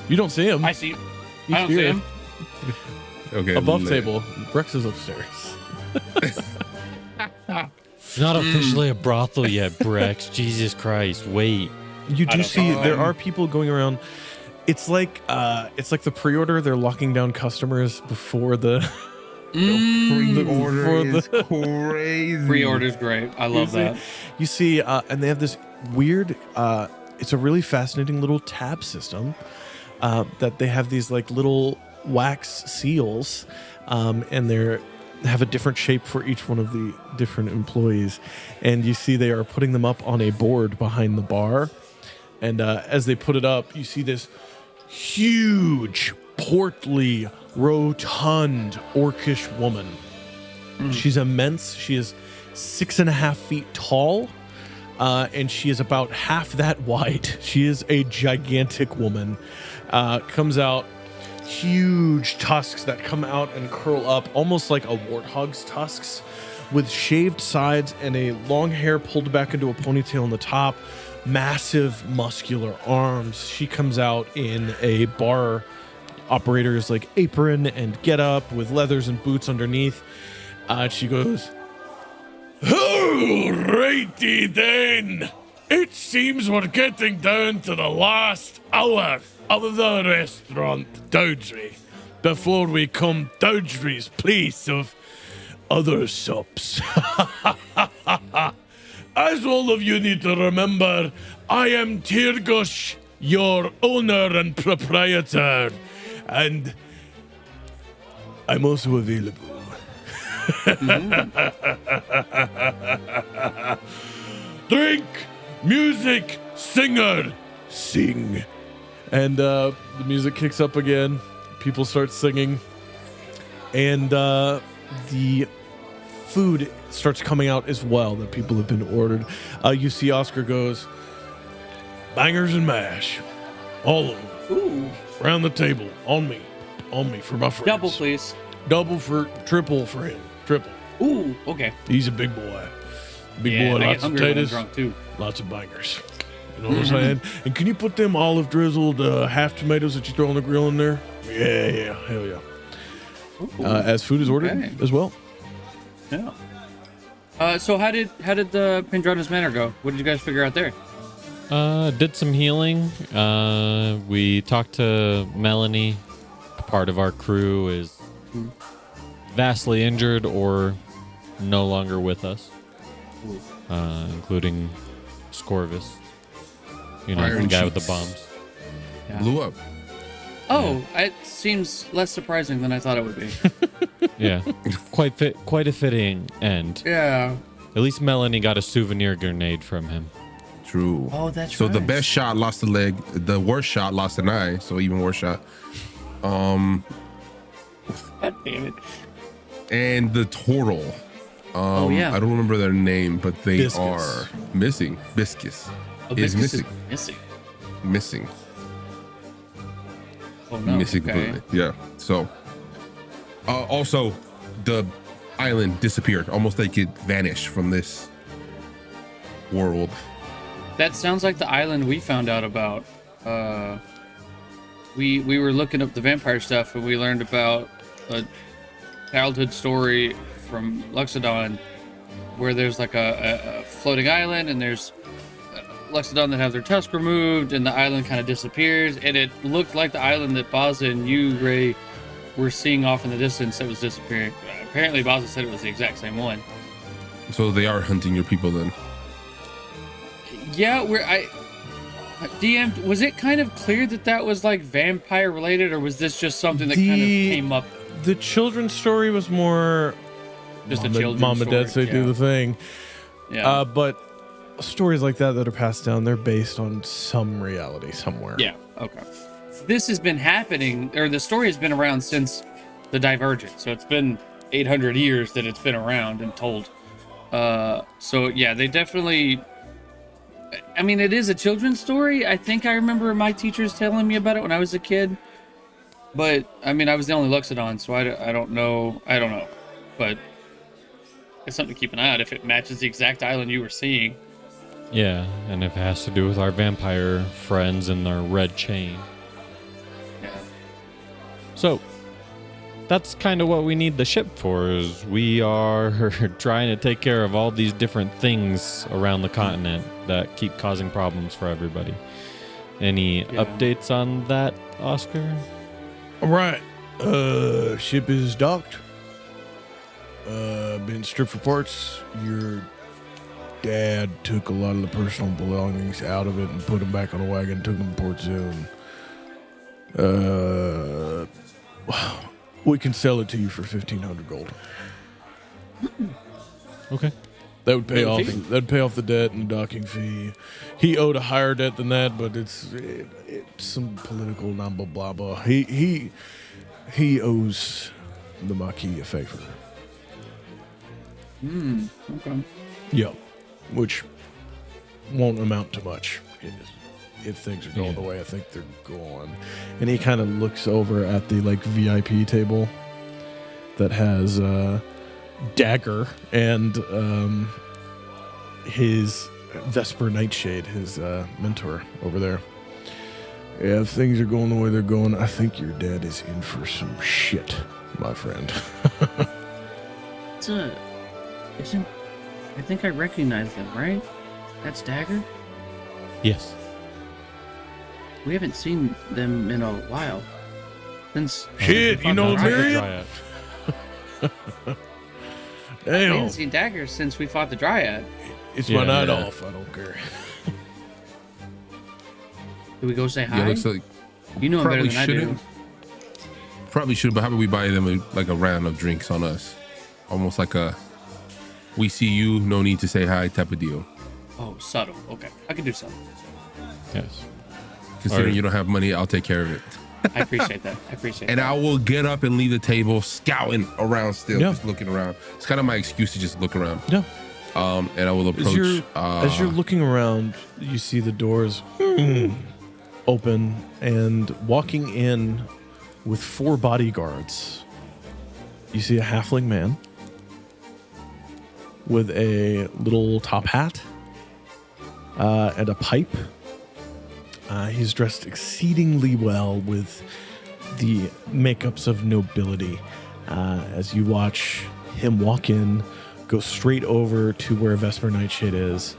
You don't see him. I see. He's I don't see here. him. Okay, Above lit. table. Brex is upstairs. It's not officially a brothel yet, Brex. Jesus Christ, wait. You do don't see know. there are people going around. It's like the pre-order. They're locking down customers before the Pre-order is the- crazy. Pre-order's great. I love that. You see, and they have this weird. It's a really fascinating little tab system that they have these like little wax seals, and they have a different shape for each one of the different employees. And you see they are putting them up on a board behind the bar. And as they put it up, you see this huge, portly, rotund, orcish woman. She's immense. She is 6.5 feet tall, and she is about half that wide. She is a gigantic woman. Comes out, huge tusks that come out and curl up, almost like a warthog's tusks, with shaved sides and a long hair pulled back into a ponytail on the top. Massive muscular arms. She comes out in a bar operator's like apron and get up with leathers and boots underneath. She goes, "Alrighty then. It seems we're getting down to the last hour of the restaurant Dowdry before we come Dowdry's place of other sups. As all of you need to remember, I am Tirgush, your owner and proprietor, and I'm also available. Drink, music, singer, sing." And the music kicks up again. People start singing. And the food starts coming out as well that people have been ordered. You see Oscar goes, "Bangers and mash. All of them. Ooh. Around the table. On me for my friends. Double, please. Triple for him. Triple. Ooh, okay. He's a big boy. Big Yeah, boy, and I get lots of hungry when I'm potatoes, drunk too. lots of bangers. You know what I'm saying? And can you put them olive drizzled half tomatoes that you throw on the grill in there? Yeah, hell yeah. As food is ordered Okay. as well. Yeah. So how did the Pendrata Manor go? What did you guys figure out there? Did some healing. We talked to Melanie. Part of our crew is vastly injured or no longer with us, including Scorvus. You know, Iron the guy with the Cheeks. bombs. Blew up. Oh, it seems less surprising than I thought it would be. Yeah, quite a fitting end. Yeah. At least Melanie got a souvenir grenade from him. True. Oh, that's so the right. best shot lost a leg. The worst shot lost an eye. So even worse shot. God damn it. And the turtle. Yeah. I don't remember their name, but they Biscus. are missing. Biscus Oh, is Biscus missing. Missing. Missing. Oh no. Missing Okay. completely. Yeah. So also the island disappeared, almost like it vanished from this world. That sounds like the island we found out about. We were looking up the vampire stuff and we learned about a childhood story from Luxodon where there's like a floating island, and there's Lexodon that have their tusk removed, and the island kind of disappears, and it looked like the island that Bazza and you, Ray, were seeing off in the distance that was disappearing. Apparently, Bazza said it was the exact same one. So they are hunting your people then? Yeah, DM, was it kind of clear that was like vampire related, or was this just something that kind of came up? The children's story was more just a children's mom and dad say do the thing. Yeah. But stories like that are passed down, they're based on some reality somewhere. Yeah. Okay. This has been happening, or the story has been around since the Divergence. So it's been 800 years that it's been around and told. So yeah, they definitely. I mean, it is a children's story. I think I remember my teachers telling me about it when I was a kid. But I mean, I was the only Luxodon, so I don't know. I don't know, but it's something to keep an eye on if it matches the exact island you were seeing. Yeah, and if it has to do with our vampire friends and their red chain. Yeah. So, that's kind of what we need the ship for, is we are trying to take care of all these different things around the continent that keep causing problems for everybody. Any updates on that, Oscar? All right. Ship is docked. Been stripped for parts. Your dad took a lot of the personal belongings out of it and put them back on a wagon, took them to Port Zone. We can sell it to you for 1,500 gold. Okay. That would pay off. That'd pay off the debt and docking fee. He owed a higher debt than that, but it's some political blah blah blah. He owes the Marquis a favor. Okay. Yep. Which won't amount to much if things are going the way I think they're going. And he kind of looks over at the VIP table that has Dagger and his Vesper Nightshade, his mentor over there. Yeah, if things are going the way they're going, I think your dad is in for some shit, my friend. I think I recognize them, right? That's Dagger? Yes. We haven't seen them in a while. Since Shit, you know Dryad. we Damn. haven't seen Dagger since we fought the Dryad. It's my night off. I don't care. Do we go say hi? Yeah, looks like You know him better probably than I do. shouldn't. Probably should, but how about we buy them a round of drinks on us? Almost like a we see you, no need to say hi type of deal. Oh, subtle. Okay. I can do something. Yes. Considering you don't have money, I'll take care of it. I appreciate that. And I will get up and leave the table scouting around still, just looking around. It's kind of my excuse to just look around. Yeah. And I will approach. As you're looking around, you see the doors open and walking in with 4 bodyguards. You see a halfling man with a little top hat and a pipe. He's dressed exceedingly well with the makeups of nobility. As you watch him walk in, go straight over to where Vesper Nightshade is,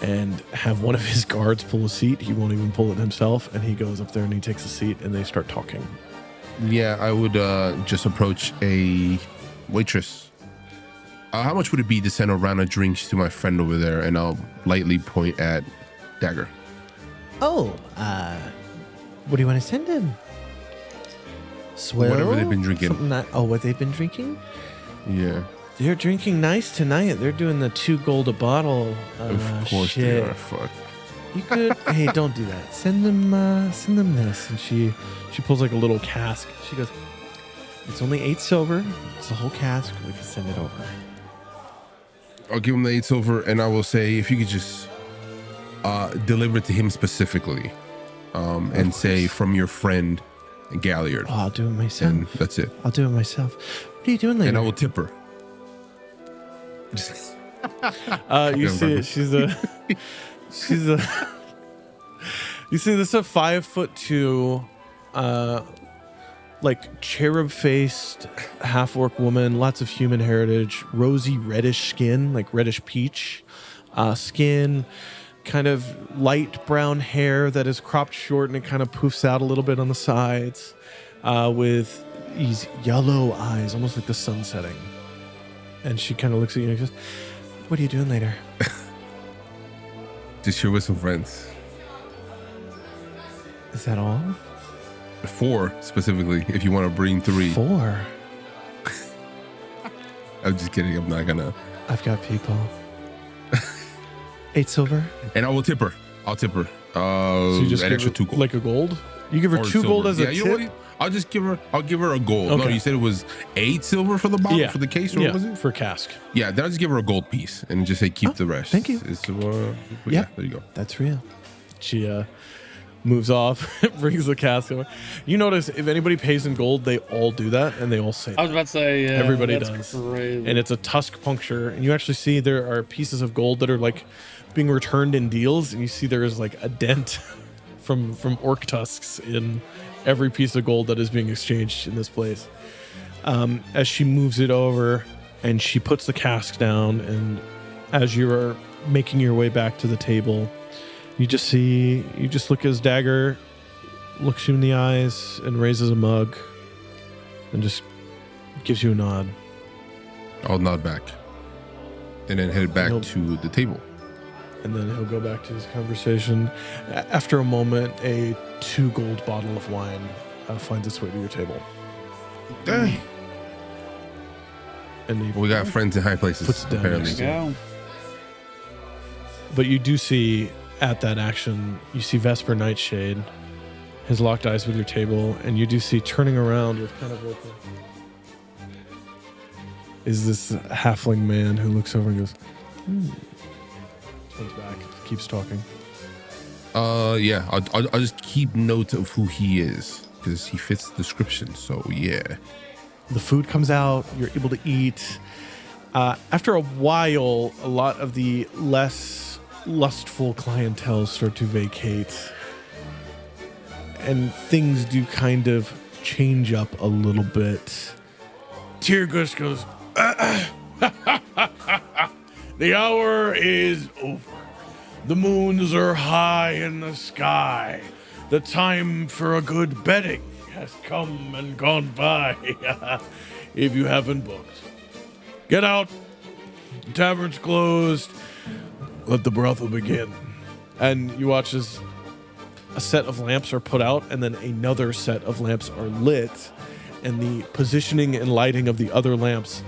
and have one of his guards pull a seat. He won't even pull it himself, and he goes up there and he takes a seat, and they start talking. Yeah, I would just approach a waitress. How much would it be to send a round of drinks to my friend over there? And I'll lightly point at Dagger. Oh, what do you want to send him? Swill? Whatever they've been drinking. What they've been drinking? Yeah. They're drinking nice tonight. They're doing the 2 gold a bottle. Of course shit. they are. Fuck. You could. Hey, don't do that. Send them this. And she pulls like a little cask. She goes, It's only 8 silver. It's a whole cask. We can send it over. I'll give him the 8 silver, and I will say if you could just deliver it to him specifically, and say from your friend Galliard. Oh, I'll do it myself. And that's it. I'll do it myself. What are you doing later? And I will tip her. you see it. She's a you see this a 5'2" like cherub-faced half-orc woman, lots of human heritage, rosy reddish skin, like reddish peach skin, kind of light brown hair that is cropped short and it kind of poofs out a little bit on the sides, with these yellow eyes, almost like the sun setting. And she kind of looks at you and goes, "What are you doing later?" Just here with some friends. Is that all? 4 specifically, if you want to bring 3. 4. I'm just kidding. I'm not gonna. I've got people. 8 silver. And I will tip her. I'll tip her. So you just an give extra her 2 gold. like a gold? You give her Or 2 gold silver. as a Yeah, tip? you know what? I'll just give her. I'll give her a gold. No, Okay. you said it was 8 silver for the bottle, for the case, or yeah, what was it? for cask. Yeah, then I'll just give her a gold piece and just say keep the rest. thank you. Yeah, there you go. That's real. She moves off, brings the cask over. You notice if anybody pays in gold, they all do that, and they all say I was about to say, yeah, everybody that's does. crazy. And it's a tusk puncture, and you actually see there are pieces of gold that are like being returned in deals, and you see there is like a dent from orc tusks in every piece of gold that is being exchanged in this place. As she moves it over and she puts the cask down, and as you're making your way back to the table, you just look as Dagger looks you in the eyes and raises a mug and just gives you a nod. I'll nod back and then head back to the table. And then he'll go back to his conversation. After a moment, a 2 gold bottle of wine finds its way to your table. Dang. And he We got friends in high places, puts it down apparently. next to Yeah. But you do see at that action, you see Vesper Nightshade, his locked eyes with your table, and you do see turning around with kind of like is this halfling man who looks over and goes, turns back, keeps talking. Yeah, I'll just keep note of who he is because he fits the description. So yeah. The food comes out, you're able to eat. After a while, a lot of the less lustful clientele start to vacate. And things do kind of change up a little bit. Tyrgus goes, "The hour is over. The moons are high in the sky. The time for a good betting has come and gone by. If you haven't booked, get out. The tavern's closed. Let the brothel begin." And you watch as a set of lamps are put out, and then another set of lamps are lit, and the positioning and lighting of the other lamps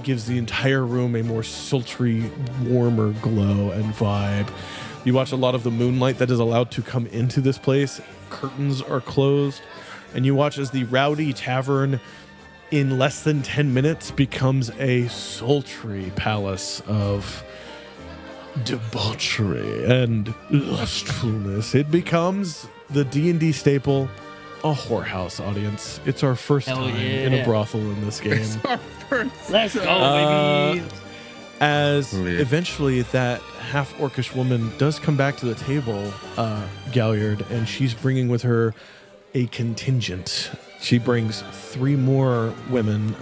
gives the entire room a more sultry, warmer glow and vibe. You watch a lot of the moonlight that is allowed to come into this place. Curtains are closed, and you watch as the rowdy tavern in less than 10 minutes becomes a sultry palace of debauchery and lustfulness. It becomes the D&D staple, a whorehouse audience. It's our first Hell time yeah. in a brothel in this game. Let's go, baby. As Yeah. eventually that half-orcish woman does come back to the table, Galliard, and she's bringing with her a contingent. She brings 3 more women,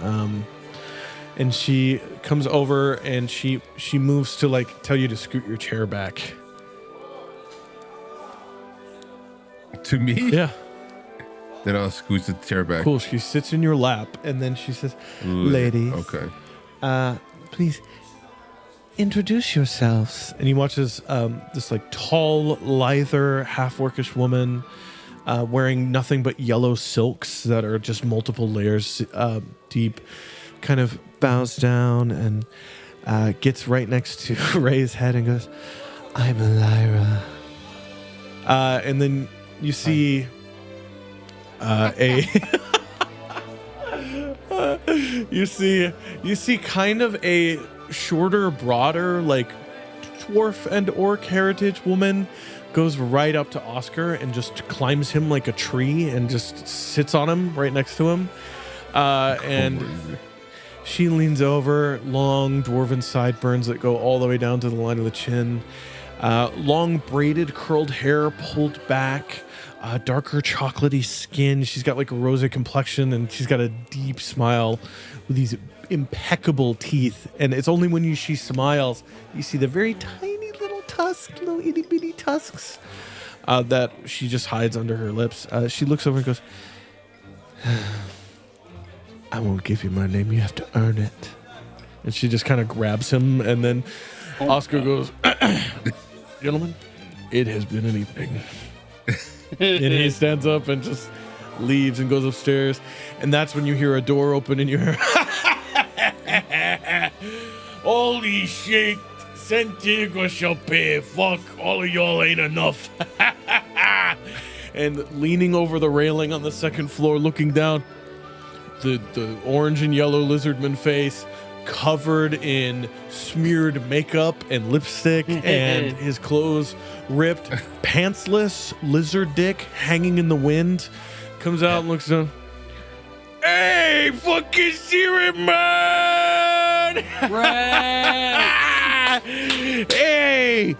and she comes over and she moves to like tell you to scoot your chair back. To me? Yeah, Then I'll scoot the chair back. cool. She sits in your lap, and then she says, Ooh, "Ladies, Okay. please introduce yourselves." And he watches this like tall, lither, half-orcish woman wearing nothing but yellow silks that are just multiple layers deep, kind of bows down and gets right next to Ray's head and goes, "I'm Lyra." And then you see you see kind of a shorter, broader, like dwarf and orc heritage woman goes right up to Oscar and just climbs him like a tree and just sits on him right next to him. And she leans over, long dwarven sideburns that go all the way down to the line of the chin. Long braided curled hair pulled back, darker chocolatey skin. She's got like a rosy complexion, and she's got a deep smile with these impeccable teeth. And it's only when she smiles you see the very tiny little little itty bitty tusks that she just hides under her lips. She looks over and goes, I won't give you my name. You have to earn it. And she just kind of grabs him, and then Oscar goes, gentlemen, it has been an evening. And he stands up and just leaves and goes upstairs. And that's when you hear a door open and you hear, holy shit, Santiago shall pay. Fuck, all of y'all ain't enough. And leaning over the railing on the second floor, looking down, the orange and yellow lizardman face, covered in smeared makeup and lipstick, and his clothes ripped, pantsless, lizard dick hanging in the wind, comes out and looks down. Hey, fucking Siromon! Right. Hey,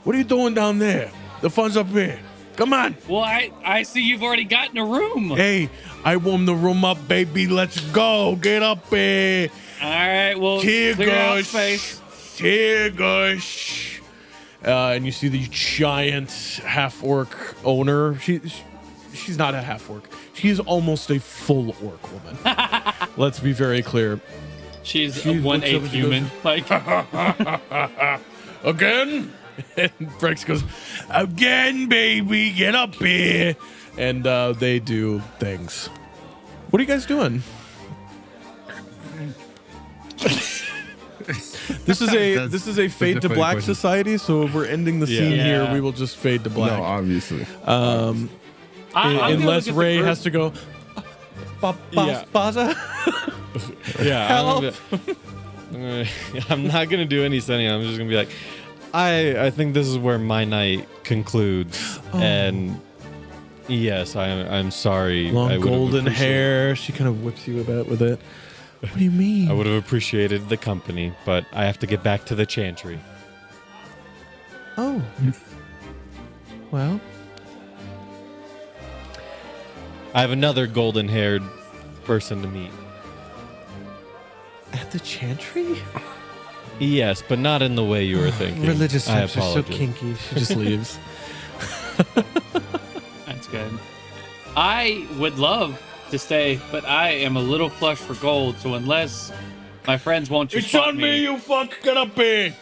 what are you doing down there? The fun's up here. Come on. Well, I see you've already gotten a room. Hey, I warmed the room up, baby. Let's go. Get up here. All right, well, clear out space. Tirgush. And you see the giant half-orc owner. She's not a half-orc. She's almost a full orc woman. Let's be very clear. She's a 1/8 human. Like again? And Brex goes, again, baby, get up here. And they do things. What are you guys doing? This is a fade to black question. society, so if we're ending the scene here, we will just fade to black. No, obviously. Unless Ray has to go, Bazza? Yeah, Help. I'm not gonna do any sending. I'm just gonna be like, I think this is where my night concludes, and yes, I'm sorry. Long I would have golden appreciated- hair. She kind of whips you about with it. What do you mean? I would have appreciated the company, but I have to get back to the chantry. Oh. Well. I have another golden-haired person to meet. At the chantry? Yes, but not in the way you were thinking. Religious I types are so apologize. kinky. She just leaves. That's good. I would love to stay, but I am a little flush for gold, so unless my friends won't just It's on me, you fuck! Get up here!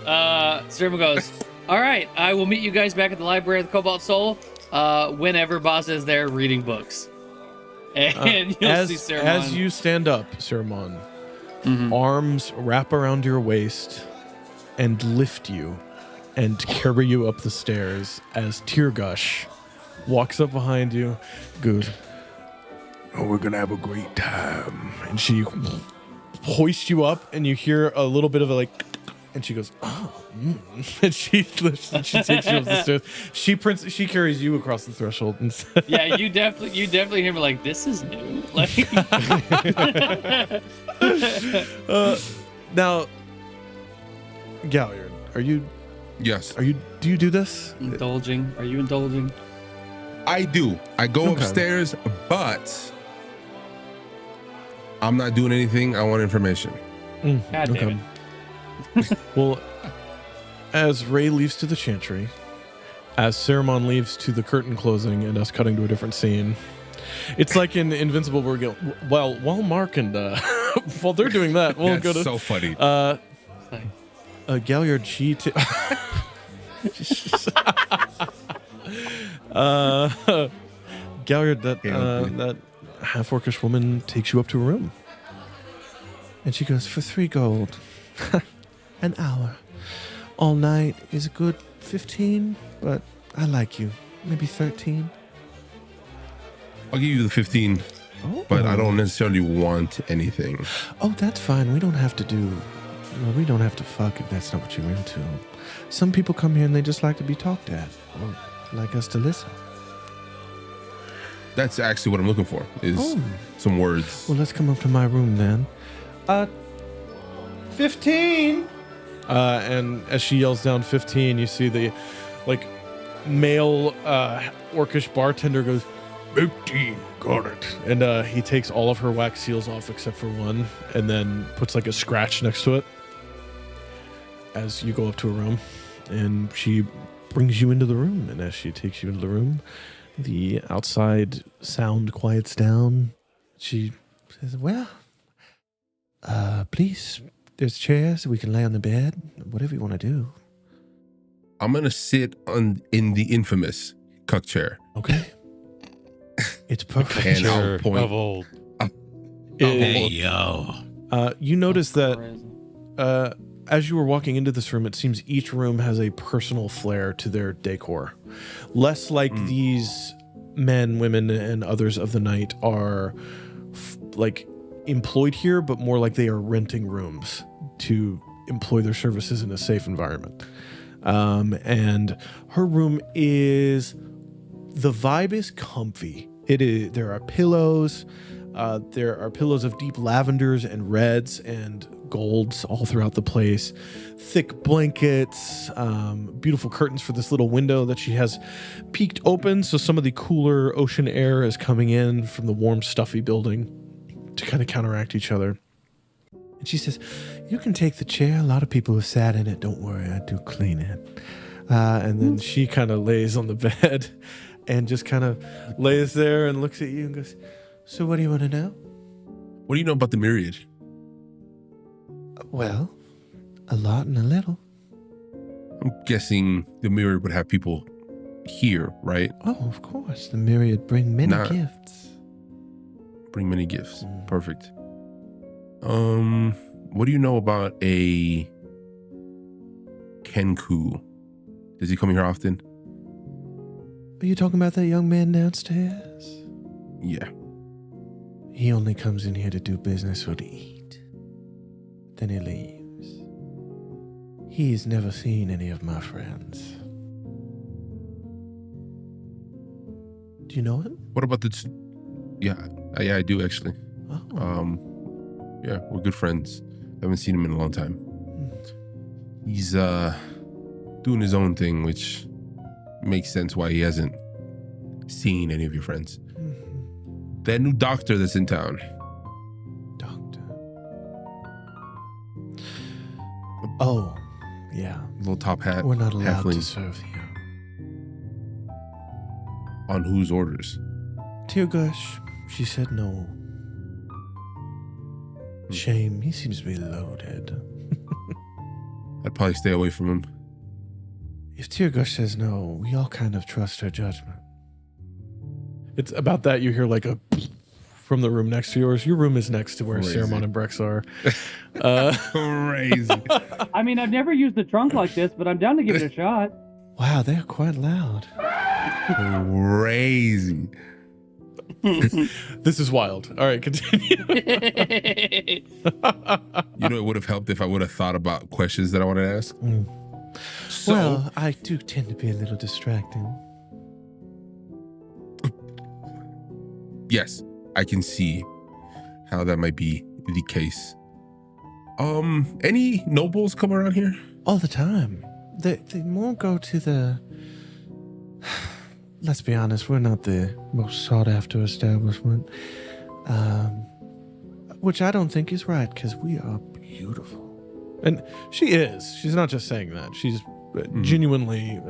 Siromon goes, all right, I will meet you guys back at the Library of the Cobalt Soul whenever Bazza is there reading books. And you'll see Siromon. As you stand up, Siromon, arms wrap around your waist and lift you and carry you up the stairs as Tirgush walks up behind you, goes, oh, we're gonna have a great time. And she hoists you up, and you hear a little bit of a like, and she goes, oh, and she lifts, and she takes you up the stairs. She carries you across the threshold. And Yeah, you definitely hear me like, this is new. Like, now, Galliard, Yes, do you do this? indulging. Are you indulging? I do. I go Okay. upstairs, but I'm not doing anything. I want information. God damn it. Well, as Ray leaves to the chantry, as Siromon leaves to the curtain closing and us cutting to a different scene, it's like in Invincible where we go, well, while Mark and while they're doing that, we'll That's go to so funny. Galliard. Galliard, that half-orcish woman takes you up to a room, and she goes, for 3 gold, an hour. All night is a good 15, but I like you. Maybe 13. I'll give you the 15, but I don't necessarily want anything. Oh, that's fine. We don't have to fuck if that's not what you're into. Some people come here and they just like to be talked at, or like us to listen. That's actually what I'm looking for, is some words. Well, let's come up to my room then. 15. And as she yells down 15, you see the, like, male orcish bartender goes, 15, got it. And he takes all of her wax seals off except for one, and then puts like a scratch next to it as you go up to a room. And she brings you into the room, and as she takes you into the room, the outside sound quiets down. She says, well, please, there's chairs, we can lay on the bed, whatever you want to do. I'm going to sit in the infamous cuck chair. Okay. It's perfect. And I'll point. Of old. Hey, yo. You notice that as you were walking into this room, it seems each room has a personal flair to their decor. Less like these men, women, and others of the night are like employed here, but more like they are renting rooms to employ their services in a safe environment. And her room the vibe is comfy. There are pillows. There are pillows of deep lavenders and reds and golds all throughout the place. Thick blankets, beautiful curtains for this little window that she has peeked open, so some of the cooler ocean air is coming in from the warm, stuffy building to kind of counteract each other. And she says, you can take the chair. A lot of people have sat in it. Don't worry, I do clean it. And then she kind of lays on the bed and just kind of lays there and looks at you and goes, so what do you want to know? What do you know about the Myriad? Well, a lot and a little. I'm guessing the Myriad would have people here, right? Oh, of course. The Myriad bring many gifts. Bring many gifts. Perfect. What do you know about a Kenku? Does he come here often? Are you talking about that young man downstairs? Yeah. He only comes in here to do business or to eat. Then he leaves. He's never seen any of my friends. Do you know him? What about the... Yeah, I do actually. Oh. Yeah, we're good friends. Haven't seen him in a long time. He's doing his own thing, which makes sense why he hasn't seen any of your friends. Mm-hmm. That new doctor that's in town. Doctor. Oh, yeah. Little top hat. We're not allowed halfling. to serve here. On whose orders? Tirgush, she said no. Shame, he seems to be loaded. I'd probably stay away from him. If Tirgush says no, we all kind of trust her judgment. It's about that you hear like a from the room next to yours. Your room is next to where Siromon and Brex are. Crazy. I mean, I've never used the trunk like this, but I'm down to give it a shot. Wow, they're quite loud. Crazy. This is wild. All right, continue. You know, it would have helped if I would have thought about questions that I wanted to ask. So, Well, I do tend to be a little distracting. yes, I can see how that might be the case. Any nobles come around here? All the time. They more go to the... Let's be honest, we're not the most sought-after establishment. Which I don't think is right, because we are beautiful. And she is. She's not just saying that. She's genuinely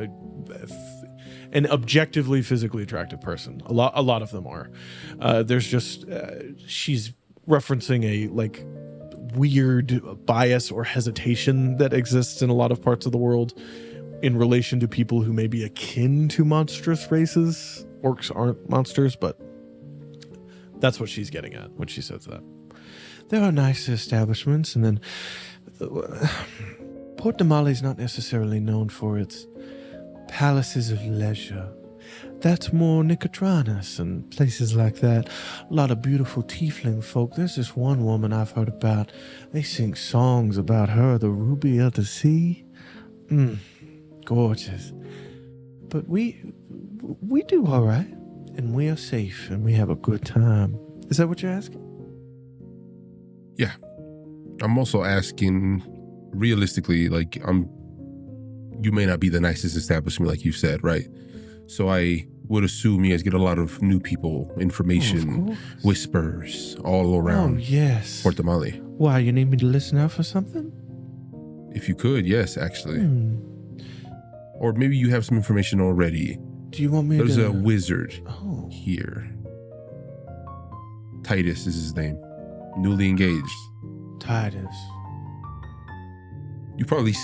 an objectively physically attractive person. A lot of them are. There's just she's referencing a like weird bias or hesitation that exists in a lot of parts of the world in relation to people who may be akin to monstrous races. Orcs aren't monsters, but that's what she's getting at when she says that. There are nice establishments, and then Port Damali is not necessarily known for its palaces of leisure. That's more Nicotranus and places like that. A lot of beautiful tiefling folk. There's this one woman I've heard about. They sing songs about her, the Ruby of the Sea. Gorgeous. But we do all right, and we are safe, and we have a good time. Is that what you're asking? Yeah. I'm also asking realistically, like, I'm you may not be the nicest establishment, like you said, right? So I would assume you guys get a lot of new people, information, whispers all around. Oh, yes. Port Damali. Why, you need me to listen out for something? If you could, yes, actually. Or maybe you have some information already. Do you want me There's to... a wizard Oh. here. Titus is his name. Newly engaged. Titus. You've probably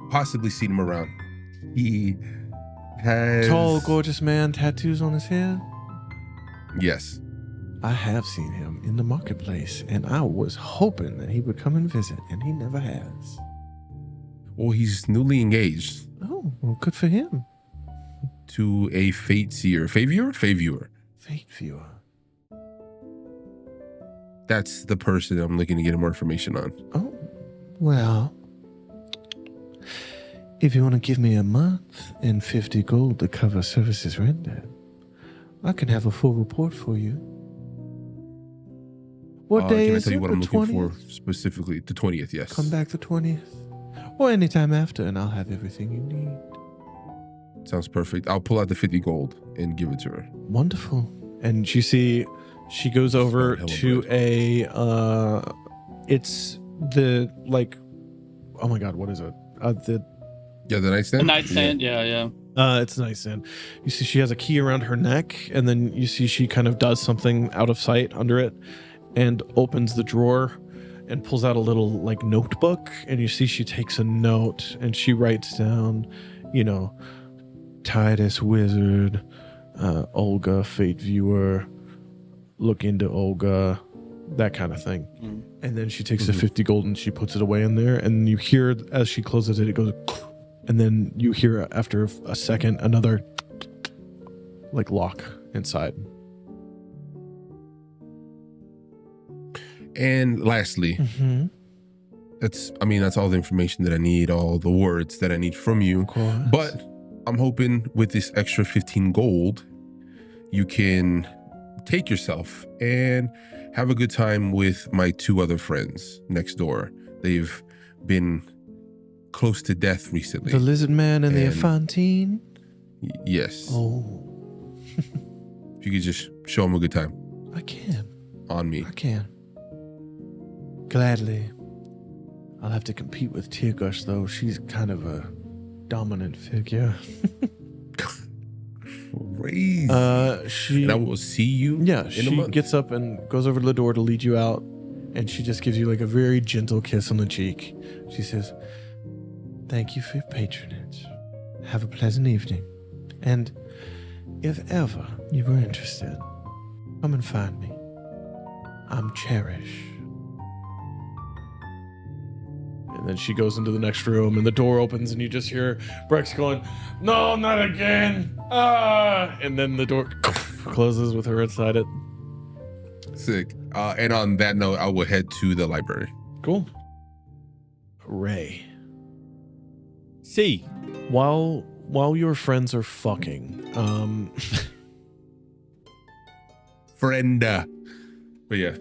possibly seen him around. He has... Tall, gorgeous man, tattoos on his head? Yes. I have seen him in the marketplace, and I was hoping that he would come and visit, and he never has. Well, he's newly engaged Oh, well, good for him. to a fate seer. Fate viewer? Fate viewer. Fate viewer. That's the person I'm looking to get more information on. Oh, well, if you want to give me a month and 50 gold to cover services rendered, I can have a full report for you. What day can I is tell it? you what The I'm looking 20th? for specifically? The 20th, yes. Come back the 20th. Or anytime after, and I'll have everything you need. Sounds perfect. I'll pull out the 50 gold and give it to her. Wonderful. And you see, she goes over Hella to it's the, like, oh my God, what is it? The The nightstand? nightstand, yeah. It's a nightstand. You see she has a key around her neck, and then you see she kind of does something out of sight under it and opens the drawer and pulls out a little, like, notebook, and you see she takes a note and she writes down, you know, Titus Wizard, Olga Fate Viewer, look into Olga, that kind of thing. And then she takes the 50 gold and she puts it away in there, and you hear as she closes it, it goes, and then you hear after a second another, like, lock inside. And lastly, that's all the information that I need, all the words that I need from you. Of course. But I'm hoping with this extra 15 gold, you can take yourself and have a good time with my two other friends next door. They've been close to death recently. The Lizardman and the And- Infantine? Yes. Oh, If you could just show them a good time I can. on me. I can. Gladly. I'll have to compete with Teargush, though. She's kind of a dominant figure. Crazy. She... And I will see you Yeah, in a she month. gets up and goes over to the door to lead you out, and she just gives you, like, a very gentle kiss on the cheek. She says, Thank you for your patronage. Have a pleasant evening. And if ever you were interested, come and find me. I'm Cherish. and then she goes into the next room, and the door opens, and you just hear Brex going, "No, not again!" And then the door closes with her inside it. Sick. And on that note, I will head to the library. Cool. Ray. See. While your friends are fucking, Friend. But yeah.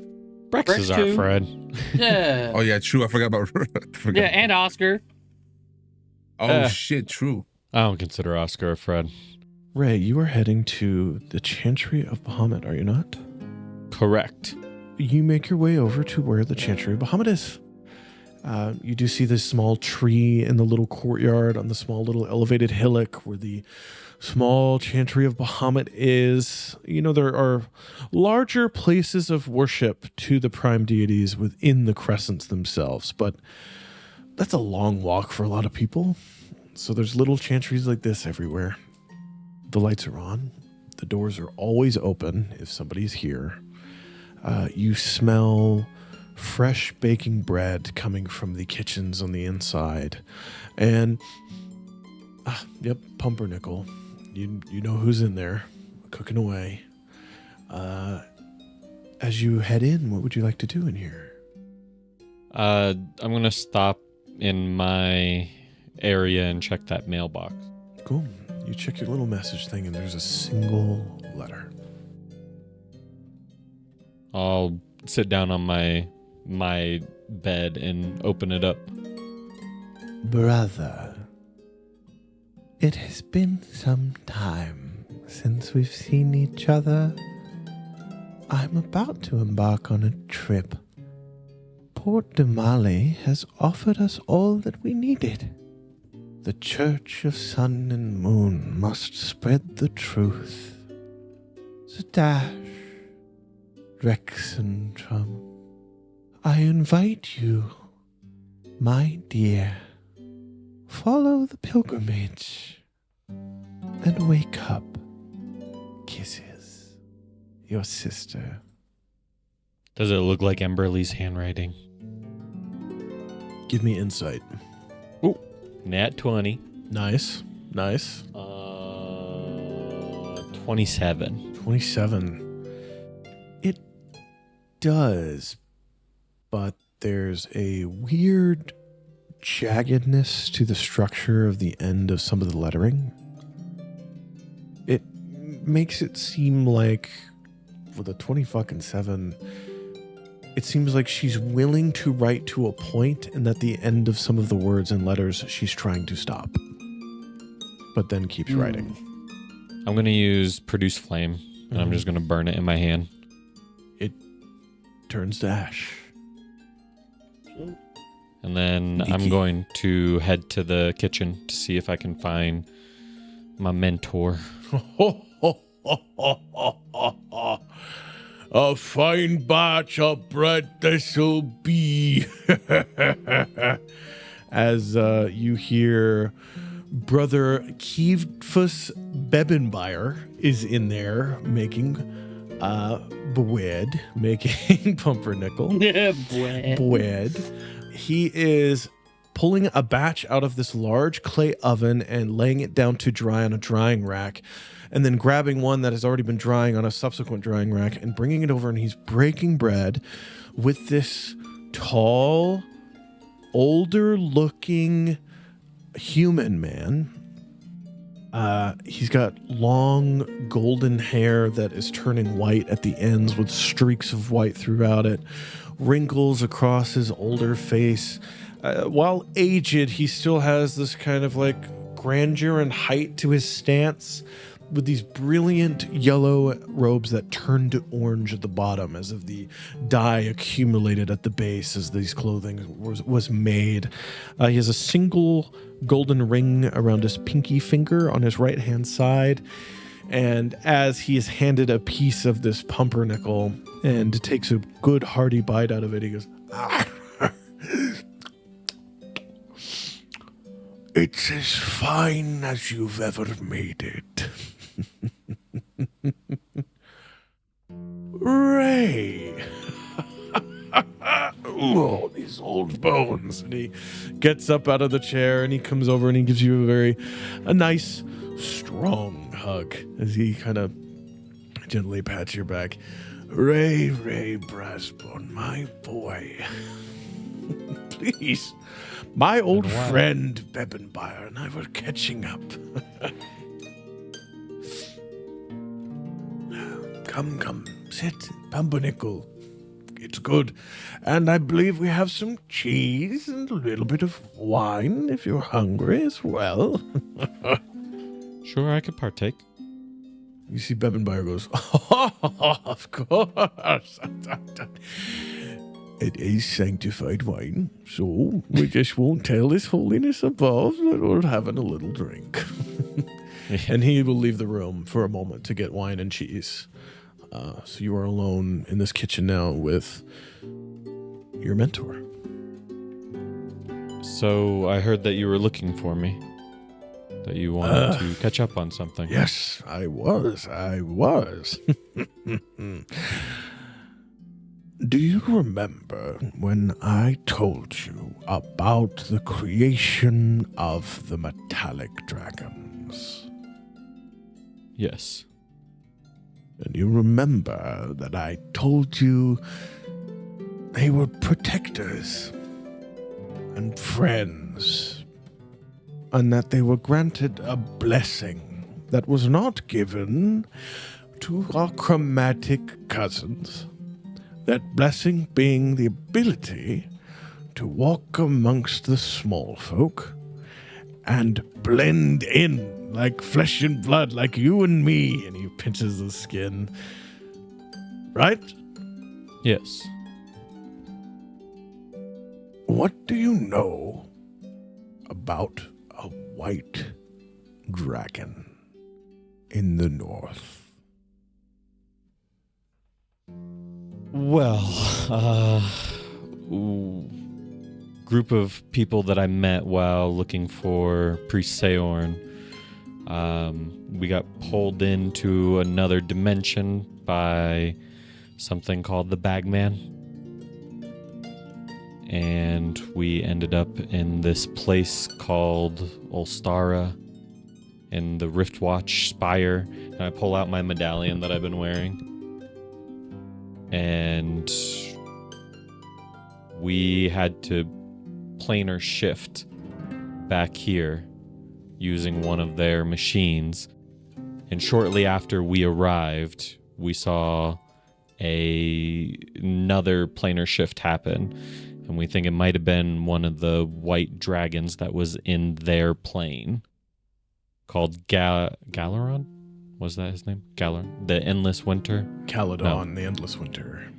Brex is our too. friend. Yeah. Oh, yeah, true. I forgot about Yeah, and Oscar. Oh, shit, true. I don't consider Oscar a friend. Ray, you are heading to the Chantry of Bahamut, are you not? Correct. You make your way over to where the Chantry of Bahamut is. You do see this small tree in the little courtyard on the small little elevated hillock where the small Chantry of Bahamut is. You know, there are larger places of worship to the prime deities within the crescents themselves, but that's a long walk for a lot of people. So there's little chantries like this everywhere. The lights are on. The doors are always open if somebody's here. You smell fresh baking bread coming from the kitchens on the inside. And, yep, pumpernickel. You know who's in there, cooking away. As you head in, what would you like to do in here? I'm going to stop in my area and check that mailbox. Cool. You check your little message thing, and there's a single letter. I'll sit down on my bed and open it up. Brother, It has been some time since we've seen each other. I'm about to embark on a trip. Port Damali has offered us all that we needed. The Church of Sun and Moon must spread the truth. Zadash, Drexentrum, I invite you, my dear, follow the pilgrimage and wake up. Kisses, your sister. Does it look like Emberly's handwriting? Give me insight. Ooh, nat 20. Nice. 27. 27. It does, but there's a weird jaggedness to the structure of the end of some of the lettering. It makes it seem like, with a 27, it seems like she's willing to write to a point, and at the end of some of the words and letters, she's trying to stop, but then keeps writing. I'm going to use Produce Flame, and I'm just going to burn it in my hand. It turns to ash. And then I'm going to head to the kitchen to see if I can find my mentor. A fine batch of bread this'll be. As you hear Brother Kievfus Bebenbeyer is in there making Bwead, making pumpernickel. Bwead. He is pulling a batch out of this large clay oven and laying it down to dry on a drying rack, and then grabbing one that has already been drying on a subsequent drying rack and bringing it over, and he's breaking bread with this tall, older-looking human man. He's got long golden hair that is turning white at the ends with streaks of white throughout it, wrinkles across his older face. While aged, he still has this kind of like grandeur and height to his stance, with these brilliant yellow robes that turn to orange at the bottom as if the dye accumulated at the base as these clothing was made. He has a single golden ring around his pinky finger on his right-hand side, and as he is handed a piece of this pumpernickel and takes a good hearty bite out of it, he goes, It's as fine as you've ever made it. Rae. Oh, these old bones. and he gets up out of the chair and he comes over and he gives you a nice, strong hug as he kind of gently pats your back. Rae Brassbourne, my boy. Please. My old friend Bebenbeyer and I were catching up. Come, sit, pumpernickel. It's good. And I believe we have some cheese and a little bit of wine if you're hungry as well. Sure, I could partake. You see Bebenbeyer goes, oh, of course. It is sanctified wine, so we just won't tell His Holiness above that we're having a little drink. And he will leave the room for a moment to get wine and cheese. So you are alone in this kitchen now with your mentor. So I heard that you were looking for me. That you wanted to catch up on something. Yes, I was. Do you remember when I told you about the creation of the metallic dragons? Yes. And you remember that I told you they were protectors and friends, and that they were granted a blessing that was not given to our chromatic cousins. That blessing being the ability to walk amongst the small folk and blend in like flesh and blood, like you and me. And he pinches the skin. Right? Yes. What do you know about a white dragon in the north? Well, group of people that I met while looking for Priest Seorn. We got pulled into another dimension by something called the Bagman. And we ended up in this place called Ulstara in the Riftwatch Spire. And I pull out my medallion that I've been wearing. And we had to planar shift back here using one of their machines. And shortly after we arrived, we saw another planar shift happen. And we think it might have been one of the white dragons that was in their plane called Galliard? Was that his name? Galliard? The Endless Winter? Caledon, the Endless Winter.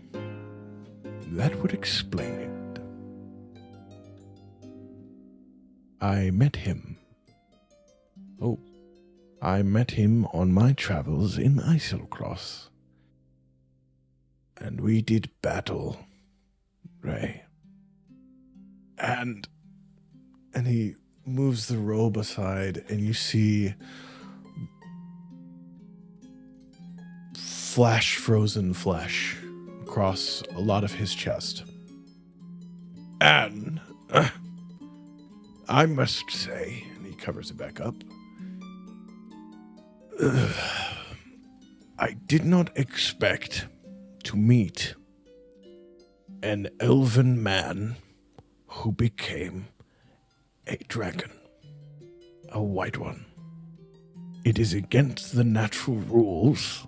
That would explain it. I met him. Oh. I met him on my travels in Isilcross. And we did battle, Ray. And he moves the robe aside, and you see flash frozen flesh across a lot of his chest. And I must say, and he covers it back up, I did not expect to meet an elven man who became a dragon, a white one. It is against the natural rules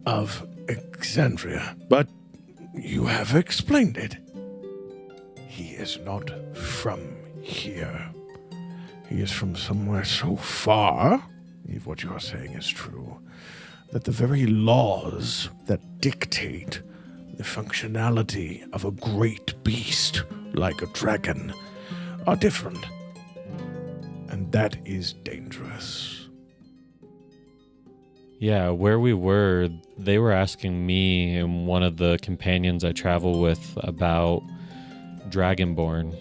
of Exandria, but you have explained it. He is not from here. He is from somewhere so far, if what you are saying is true, that the very laws that dictate the functionality of a great beast like a dragon are different. And that is dangerous. Yeah, where we were, they were asking me and one of the companions I travel with about Dragonborn.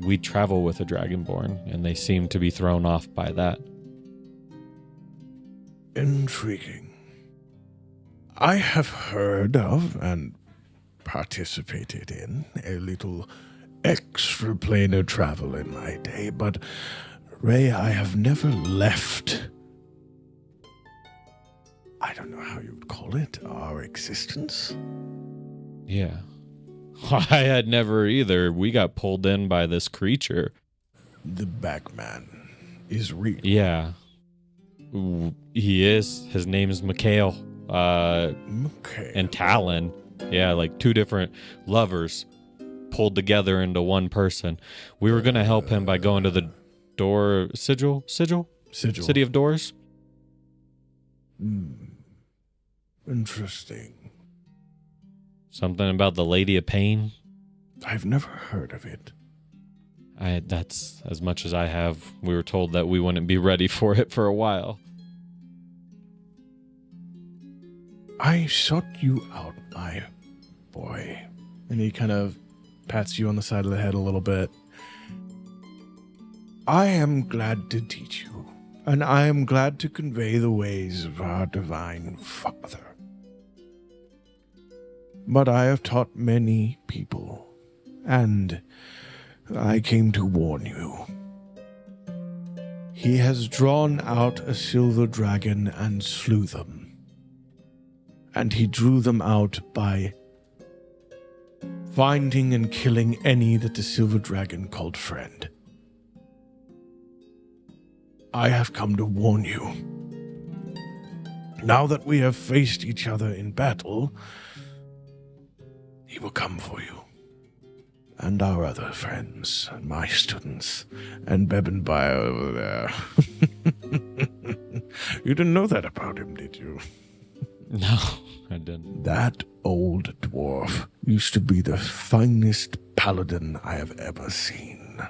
We travel with a Dragonborn, and they seem to be thrown off by that. Intriguing. I have heard of and participated in a little extraplanar travel in my day, but Ray, I have never left, I don't know how you would call it, our existence. Yeah. I had never either. We got pulled in by this creature. The Bagman is real. Yeah. He is. His name is Mikhail. And Talon. Yeah, like two different lovers pulled together into one person. We were going to help him by going to the door sigil? City of Doors? Interesting. Something about the Lady of Pain? I've never heard of it. That's as much as I have. We were told that we wouldn't be ready for it for a while. I sought you out, my boy. And he kind of pats you on the side of the head a little bit. I am glad to teach you, and I am glad to convey the ways of our divine Father. But I have taught many people, and I came to warn you. He has drawn out a silver dragon and slew them. And he drew them out by finding and killing any that the silver dragon called friend. I have come to warn you. Now that we have faced each other in battle, he will come for you. and our other friends, and my students, and Bebenbire over there. You didn't know that about him, did you? No, I didn't. That old dwarf used to be the finest paladin I have ever seen.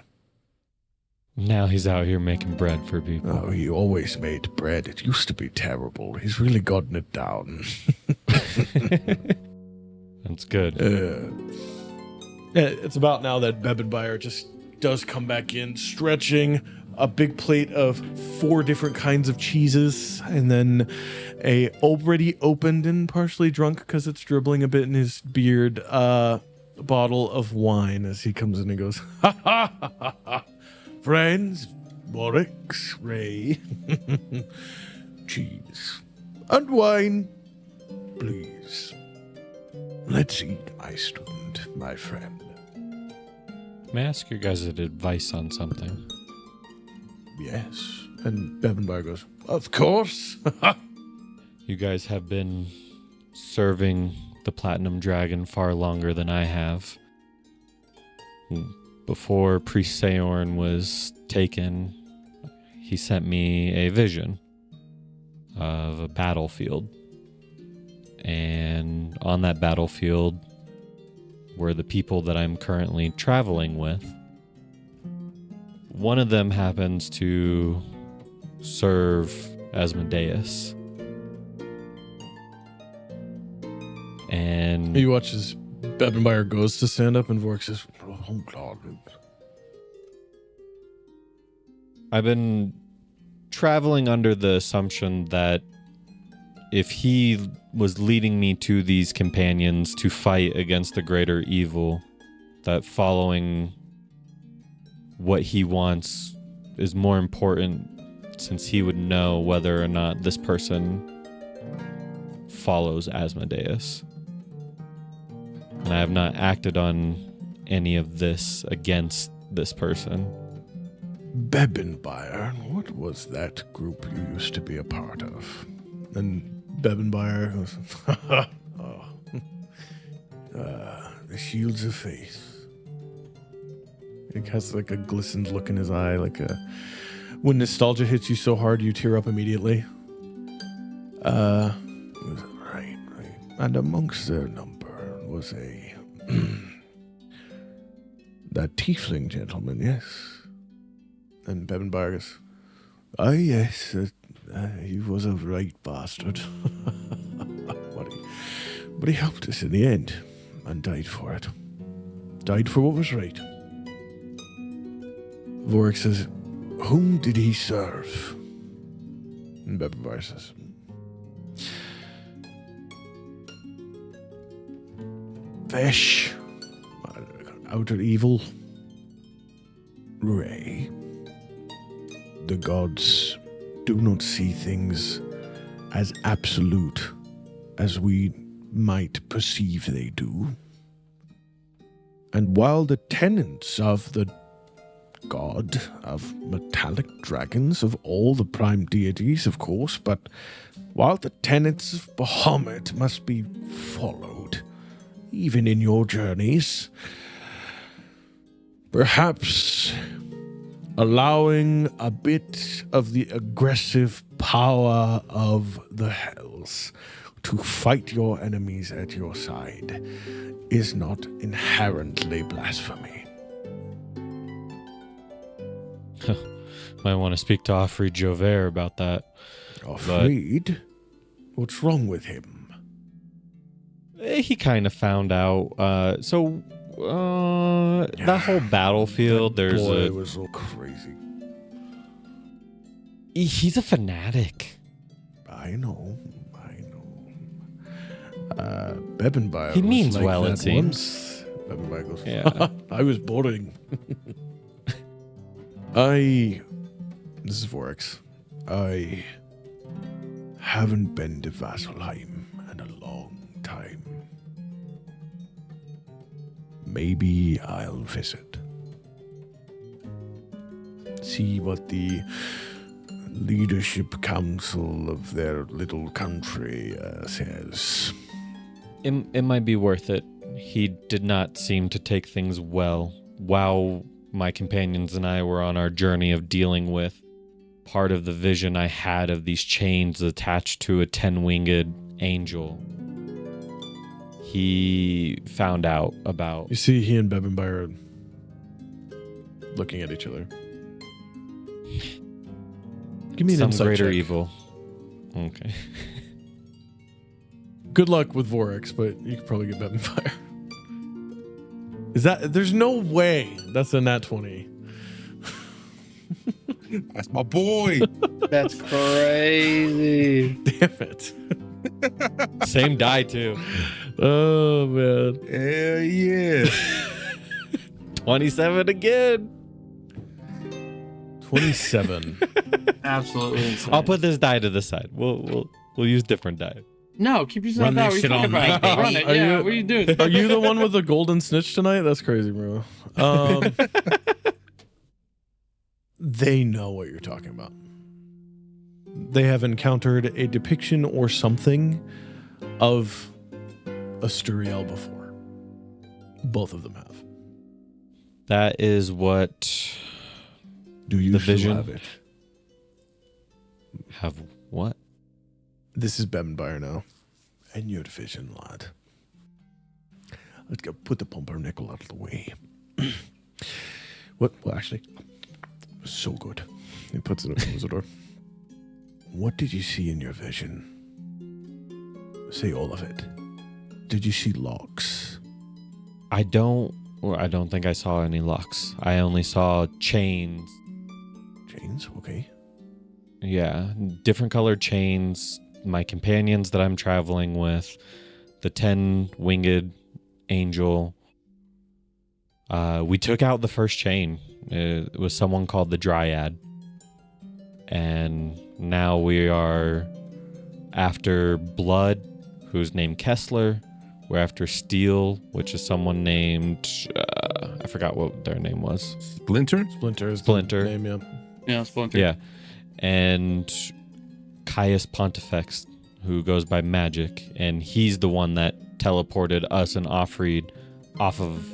Now he's out here making bread for people. Oh, he always made bread. It used to be terrible. He's really gotten it down. That's good. It's about now that Bebenbire just does come back in, stretching a big plate of 4 different kinds of cheeses, and then a already opened and partially drunk because it's dribbling a bit in his beard, bottle of wine as he comes in and goes, "Ha ha ha ha ha. Friends, Orcs, Rae, cheese and wine, please. Let's eat, my student, my friend." May I ask your guys' advice on something? Yes. And Bebenbire goes, "Of course." You guys have been serving the Platinum Dragon far longer than I have. Before Priest Seorn was taken, he sent me a vision of a battlefield. And on that battlefield were the people that I'm currently traveling with. One of them happens to serve Asmodeus. And He watches Bebenbire goes to stand up, and Vork says, "Oh, God." I've been traveling under the assumption that if he was leading me to these companions to fight against the greater evil, that following what he wants is more important, since he would know whether or not this person follows Asmodeus. And I have not acted on any of this against this person. Bebenbire, what was that group you used to be a part of? And Bebenbire goes, The Shields of Faith. he has like a glistened look in his eye, like when nostalgia hits you so hard you tear up immediately. Right. And amongst their number was that tiefling gentleman, yes. And Bebenbire goes, Yes, he was a right bastard. but he helped us in the end, and died for it. Died for what was right. Vork says, Whom did he serve? and Bebenbire says, Vesh, outer evil. Rae. The gods do not see things as absolute as we might perceive they do. And while the tenets of the god of metallic dragons, of all the prime deities, of course, but while the tenets of Bahamut must be followed, even in your journeys, perhaps allowing a bit of the aggressive power of the hells to fight your enemies at your side is not inherently blasphemy. Might want to speak to Offrey Jover about that. Afraid? What's wrong with him? He kind of found out. That whole battlefield, there's Boy, it was so crazy. He's a fanatic. I know. Bebenbire. He was means like well, that it seems. once. Bebenbire goes, Yeah. I was boring. This is Vorex. I haven't been to Vasselheim in a long time. Maybe I'll visit. See what the leadership council of their little country says. It might be worth it. he did not seem to take things well while my companions and I were on our journey of dealing with part of the vision I had of these chains attached to a 10-winged angel. He found out about... You see he and Bebenbire are looking at each other. Give me an some insight greater check. evil. Okay. Good luck with Vorex, but you could probably get Bebenbire. Is that... There's no way that's a nat 20. That's my boy. That's crazy. Damn it. Same die, too. Oh, man. Hell yeah. 27 again. 27. Absolutely insane. I'll put this die to the side. We'll use different die. No, keep using Run that. that What are you shit talking all about? night, Run baby. it. Yeah, what are you doing? Are you the one with the golden snitch tonight? That's crazy, bro. They know what you're talking about. They have encountered a depiction or something of Asturiel before. Both of them have. That is what... Do you The still vision? have it? Have what? This is Bebenbire now. And your vision, lad. Let's go put the pumpernickel out of the way. What? Well, actually, so good. He puts it in the door. What did you see in your vision? Say all of it. Did you see locks? I don't think I saw any locks. I only saw chains. Chains? Okay. Yeah, different colored chains. My companions that I'm traveling with, the 10-winged angel. We took out the first chain. It was someone called the Dryad. And now we are after Blood, who's named Kessler. We're after Steel, which is someone named... I forgot what their name was. Splinter? Splinter is Splinter. the name, yeah. Yeah, Splinter. Yeah. And Caius Pontifex, who goes by Magic, and he's the one that teleported us and Offred off of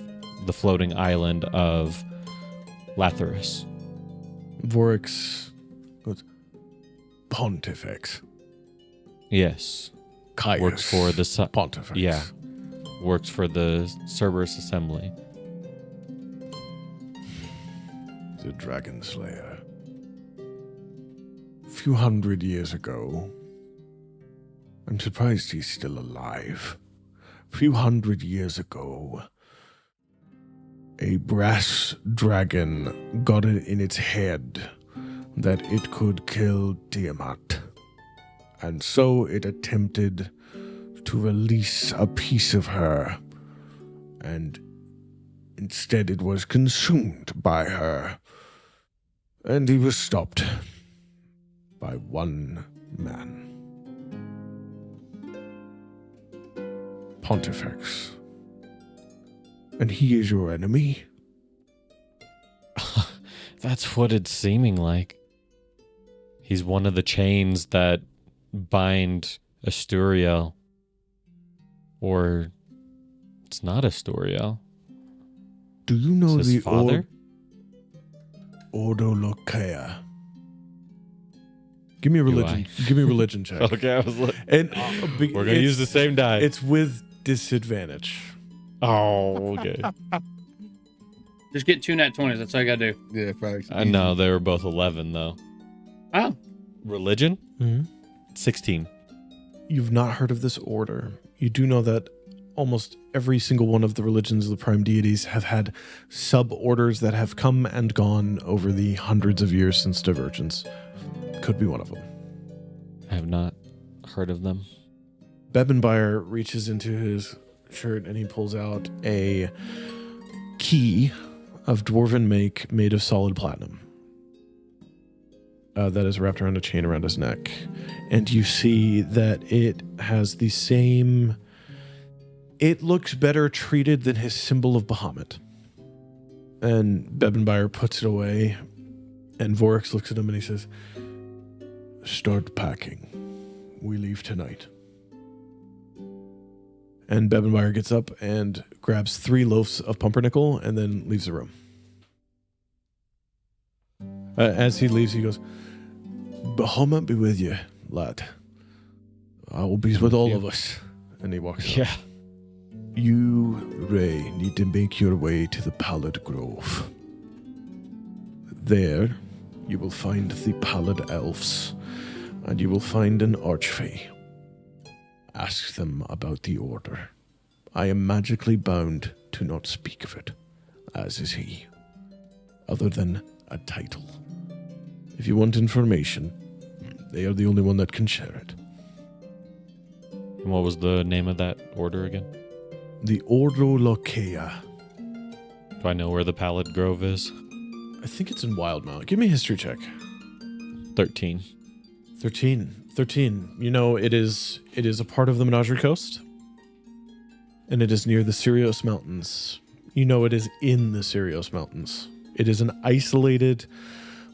the floating island of Latherus. Vorex goes, Pontifex. Yes. Caius. Works for the... Pontifex. Yeah. Works for the Cerberus Assembly. The Dragon Slayer. A few hundred years ago, I'm surprised he's still alive. A few hundred years ago, a brass dragon got it in its head that it could kill Tiamat. And so it attempted to release a piece of her, and instead it was consumed by her. And he was stopped by one man. Pontifex. And he is your enemy? That's what it's seeming like. He's one of the chains that bind Asturiel. Or it's not Asturiel. Do you know It's his the father? Ordo Lokea? Give me a Do religion. I? Give me a religion check. Okay, I was like, And we're gonna use the same die. It's with disadvantage. Oh, okay. Just get 2 nat 20s. That's all you gotta do. Yeah, facts. I know they were both 11 though. Oh. Religion? Mm-hmm. 16. You've not heard of this order. You do know that almost every single one of the religions of the prime deities have had sub-orders that have come and gone over the hundreds of years since Divergence. Could be one of them. I have not heard of them. Bebenbire reaches into his shirt and he pulls out a key of dwarven make made of solid platinum. That is wrapped around a chain around his neck. And you see that it has the same... It looks better treated than his symbol of Bahamut. And Bebenbire puts it away. And Vorex looks at him and he says, "Start packing. We leave tonight." And Bebenmeyer gets up and grabs 3 loaves of pumpernickel and then leaves the room. As he leaves, he goes, "Bahamut be with you, lad. I will be with all of us." And he walks out. You, Ray, need to make your way to the Pallid Grove. There, you will find the Pallid Elves, and you will find an Archfey. Ask them about the Order. I am magically bound to not speak of it, as is he, other than a title. If you want information, they are the only one that can share it. And what was the name of that order again? The Ordo Locaia. Do I know where the Pallid Grove is? I think it's in Wildmount. Give me a history check. 13. 13. You know, it is a part of the Menagerie Coast. And it is near the Sirios Mountains. You know, it is in the Sirios Mountains. It is an isolated,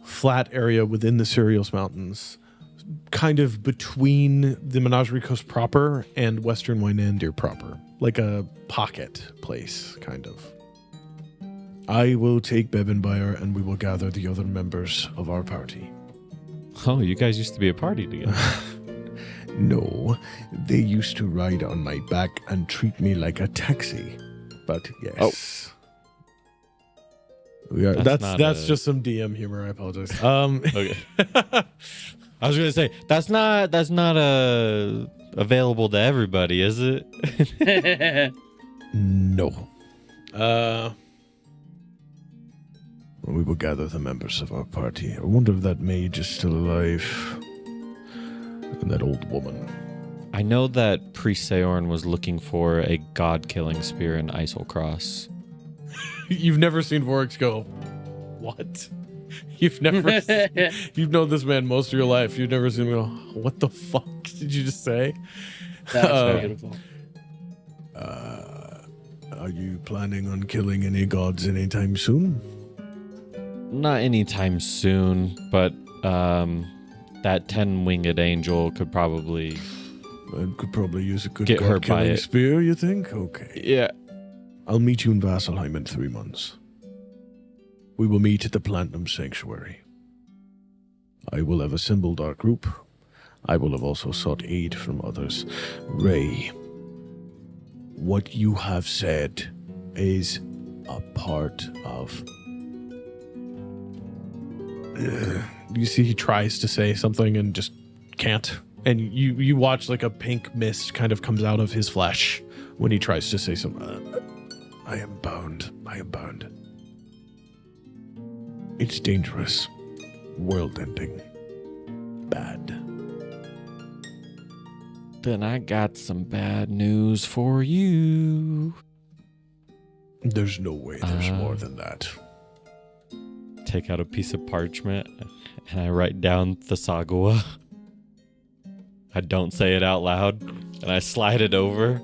flat area within the Sirios Mountains, kind of between the Menagerie Coast proper and Western Wynandir proper. Like a pocket place, kind of. I will take Bebenmeyer and we will gather the other members of our party. Oh, you guys used to be a party together. No, they used to ride on my back and treat me like a taxi. But yes. We are, that's just some DM humor. I apologize. Okay. I was gonna say that's not available to everybody, is it? No. We will gather the members of our party. I wonder if that mage is still alive. And that old woman. I know that Priest Seorn was looking for a god-killing spear in Isilcross. You've never seen Vorix go, what? You've known this man most of your life. You've never seen him go, what the fuck did you just say? That's beautiful. Are you planning on killing any gods anytime soon? Not anytime soon, but that 10-winged angel could probably use a good get hurt by it. Spear, you think? Okay. Yeah. I'll meet you in Vasselheim in 3 months. We will meet at the Platinum Sanctuary. I will have assembled our group. I will have also sought aid from others. Ray, what you have said is a part of... You see he tries to say something and just can't. And you watch like a pink mist kind of comes out of his flesh when he tries to say something. I am bound. It's dangerous. World-ending. Bad. Then I got some bad news for you. There's no way there's more than that. Take out a piece of parchment and I write down Thesagua. I don't say it out loud and I slide it over.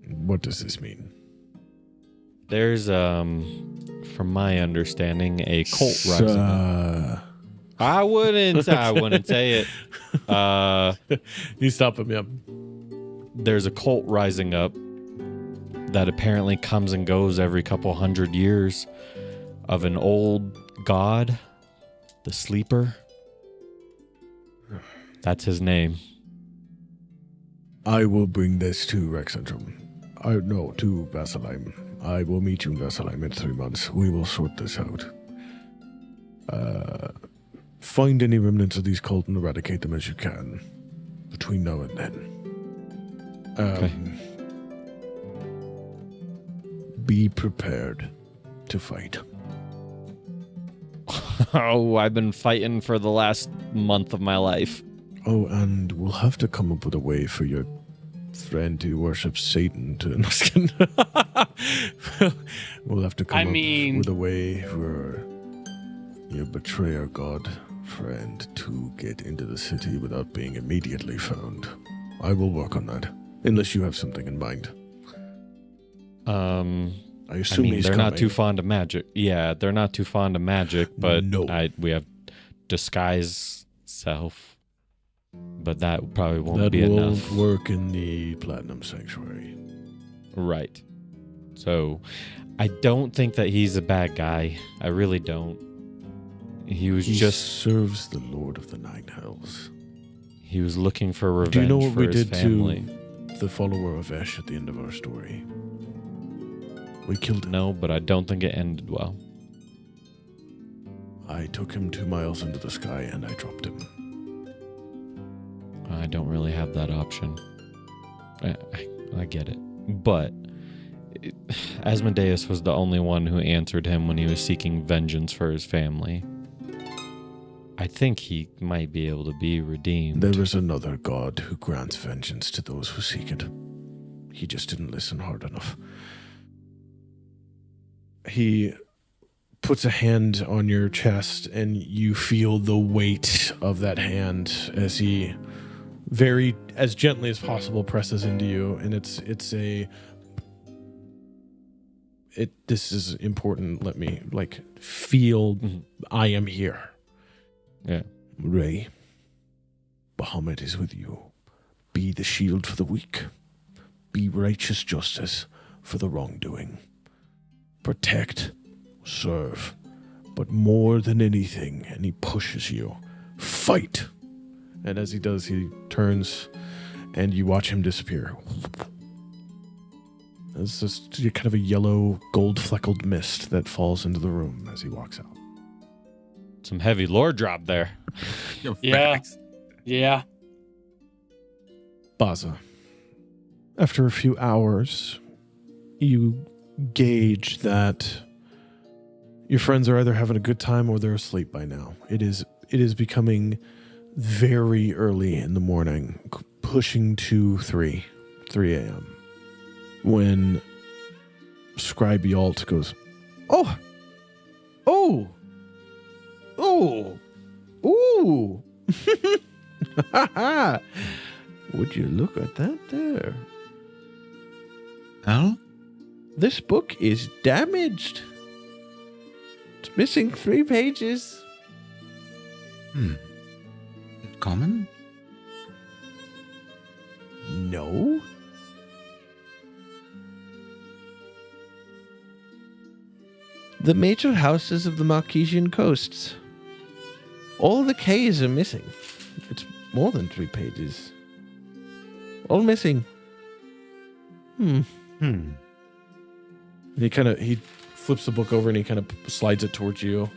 What does this mean? There's, from my understanding, a cult rising up. I wouldn't say it. You stop him, yeah. There's a cult rising up that apparently comes and goes every couple hundred years of an old god, the Sleeper. That's his name. I will bring this to Rexentrum. To Vasselheim. I will meet you in Vasselheim in 3 months. We will sort this out. Find any remnants of these cult and eradicate them as you can between now and then. Okay. Be prepared to fight. Oh, I've been fighting for the last month of my life. Oh, and we'll have to come up with a way for your friend who worships Satan to... We'll have to come up with a way for your betrayer god friend to get into the city without being immediately found. I will work on that, unless you have something in mind. I assume he's they're coming. not too fond of magic. Yeah, they're not too fond of magic, but No. we have disguise self. But that probably won't That be won't enough. work in the Platinum Sanctuary. Right. So, I don't think that he's a bad guy. I really don't. He was He just serves the Lord of the Nine Hells. he was looking for revenge. Do you know what for we his did family. to the follower of Esh at the end of our story? We killed him. No, but I don't think it ended well. I took him 2 miles into the sky and I dropped him. I don't really have that option. I get it. But Asmodeus was the only one who answered him when he was seeking vengeance for his family. I think he might be able to be redeemed. There is another God who grants vengeance to those who seek it. He just didn't listen hard enough. He puts a hand on your chest and you feel the weight of that hand as he very, as gently as possible, presses into you. And this is important. Let me feel I am here. Yeah. Rae, Bahamut is with you. Be the shield for the weak. Be righteous justice for the wrongdoing. Protect, serve, but more than anything, and he pushes you, fight. And as he does, he turns and you watch him disappear. It's just kind of a yellow, gold-fleckled mist that falls into the room as he walks out. Some heavy lore drop there. Yeah. Yeah. Bazza, after a few hours, you gauge that your friends are either having a good time or they're asleep by now. It is becoming very early in the morning, pushing to 3 a.m. when Scribe Yalt goes, Oh! Ooh! Would you look at that there? Well, This book is damaged. It's missing 3 pages. common? No. The major houses of the Marquesian coasts. All the K's are missing. It's more than 3 pages. All missing. He flips the book over and he kind of slides it towards you.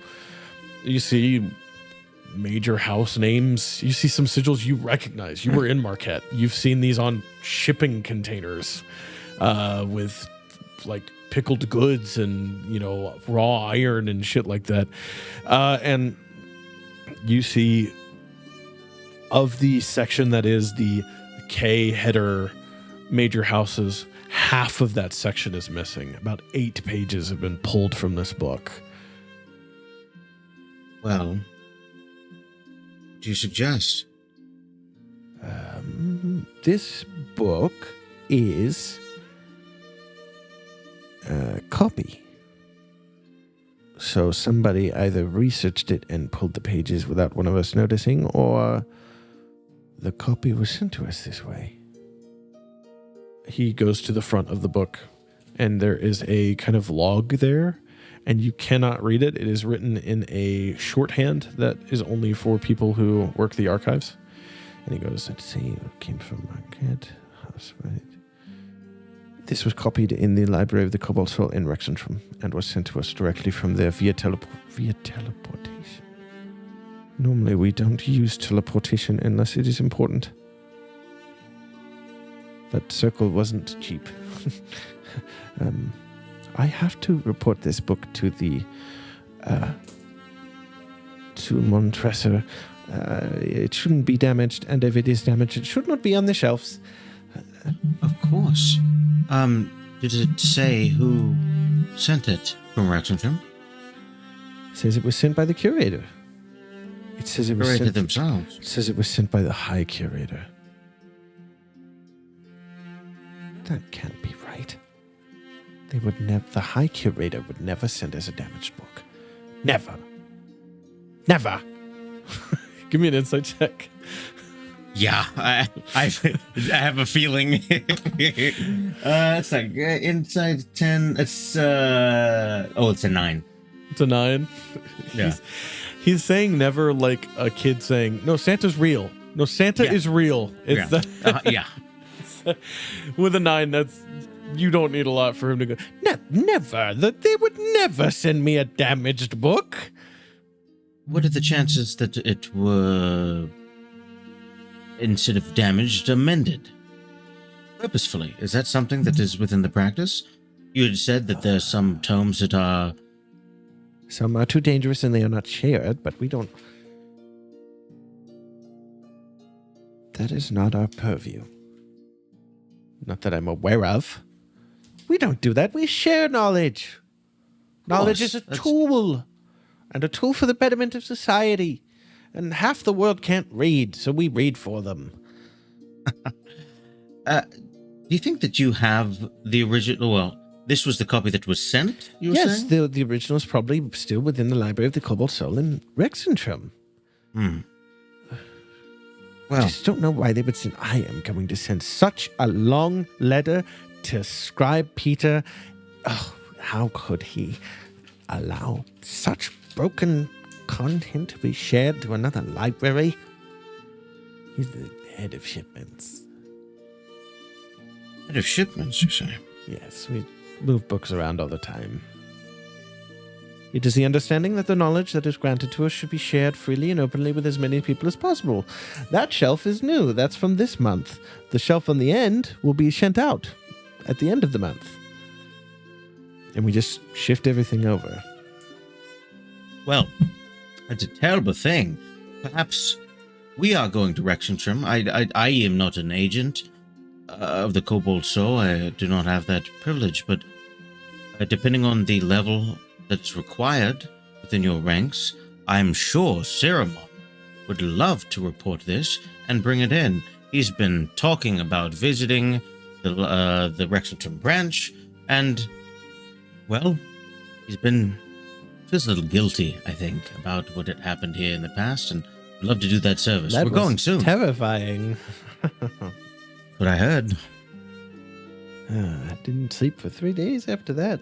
You see major house names. You see some sigils you recognize. You were in Marquette. You've seen these on shipping containers with pickled goods and, raw iron and shit like that. And you see of the section that is the K header major houses, half of that section is missing. About 8 pages have been pulled from this book. Well, what do you suggest? This book is a copy. So somebody either researched it and pulled the pages without one of us noticing, or the copy was sent to us this way. He goes to the front of the book, and there is a kind of log there, and you cannot read it. It is written in a shorthand that is only for people who work the archives. And he goes, let's see, it came from Marquette. Right. This was copied in the library of the Cobalt Soul in Rexentrum and was sent to us directly from there via teleportation. Normally we don't use teleportation unless it is important. That circle wasn't cheap. I have to report this book to the to Montresor. It shouldn't be damaged, and if it is damaged, it should not be on the shelves. Of course. Did it say who sent it from Rexentrum? It says it was sent by the curator. It says it was Curated sent themselves. It says it was sent by the High Curator. That can't be right. They would never. The High Curator would never send us a damaged book. Never. Never. Give me an insight check. Yeah, I have a feeling. It's like inside 10. It's it's a 9. It's a 9. Yeah. He's saying never like a kid saying, "No, Santa's real. No, Santa is real." It's yeah. With a 9, that's you don't need a lot for him to go. Never. That they would never send me a damaged book. What are the chances that it were, instead of damaged, amended? Purposefully. Is that something that is within the practice? You had said that there are some tomes that are... Some are too dangerous and they are not shared, but we don't... That is not our purview. Not that I'm aware of. We don't do that. We share knowledge. Knowledge is a tool. And a tool for the betterment of society. And half the world can't read, so we read for them. Do you think that you have the original... Well, this was the copy that was sent, you were saying? Yes, the original is probably still within the library of the Cobalt Soul in Rexentrum. Well, I just don't know why they would send... I am going to send such a long letter to Scribe Peter. Oh, how could he allow such broken content to be shared to another library? He's the head of shipments. Head of shipments, you say? Yes, we move books around all the time. It is the understanding that the knowledge that is granted to us should be shared freely and openly with as many people as possible. That shelf is new. That's from this month. The shelf on the end will be sent out at the end of the month. And we just shift everything over. Well, it's a terrible thing. Perhaps we are going to Rexentrum. I am not an agent of the Cobalt Soul. I do not have that privilege, but depending on the level that's required within your ranks, I'm sure Siromon would love to report this and bring it in. He's been talking about visiting the Rexentrum branch, and, well, feels a little guilty, I think, about what had happened here in the past, and would love to do that service. That We're going soon. Terrifying. What I heard. I didn't sleep for 3 days after that.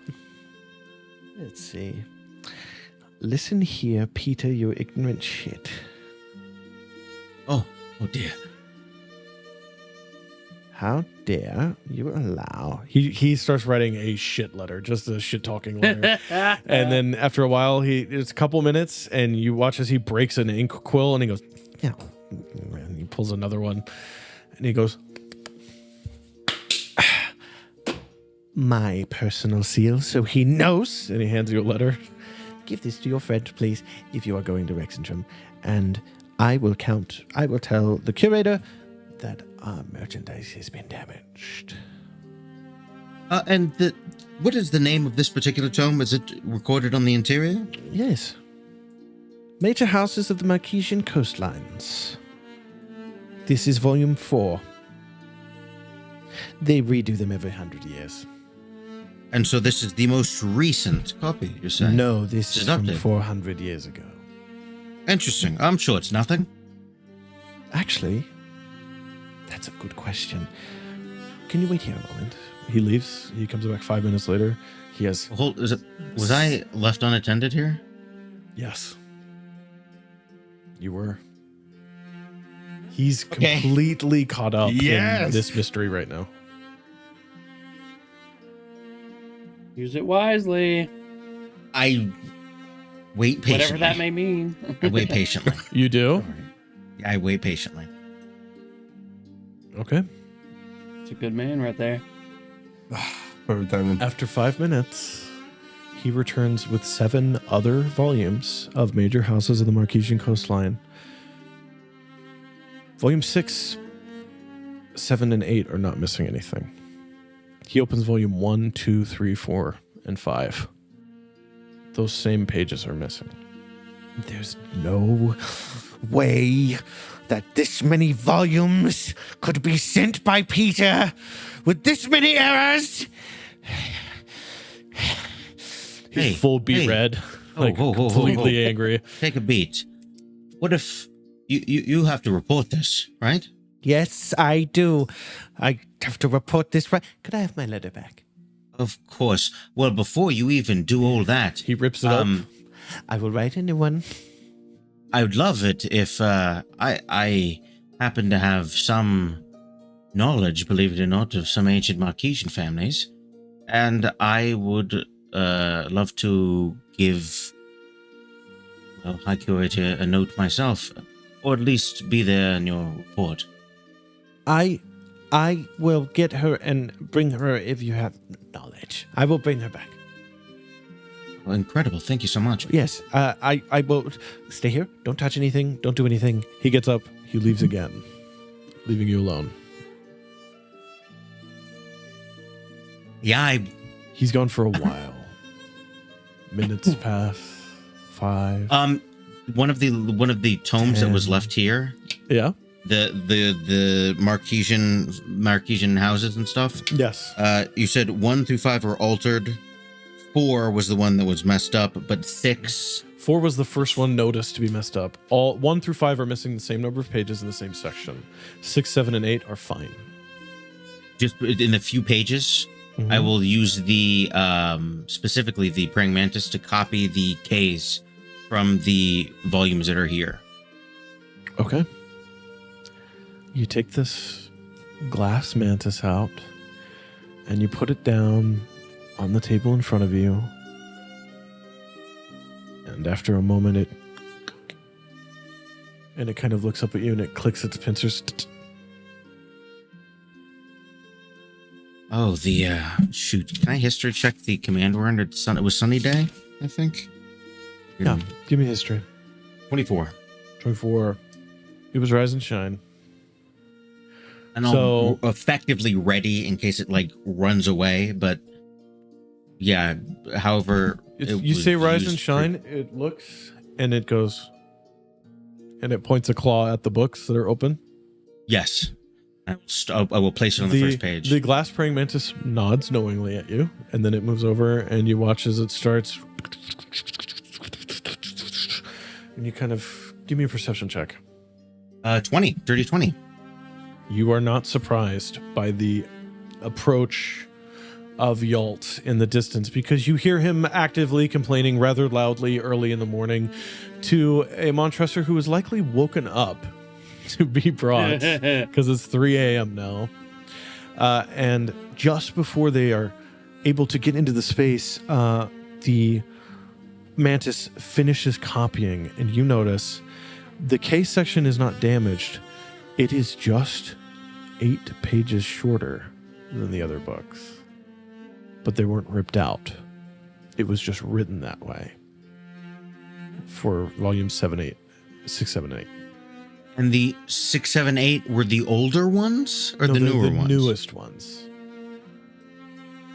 Let's see. Listen here, Peter, you ignorant shit. Oh dear. How dare you allow... He starts writing a shit letter, just a shit talking letter. And then after a while, it's a couple minutes, and you watch as he breaks an ink quill, and he goes, yeah. And he pulls another one, and he goes, my personal seal, so he knows. and he hands you a letter. Give this to your friend, please, if you are going to Rexentrum. And I will tell the curator that our merchandise has been damaged. And what is the name of this particular tome? Is it recorded on the interior? Yes. Major Houses of the Marquesian Coastlines. This is volume 4. They redo them every 100 years. And so this is the most recent copy, you're saying? No, this is from updated. 400 years ago. Interesting. I'm sure it's nothing. Actually, that's a good question. Can you wait here a moment? He leaves. He comes back 5 minutes later. He has... Was I left unattended here? Yes. You were. He's completely caught up in this mystery right now. Use it wisely. I wait patiently. Whatever that may mean. I wait patiently. You do? I wait patiently. Okay. It's a good man right there. Perfect timing. After 5 minutes, he returns with 7 other volumes of Major Houses of the Marquesian Coastline. Volume 6, 7, and 8 are not missing anything. He opens volume 1, 2, 3, 4, and 5. Those same pages are missing. There's no way that this many volumes could be sent by Peter with this many errors. He's full beat red, completely angry. Take a beat. What if you have to report this, right? Yes, I do. I have to report this right. Could I have my letter back? Of course. Well, before you even do all that, He rips it up. I will write a new one. I would love it if I happen to have some knowledge, believe it or not, of some ancient Marquesian families, and I would love to give High Curator a note myself, or at least be there in your report. I will get her and bring her if you have knowledge. I will bring her back. Well, incredible. Thank you so much. Yes, I will stay here. Don't touch anything. Don't do anything. He gets up. He leaves again, leaving you alone. Yeah, He's gone for a while. Minutes pass. 5. one of the tomes that was left here, Yeah. the Marquesian houses and stuff. Yes. You said 1 through 5 were altered. 4 was the one that was messed up, but 6. 4 was the first one noticed to be messed up. All 1 through 5 are missing the same number of pages in the same section. 6, 7, and 8 are fine. Just in a few pages, I will use the specifically the praying mantis to copy the Ks from the volumes that are here. Okay. You take this glass mantis out and you put it down on the table in front of you. And after a moment, it kind of looks up at you and it clicks its pincers. Oh, shoot. Can I history check the command we're under? It was sunny day, I think. Yeah, give me history. 24. 24. It was Rise and Shine. And So- I'll effectively ready in case it runs away, but yeah, however. You say Rise and Shine, it looks and it goes, and it points a claw at the books that are open. Yes. I will place it on the first page. The glass praying mantis nods knowingly at you, and then it moves over, and you watch as it starts. And you kind of give me a perception check. 20. Dirty 20. You are not surprised by the approach of Yalt in the distance because you hear him actively complaining rather loudly early in the morning to a Montresor who is likely woken up to be brought because it's 3 a.m. now. And just before they are able to get into the space, the mantis finishes copying, and you notice the case section is not damaged. It is just 8 pages shorter than the other books. But they weren't ripped out. It was just written that way for volume 6, 7, 8. And the 6, 7, 8 were the older ones or the newer ones? The newest ones.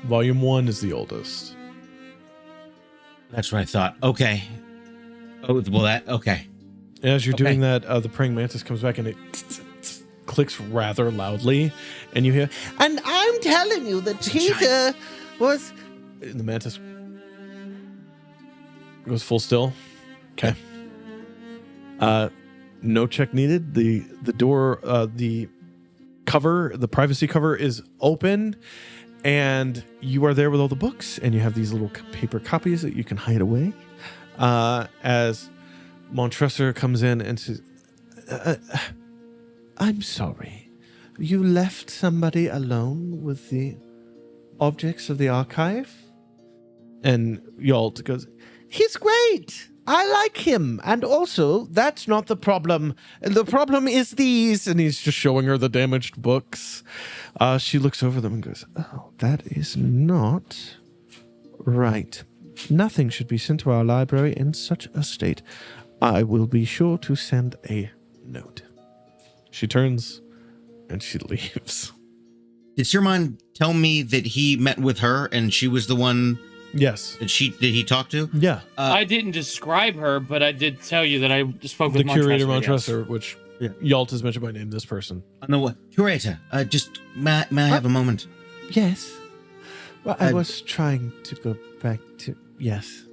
Volume 1 is the oldest. That's what I thought. Okay. Oh, well, okay. As you're doing that, the praying mantis comes back and it clicks rather loudly, and you hear, And I'm telling you that Peter was... and the mantis goes full still. Okay. No check needed. The door, the cover, the privacy cover is open, and you are there with all the books, and you have these little paper copies that you can hide away. As Montresor comes in and says, I'm sorry. You left somebody alone with the objects of the archive? And Yalt goes, he's great. I like him. And also, that's not the problem. The problem is these. And he's just showing her the damaged books. She looks over them and goes, oh, that is not right. Nothing should be sent to our library in such a state. I will be sure to send a note. She turns and she leaves. Did Siromon tell me that he met with her and she was the one? Yes. Did he talk to? Yeah. I didn't describe her, but I did tell you that I spoke The with curator Montresor. Montresor, which Yalt has mentioned by name, this person. No, curator. Just may I have a moment? Yes. Well, I was trying to go back to... Yes.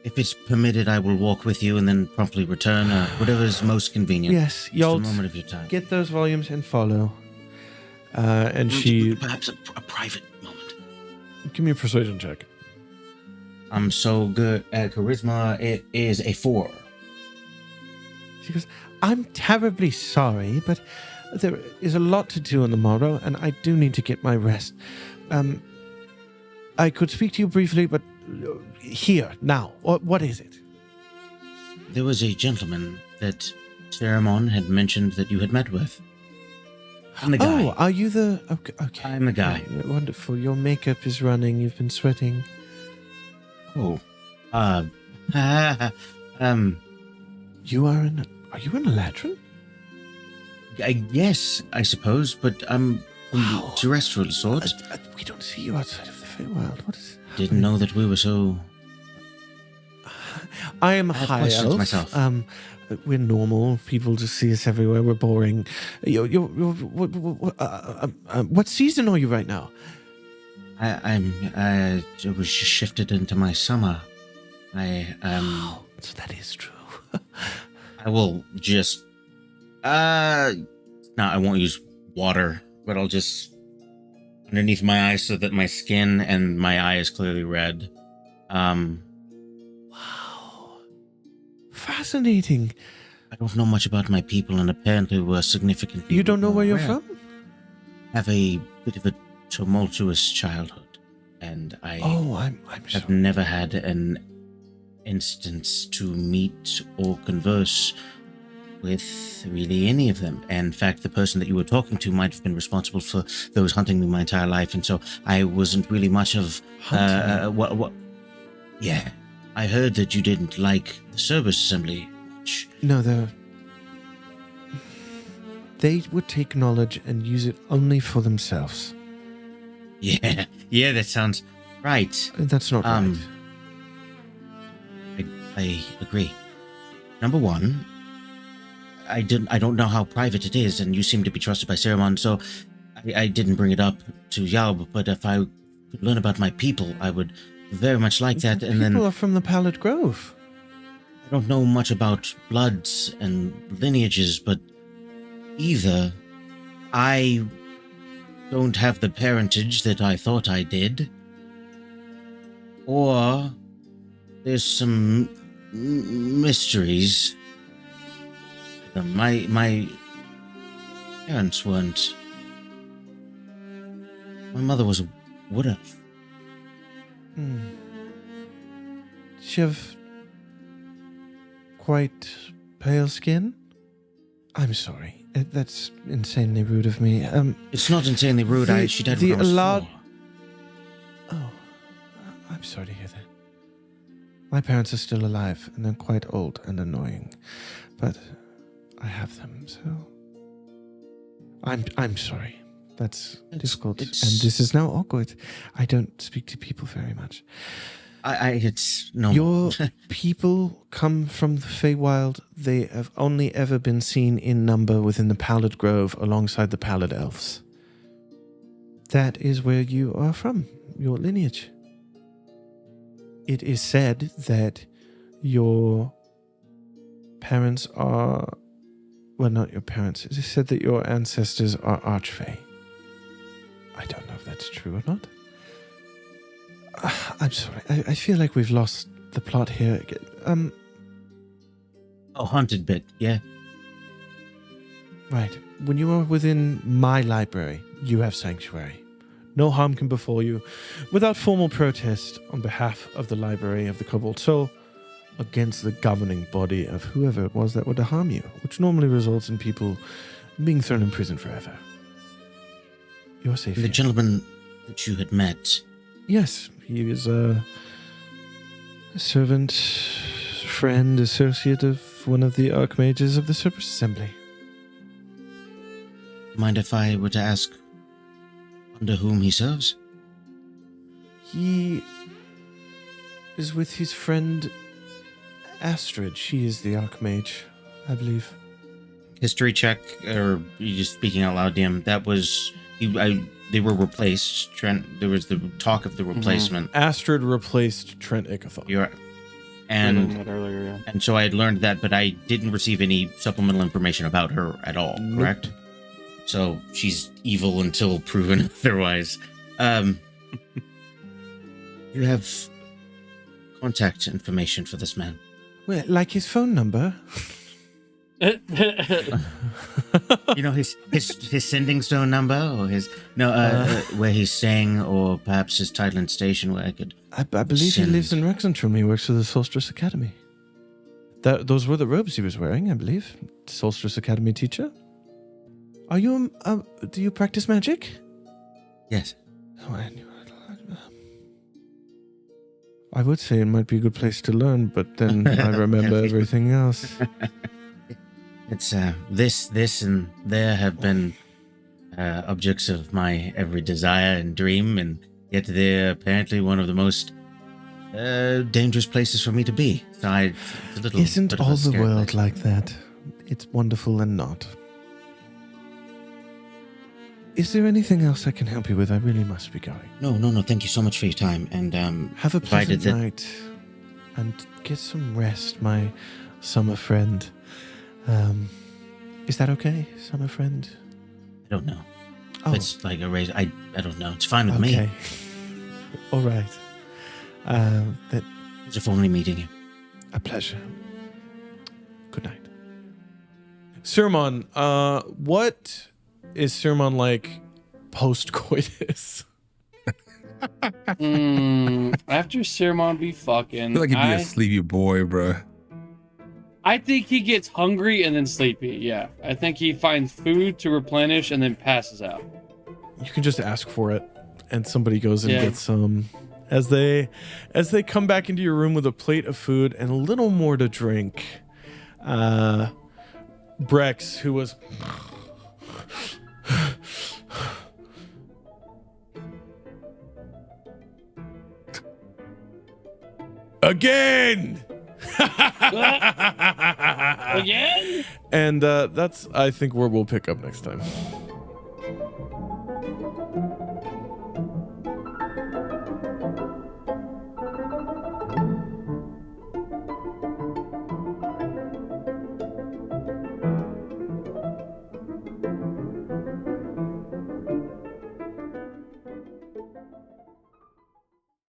If it's permitted, I will walk with you and then promptly return, or whatever is most convenient. Yes, Just a y'all moment of your time. get those volumes and follow. And she... Perhaps a private moment. Give me a persuasion check. I'm so good at charisma. It is a 4. She goes, I'm terribly sorry, but there is a lot to do on the morrow, and I do need to get my rest. I could speak to you briefly, but here, now, what is it? There was a gentleman that Siromon had mentioned that you had met with. I'm the guy. Oh, are you the... Okay. I'm the guy. Oh, wonderful. Your makeup is running. You've been sweating. Oh. You are in... Are you in a latrin? Yes, I suppose, but I'm from terrestrial sorts. We don't see you outside of the Feywild. What is... Didn't know that we were so... I am a have high questions elf. myself. We're normal. People just see us everywhere. We're boring. What season are you right now? I was just shifted into my summer. So that is true. I will just... I won't use water, but I'll just... underneath my eyes so that my skin and my eye is clearly red. Wow. Fascinating. I don't know much about my people, and apparently we're significantly... You don't know where you're rare. from? Have a bit of a tumultuous childhood, and I'm sorry. have never had an instance to meet or converse with really any of them. And in fact, the person that you were talking to might have been responsible for those hunting me my entire life, and so I wasn't really much of what. Yeah, I heard that you didn't like the service assembly much. No, they would take knowledge and use it only for themselves. Yeah, that sounds right. That's not right. I agree. Number one, I don't know how private it is, and you seem to be trusted by Siromon, so I didn't bring it up to Yaub, but if I could learn about my people, I would very much like that. And then People are from the Pallid Grove. I don't know much about bloods and lineages, but either I don't have the parentage that I thought I did, or there's some mysteries. My parents weren't. My mother was a wood elf. Does she have quite pale skin? I'm sorry. That's insanely rude of me. It's not insanely rude. She died when I was 4. Oh, I'm sorry to hear that. My parents are still alive, and they're quite old and annoying, but I have them, so I'm sorry. That's difficult, and this is now awkward. I don't speak to people very much. It's no. Your people come from the Feywild. They have only ever been seen in number within the Pallid Grove alongside the Pallid Elves. That is where you are from, your lineage. It is said that your parents are... Well, not your parents. It is said that your ancestors are Archfey. I don't know if that's true or not. I'm sorry. I feel like we've lost the plot here. Haunted bit, yeah. Right. When you are within my library, you have sanctuary. No harm can befall you without formal protest on behalf of the library of the Kobold Soul against the governing body of whoever it was that would harm you, which normally results in people being thrown in prison forever. You're safe. The gentleman that you had met. Yes, he is a servant, friend, associate of one of the Archmages of the Service Assembly. Mind if I were to ask under whom he serves? He is with his friend Astrid. She is the Archmage, I believe. History check, or are you just speaking out loud, DM? That was... they were replaced. Trent, there was the talk of the replacement. Astrid replaced Trent Ickathon. You're And that earlier, yeah. and so I had learned that, but I didn't receive any supplemental information about her at all, correct? So she's evil until proven otherwise. You have contact information for this man? Well, like his phone number. You know, his sending stone number, or where he's staying, or perhaps his title and station where I could. I believe he lives in Rexentrum. He works for the Solstice Academy. Those were the robes he was wearing, I believe. Solstice Academy teacher. Are you do you practice magic? Yes. Oh, I would say it might be a good place to learn, but then I remember everything else. It's this and there have been objects of my every desire and dream, and yet they're apparently one of the most dangerous places for me to be. So it's a little. Isn't all the world like that? It's wonderful and not. Is there anything else I can help you with? I really must be going. No. Thank you so much for your time, and have a pleasant night, and get some rest, my summer friend. Is that okay, summer friend? I don't know. Oh. It's like a raise. I don't know. It's fine with me. All right. Pleasure formally meeting you. A pleasure. Good night. Siromon, what is Siromon like post-coitus? After Siromon be fucking, I feel like he'd be a sleepy boy, bro. I think he gets hungry and then sleepy. Yeah, I think he finds food to replenish and then passes out. You can just ask for it, and somebody goes and gets some. As they come back into your room with a plate of food and a little more to drink, Brex, who was again. Again? And that's, I think, where we'll pick up next time.